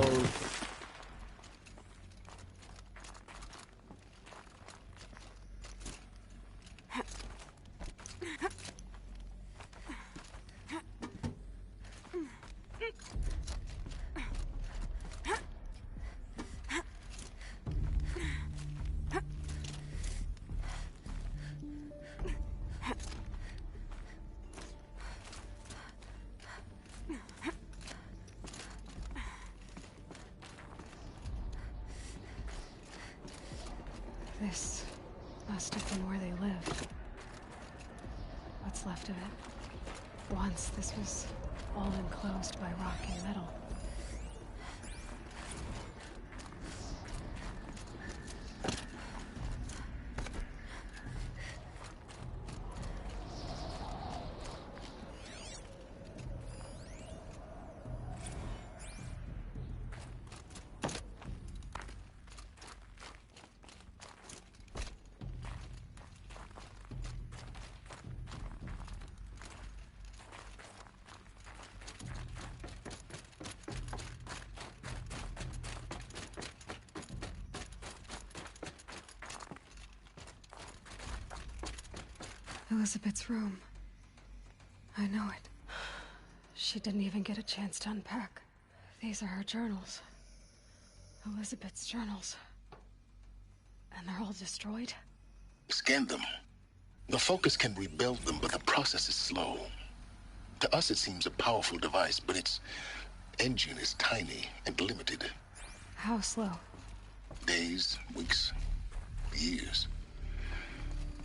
This must have been where they lived. What's left of it. Once, this was all enclosed by rock and metal. Elizabeth's room. I know it. She didn't even get a chance to unpack. These are her journals. Elizabeth's journals. And they're all destroyed? Scan them. The Focus can rebuild them, but the process is slow. To us, it seems a powerful device, but its engine is tiny and limited. How slow? Days, weeks, years.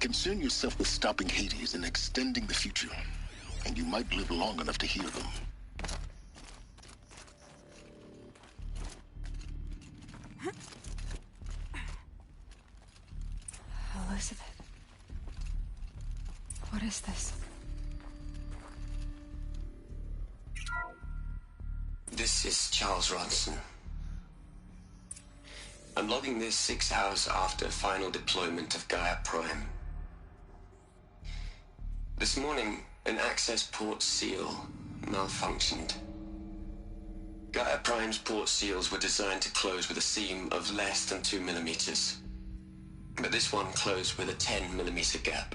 Concern yourself with stopping Hades and extending the future, and you might live long enough to hear them. Elizabeth. What is this? This is Charles Ronson. I'm logging this 6 hours after final deployment of Gaia Prime. This morning, an access port seal malfunctioned. Gaia Prime's port seals were designed to close with a seam of less than 2 millimeters. But this one closed with a 10 millimeter gap.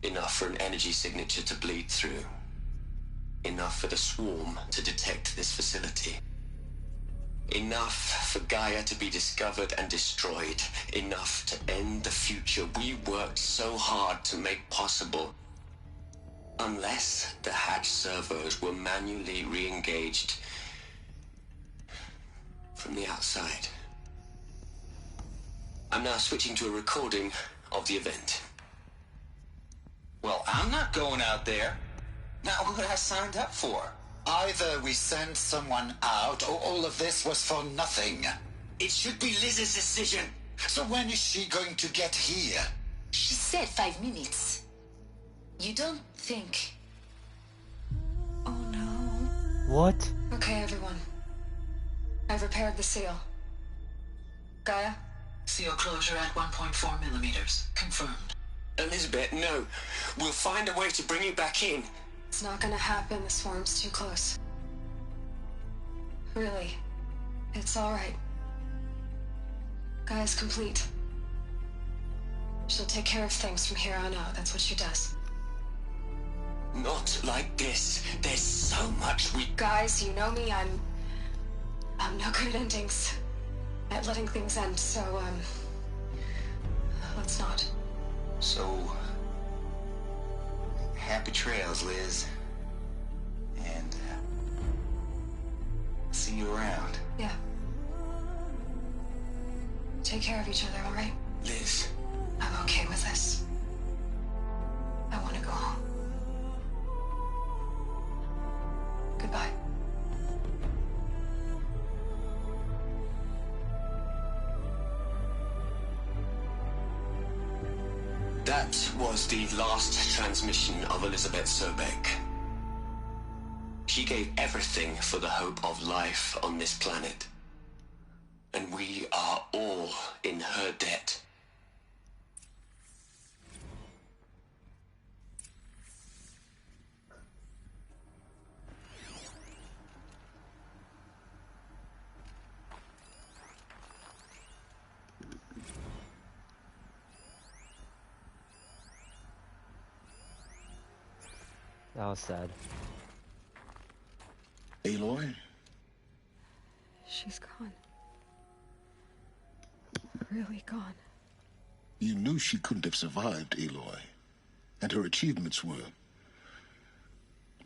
Enough for an energy signature to bleed through. Enough for the swarm to detect this facility. Enough for Gaia to be discovered and destroyed. Enough to end the future we worked so hard to make possible. Unless the hatch servos were manually re-engaged from the outside. I'm now switching to a recording of the event. Well, I'm not going out there. Not what I signed up for. Either we send someone out, or all of this was for nothing. It should be Liz's decision. So when is she going to get here? She said 5 minutes. You don't think... Oh no. What? Okay, everyone. I've repaired the seal. Gaia? Seal closure at 1.4 millimeters. Confirmed. Elizabeth, no. We'll find a way to bring you back in. It's not gonna happen. The swarm's too close. Really. It's alright. Gaia's complete. She'll take care of things from here on out. That's what she does. Not like this. There's so much we... Guys, you know me. I'm no good at endings. At letting things end, so, let's not. So... happy trails, Liz. And, see you around. Yeah. Take care of each other, alright? Liz. I'm okay with this. I want to go home. Goodbye. That was the last transmission of Elizabeth Sobeck. She gave everything for the hope of life on this planet. And we are all in her debt. That was sad. Aloy? She's gone. Really gone. You knew she couldn't have survived, Aloy. And her achievements were...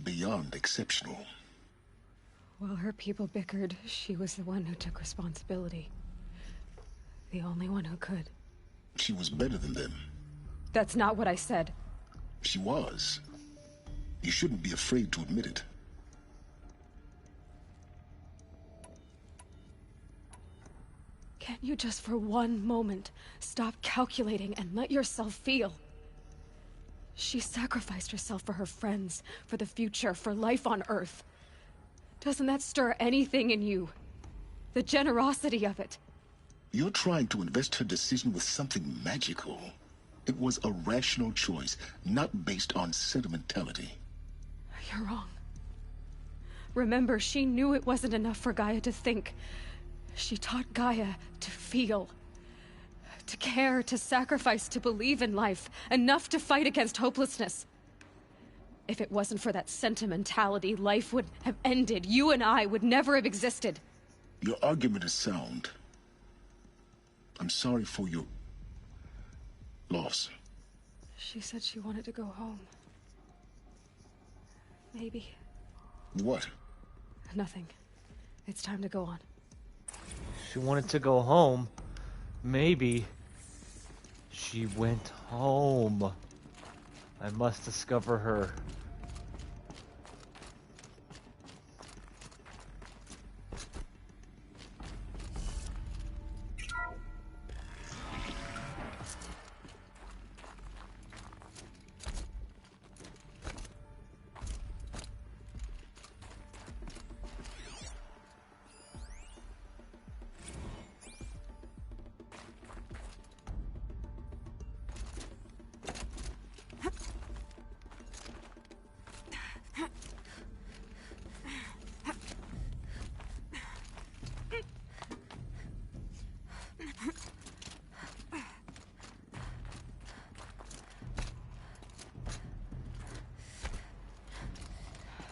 beyond exceptional. While her people bickered, she was the one who took responsibility. The only one who could. She was better than them. That's not what I said. She was. You shouldn't be afraid to admit it. Can't you just for one moment stop calculating and let yourself feel? She sacrificed herself for her friends, for the future, for life on Earth. Doesn't that stir anything in you? The generosity of it. You're trying to invest her decision with something magical. It was a rational choice, not based on sentimentality. You're wrong. Remember, she knew it wasn't enough for Gaia to think. She taught Gaia to feel. to care, to sacrifice, to believe in life, enough to fight against hopelessness. If it wasn't for that sentimentality, life would have ended. You and I would never have existed. Your argument is sound. I'm sorry for your loss. She said she wanted to go home. Maybe. What? Nothing. It's time to go on. She wanted to go home. Maybe. She went home. I must discover her.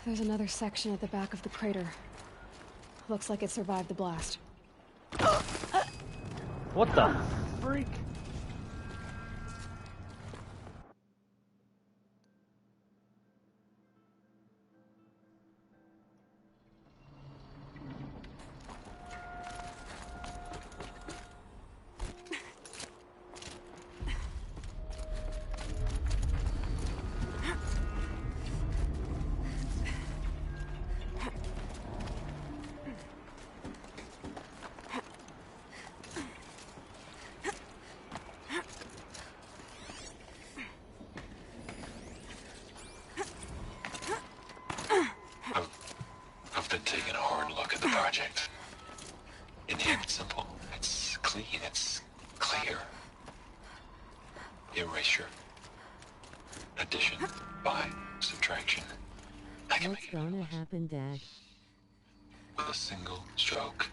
There's another section at the back of the crater. Looks like it survived the blast. What the freak? I've been taking a hard look at the project. In the end, it's simple. It's clean. It's clear. Erasure. Addition. By. Subtraction. I can What's make gonna happen, Dad? with a single stroke.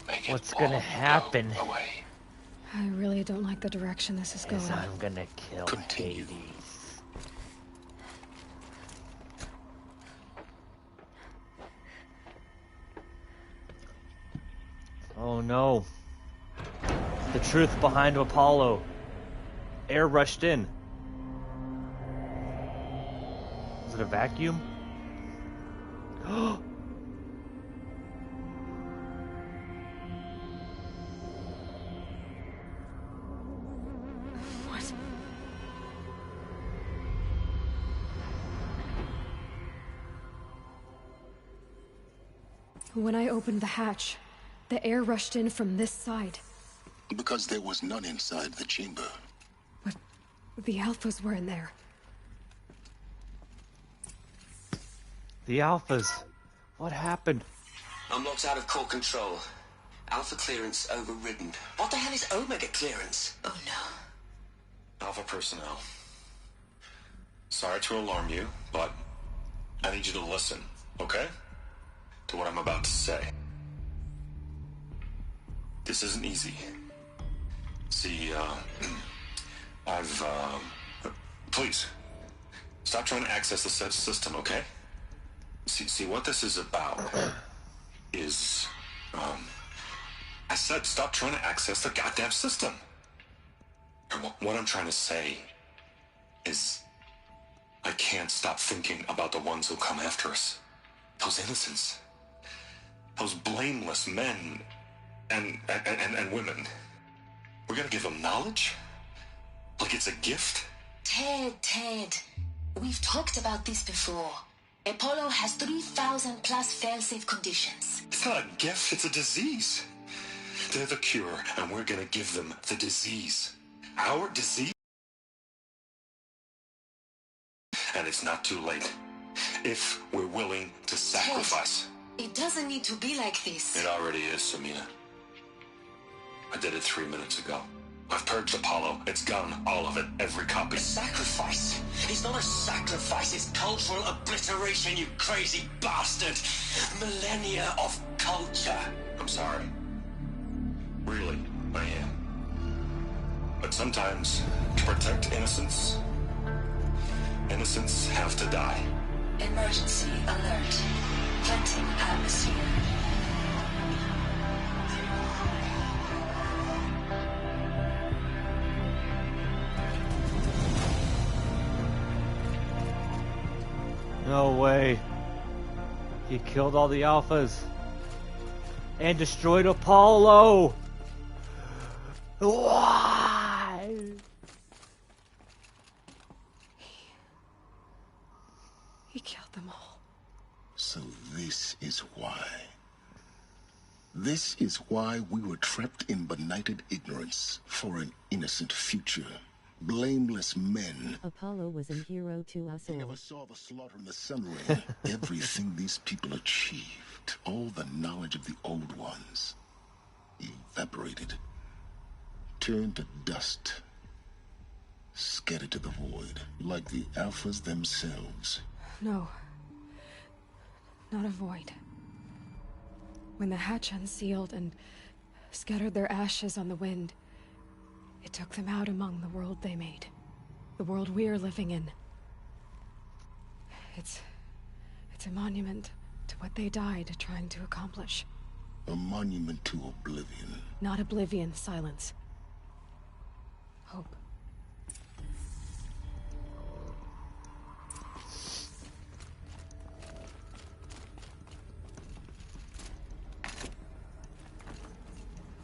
Make it What's all gonna happen? go away. I really don't like the direction this is going. I'm gonna kill Hades. Oh no. The truth behind Apollo. Air rushed in. Was it a vacuum? What? When I opened the hatch, the air rushed in from this side. Because there was none inside the chamber. But the Alphas were in there. The Alphas. What happened? I'm locked out of core control. Alpha clearance overridden. What the hell is Omega clearance? Oh no. Alpha personnel. Sorry to alarm you, but I need you to listen, okay? To what I'm about to say. This isn't easy. See, please, stop trying to access the system, okay? See, what this is about is, I said stop trying to access the goddamn system. And what I'm trying to say is, I can't stop thinking about the ones who come after us. Those innocents. Those blameless men and women. We're gonna give them knowledge? Like it's a gift? Ted. We've talked about this before. Apollo has 3,000 plus fail-safe conditions. It's not a gift, it's a disease. They're the cure, and we're gonna give them the disease. Our disease? And it's not too late. If we're willing to sacrifice. Ted, it doesn't need to be like this. It already is, Samina. I did it 3 minutes ago. I've purged Apollo. It's gone. All of it. Every copy. A sacrifice? It's not a sacrifice, it's cultural obliteration, you crazy bastard! Millennia of culture! I'm sorry. Really, I am. Sometimes, to protect innocence, innocents have to die. Emergency alert. Venting atmosphere. No way. He killed all the alphas. And destroyed Apollo. Why? He killed them all. So this is why. This is why we were trapped in benighted ignorance for an innocent future. Blameless men. Apollo was a hero to us all. He never saw the slaughter in the sun ray. Everything these people achieved, all the knowledge of the old ones, evaporated, turned to dust, scattered to the void, like the alphas themselves. No. Not a void. When the hatch unsealed and scattered their ashes on the wind, it took them out among the world they made. The world we're living in. It's a monument to what they died trying to accomplish. A monument to oblivion. Not oblivion, silence. Hope.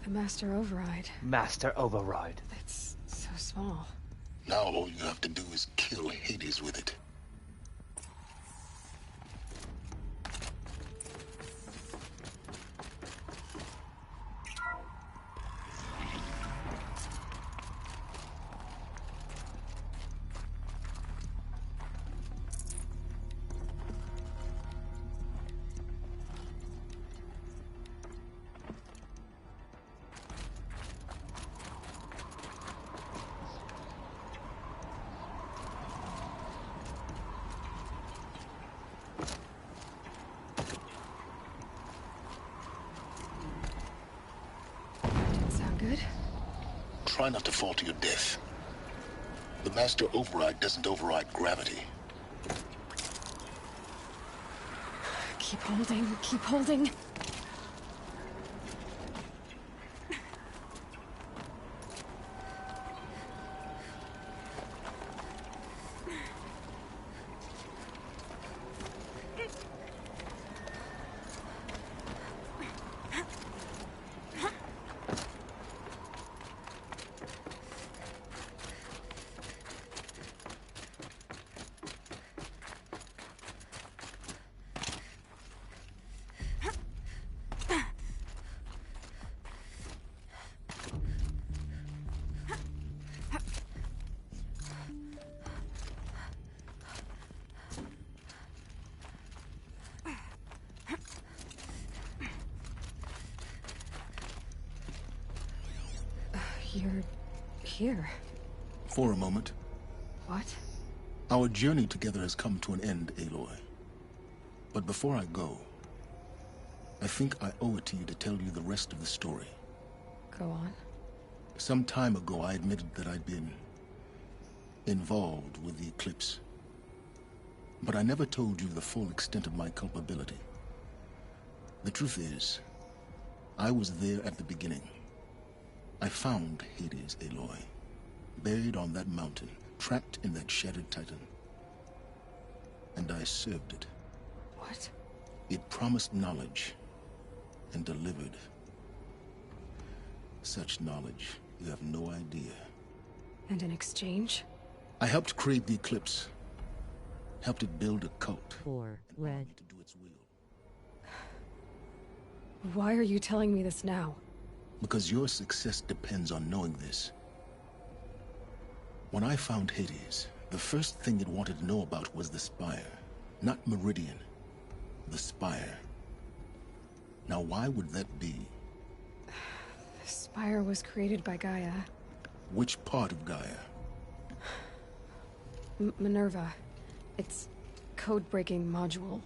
The Master Override. Master Override. It's so small. Now all you have to do is kill Hades with it. Try not to fall to your death. The Master Override doesn't override gravity. Keep holding, keep holding. You're here. For a moment. What? Our journey together has come to an end, Aloy. But before I go, I think I owe it to you to tell you the rest of the story. Go on. Some time ago, I admitted that I'd been involved with the Eclipse. But I never told you the full extent of my culpability. The truth is, I was there at the beginning. I found Hades, Aloy, buried on that mountain, trapped in that shattered titan. And I served it. What? It promised knowledge and delivered. Such knowledge, you have no idea. And in exchange? I helped create the Eclipse. Helped it build a cult. For Red. To do its will. Why are you telling me this now? Because your success depends on knowing this. When I found Hades, the first thing it wanted to know about was the Spire. Not Meridian. The Spire. Now why would that be? The Spire was created by Gaia. Which part of Gaia? Minerva. It's code-breaking module.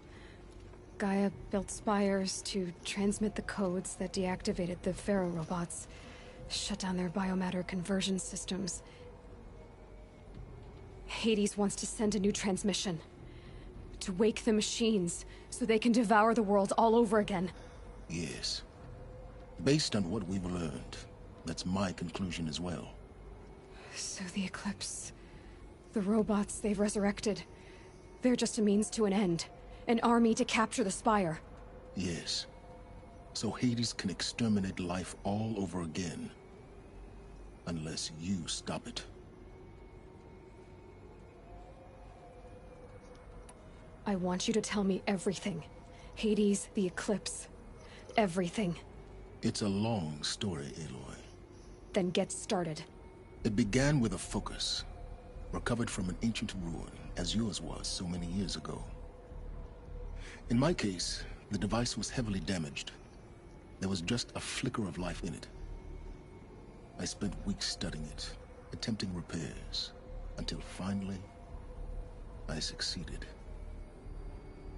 Gaia built spires to transmit the codes that deactivated the Pharaoh robots. Shut down their biomatter conversion systems. Hades wants to send a new transmission. To wake the machines, so they can devour the world all over again. Yes. Based on what we've learned, that's my conclusion as well. So the Eclipse... the robots they've resurrected... they're just a means to an end. An army to capture the Spire. Yes. So Hades can exterminate life all over again. Unless you stop it. I want you to tell me everything. Hades, the Eclipse. Everything. It's a long story, Aloy. Then get started. It began with a focus. Recovered from an ancient ruin, as yours was so many years ago. In my case, the device was heavily damaged. There was just a flicker of life in it. I spent weeks studying it, attempting repairs, until finally, I succeeded.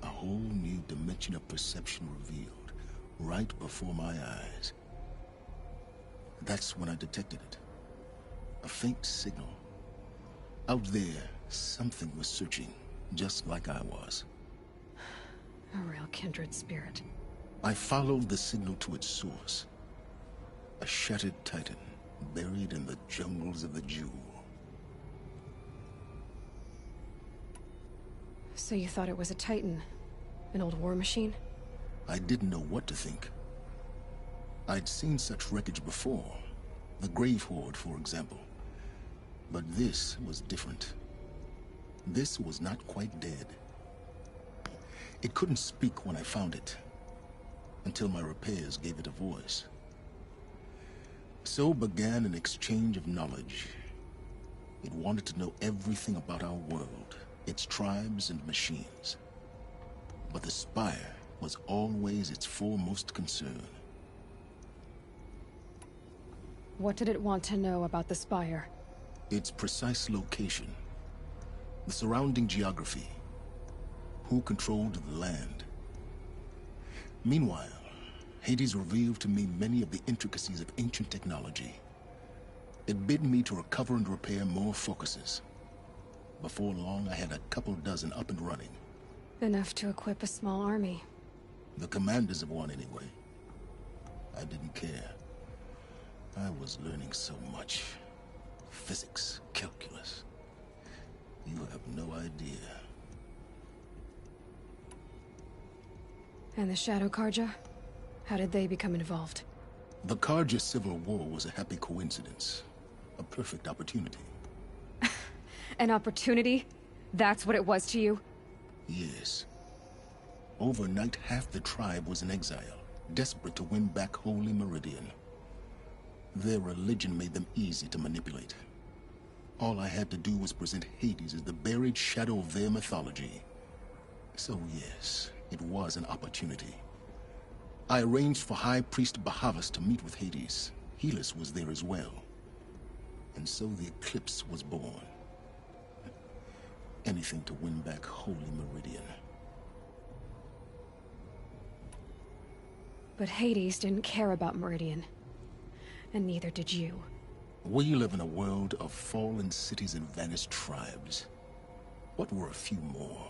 A whole new dimension of perception revealed, right before my eyes. That's when I detected it. A faint signal. Out there, something was searching, just like I was. A real kindred spirit. I followed the signal to its source. A shattered titan, buried in the jungles of the Jewel. So you thought it was a Titan? An old war machine? I didn't know what to think. I'd seen such wreckage before. The Grave Horde, for example. But this was different. This was not quite dead. It couldn't speak when I found it, until my repairs gave it a voice. So began an exchange of knowledge. It wanted to know everything about our world, its tribes and machines. But the Spire was always its foremost concern. What did it want to know about the Spire? Its precise location, the surrounding geography, who controlled the land. Meanwhile, Hades revealed to me many of the intricacies of ancient technology. It bid me to recover and repair more focuses. Before long, I had a couple dozen up and running. Enough to equip a small army. The commanders of one, anyway. I didn't care. I was learning so much. Physics, calculus. You have no idea. And the Shadow Carja? How did they become involved? The Carja Civil War was a happy coincidence. A perfect opportunity. An opportunity? That's what it was to you? Yes. Overnight, half the tribe was in exile, desperate to win back Holy Meridian. Their religion made them easy to manipulate. All I had to do was present Hades as the buried shadow of their mythology. So yes, it was an opportunity. I arranged for High Priest Bahavas to meet with Hades. Helis was there as well. And so the Eclipse was born. Anything to win back Holy Meridian. But Hades didn't care about Meridian. And neither did you. We live in a world of fallen cities and vanished tribes. What were a few more?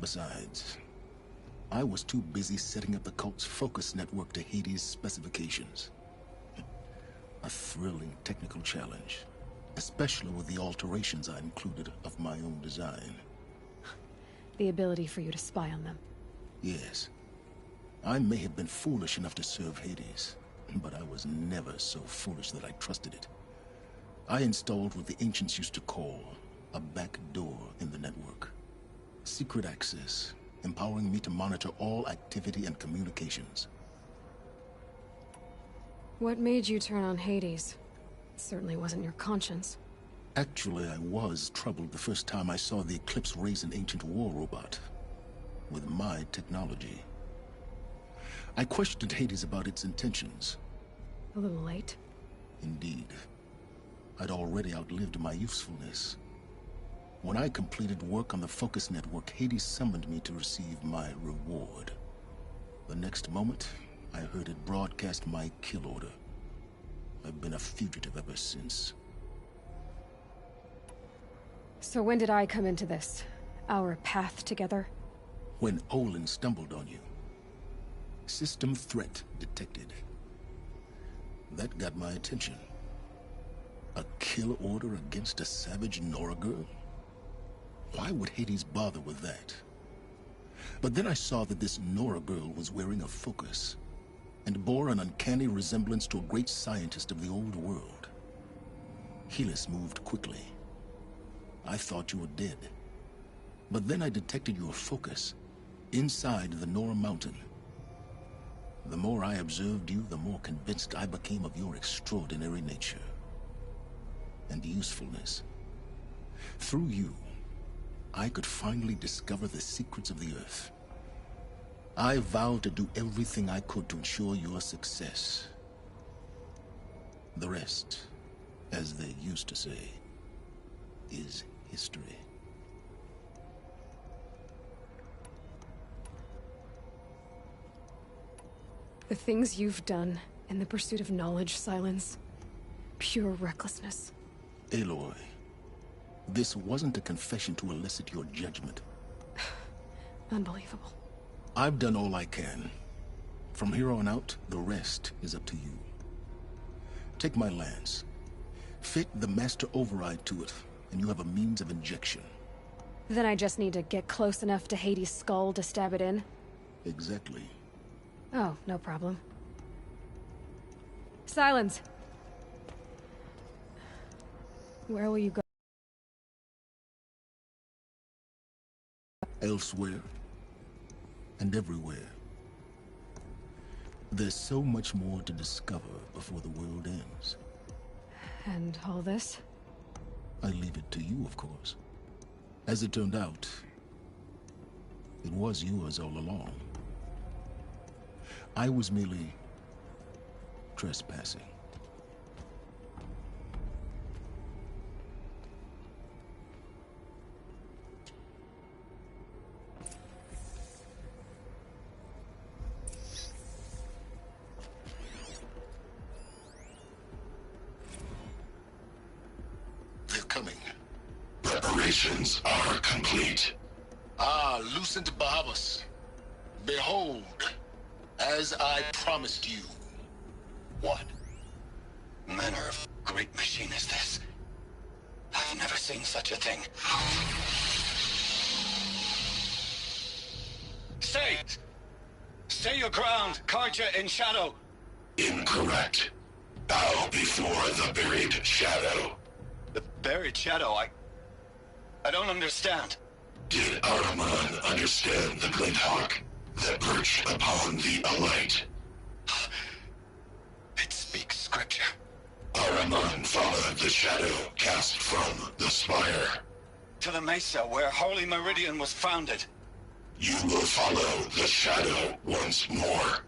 Besides, I was too busy setting up the cult's focus network to Hades' specifications. A thrilling technical challenge, especially with the alterations I included of my own design. The ability for you to spy on them. Yes. I may have been foolish enough to serve Hades, but I was never so foolish that I trusted it. I installed what the ancients used to call a back door in the network. Secret access, empowering me to monitor all activity and communications. What made you turn on Hades? It certainly wasn't your conscience. Actually, I was troubled the first time I saw the Eclipse raise an ancient war robot. With my technology. I questioned Hades about its intentions. A little late? Indeed. I'd already outlived my usefulness. When I completed work on the Focus Network, Hades summoned me to receive my reward. The next moment, I heard it broadcast my kill order. I've been a fugitive ever since. So when did I come into this? Our path together? When Olin stumbled on you. System threat detected. That got my attention. A kill order against a savage Nora girl? Why would Hades bother with that? But then I saw that this Nora girl was wearing a focus, and bore an uncanny resemblance to a great scientist of the old world. Helis moved quickly. I thought you were dead. But then I detected your focus inside the Nora mountain. The more I observed you, the more convinced I became of your extraordinary nature and usefulness. Through you, I could finally discover the secrets of the Earth. I vowed to do everything I could to ensure your success. The rest, as they used to say, is history. The things you've done in the pursuit of knowledge, Silence. Pure recklessness. Aloy, this wasn't a confession to elicit your judgment. Unbelievable. I've done all I can. From here on out, the rest is up to you. Take my lance. Fit the master override to it, and you have a means of injection. Then I just need to get close enough to Hades' skull to stab it in? Exactly. Oh, no problem. Silence! Where will you go? Elsewhere. And everywhere. There's so much more to discover before the world ends. And all this? I leave it to you, of course. As it turned out, it was yours all along. I was merely trespassing. They're coming. Preparations are complete. Ah, Lucent Bahavas. Behold, as I promised you. What manner of great machine is this? I've never seen such a thing. Stay! Stay your ground, Carja in shadow! Incorrect. Bow before the buried shadow. The buried shadow, I don't understand. Did Ahriman understand the Glinthawk that perched upon the Alight? It speaks scripture. Ahriman followed the shadow cast from the spire. To the mesa where Holy Meridian was founded. You will follow the shadow once more.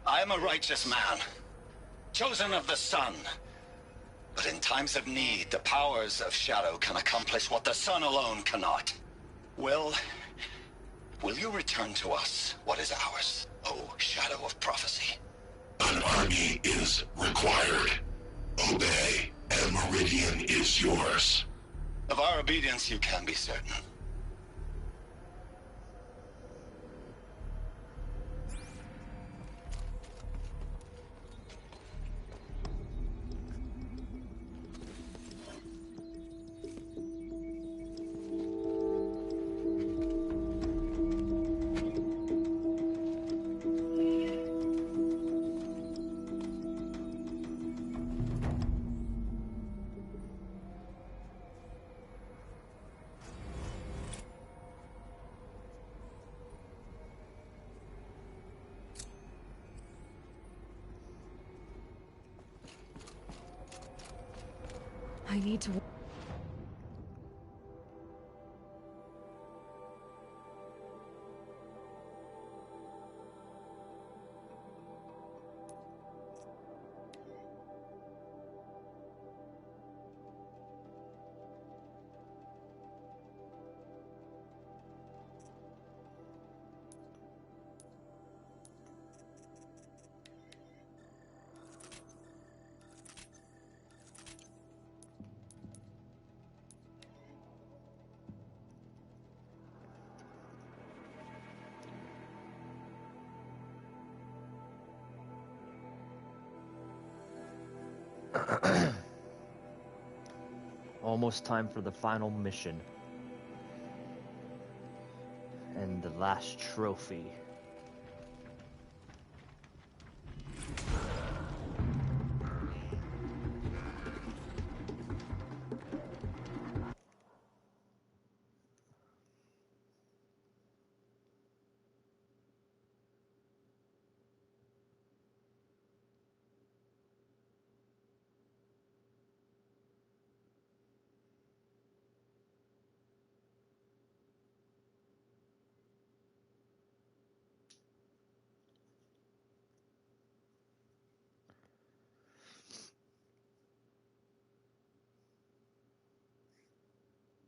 I am a righteous man, chosen of the sun. But in times of need, the powers of shadow can accomplish what the sun alone cannot. Will you return to us what is ours, O Shadow of Prophecy? An army is required. Obey, and Meridian is yours. Of our obedience you can be certain. I need to... Almost time for the final mission. And the last trophy.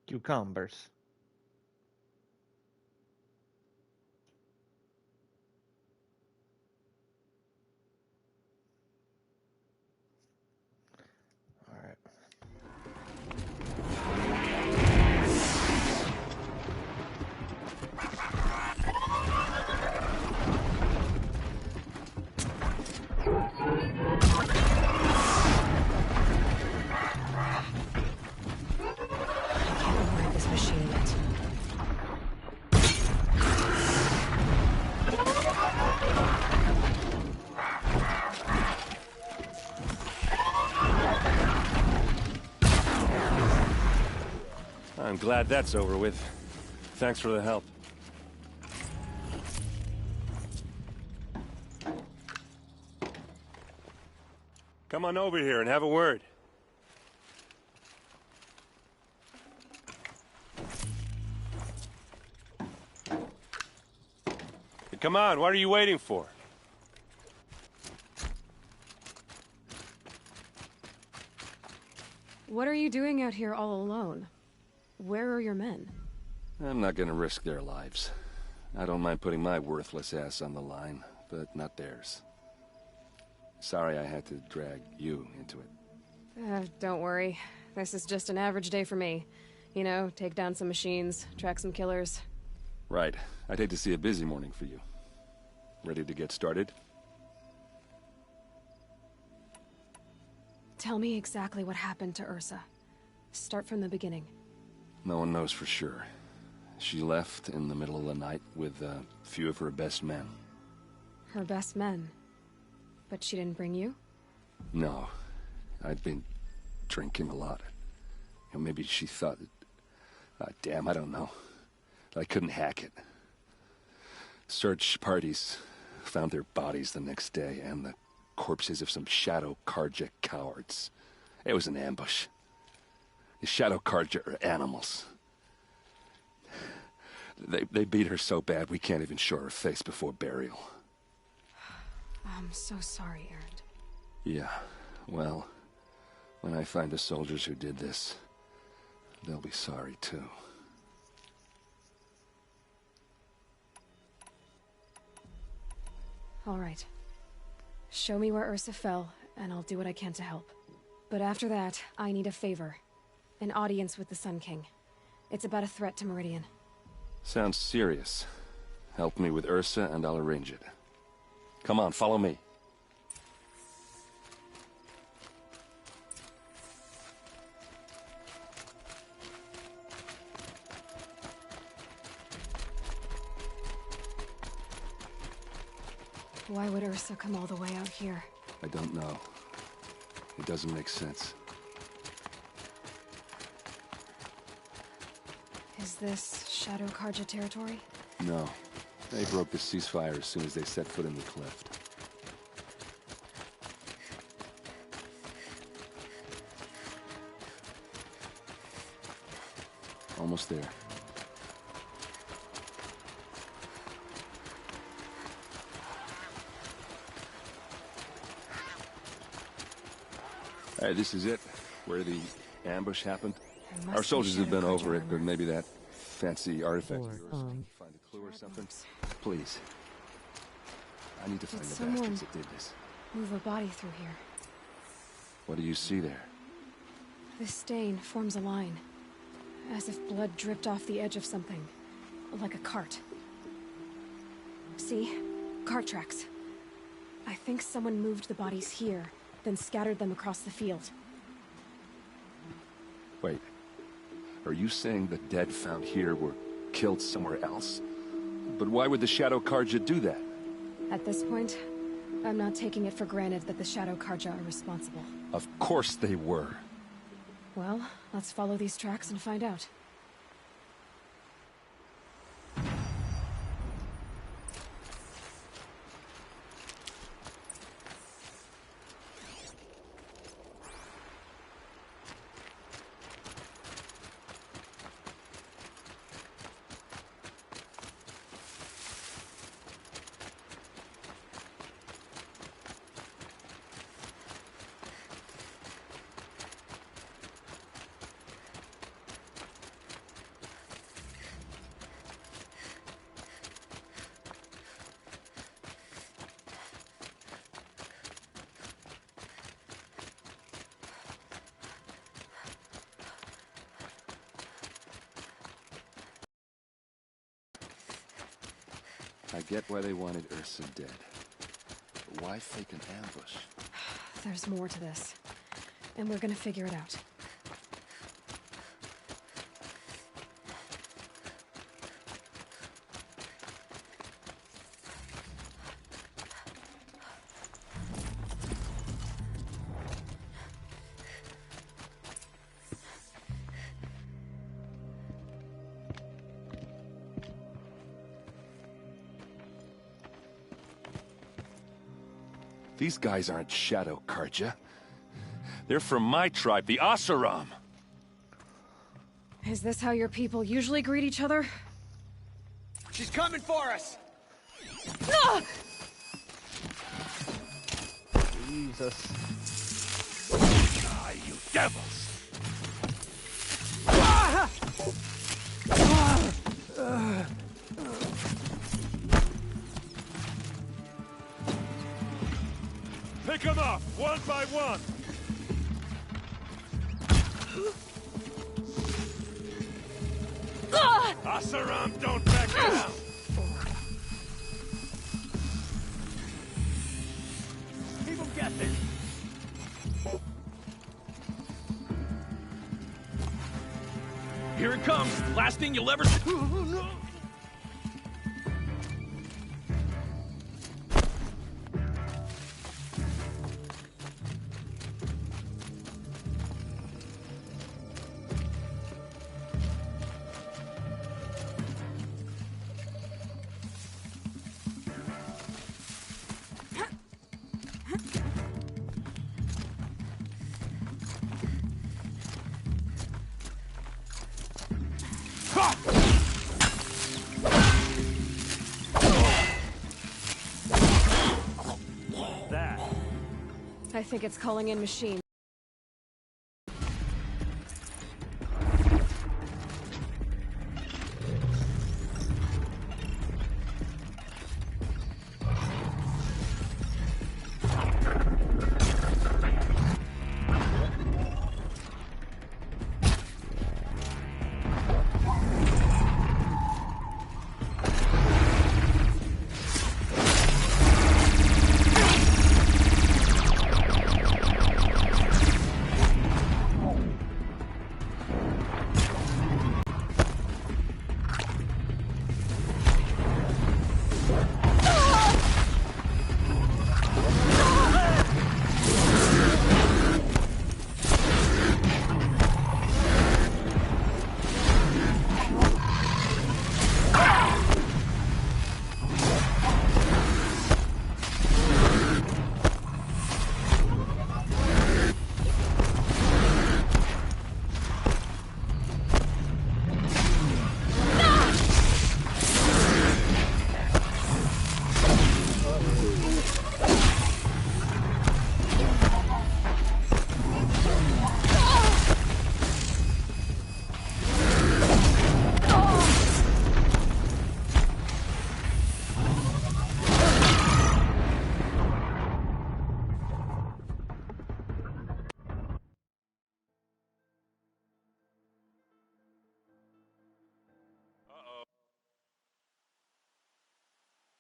Cucumbers. I'm glad that's over with. Thanks for the help. Come on over here and have a word. Come on, what are you waiting for? What are you doing out here all alone? Where are your men? I'm not gonna risk their lives. I don't mind putting my worthless ass on the line, but not theirs. Sorry I had to drag you into it. Don't worry. This is just an average day for me. You know, take down some machines, track some killers. Right. I'd hate to see a busy morning for you. Ready to get started? Tell me exactly what happened to Ursa. Start from the beginning. No one knows for sure. She left in the middle of the night with a few of her best men. Her best men? But she didn't bring you? No. I'd been drinking a lot. And maybe she thought... damn, I don't know. I couldn't hack it. Search parties found their bodies the next day and the corpses of some Shadow Carja cowards. It was an ambush. The Shadow Carja are animals. They beat her so bad we can't even show her face before burial. I'm so sorry, Erend. Yeah, well, when I find the soldiers who did this, they'll be sorry too. All right. Show me where Ursa fell, and I'll do what I can to help. But after that, I need a favor. An audience with the Sun King. It's about a threat to Meridian. Sounds serious. Help me with Ursa and I'll arrange it. Come on, follow me. Why would Ursa come all the way out here? I don't know. It doesn't make sense. Is this Shadow Carja territory? No. They broke the ceasefire as soon as they set foot in the cleft. Almost there. All right, this is it, where the ambush happened. Our soldiers have been over it, but maybe that fancy artifact of yours can find a clue or something. Please. I need to find the bastards that did this. Move a body through here. What do you see there? This stain forms a line. As if blood dripped off the edge of something. Like a cart. See? Cart tracks. I think someone moved the bodies here, then scattered them across the field. Wait. Are you saying the dead found here were killed somewhere else? But why would the Shadow Carja do that? At this point, I'm not taking it for granted that the Shadow Carja are responsible. Of course they were. Well, let's follow these tracks and find out. I get why they wanted Ursa dead. But why fake an ambush? There's more to this. And we're gonna figure it out. These guys aren't Shadow Carja. They're from my tribe, the Oseram. Is this how your people usually greet each other? She's coming for us! Ah! Jesus. Ah, you devils! Pick them up, one by one! Oseram, don't back down! Keep them guessing! Here it comes! Last thing you'll ever see! No. I think it's calling in machine.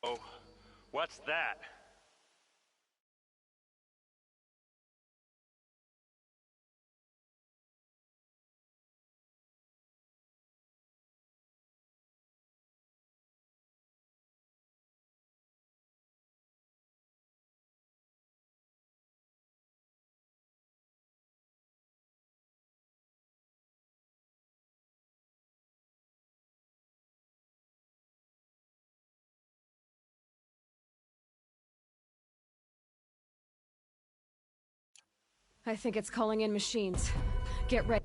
Oh, what's that? I think it's calling in machines. Get ready.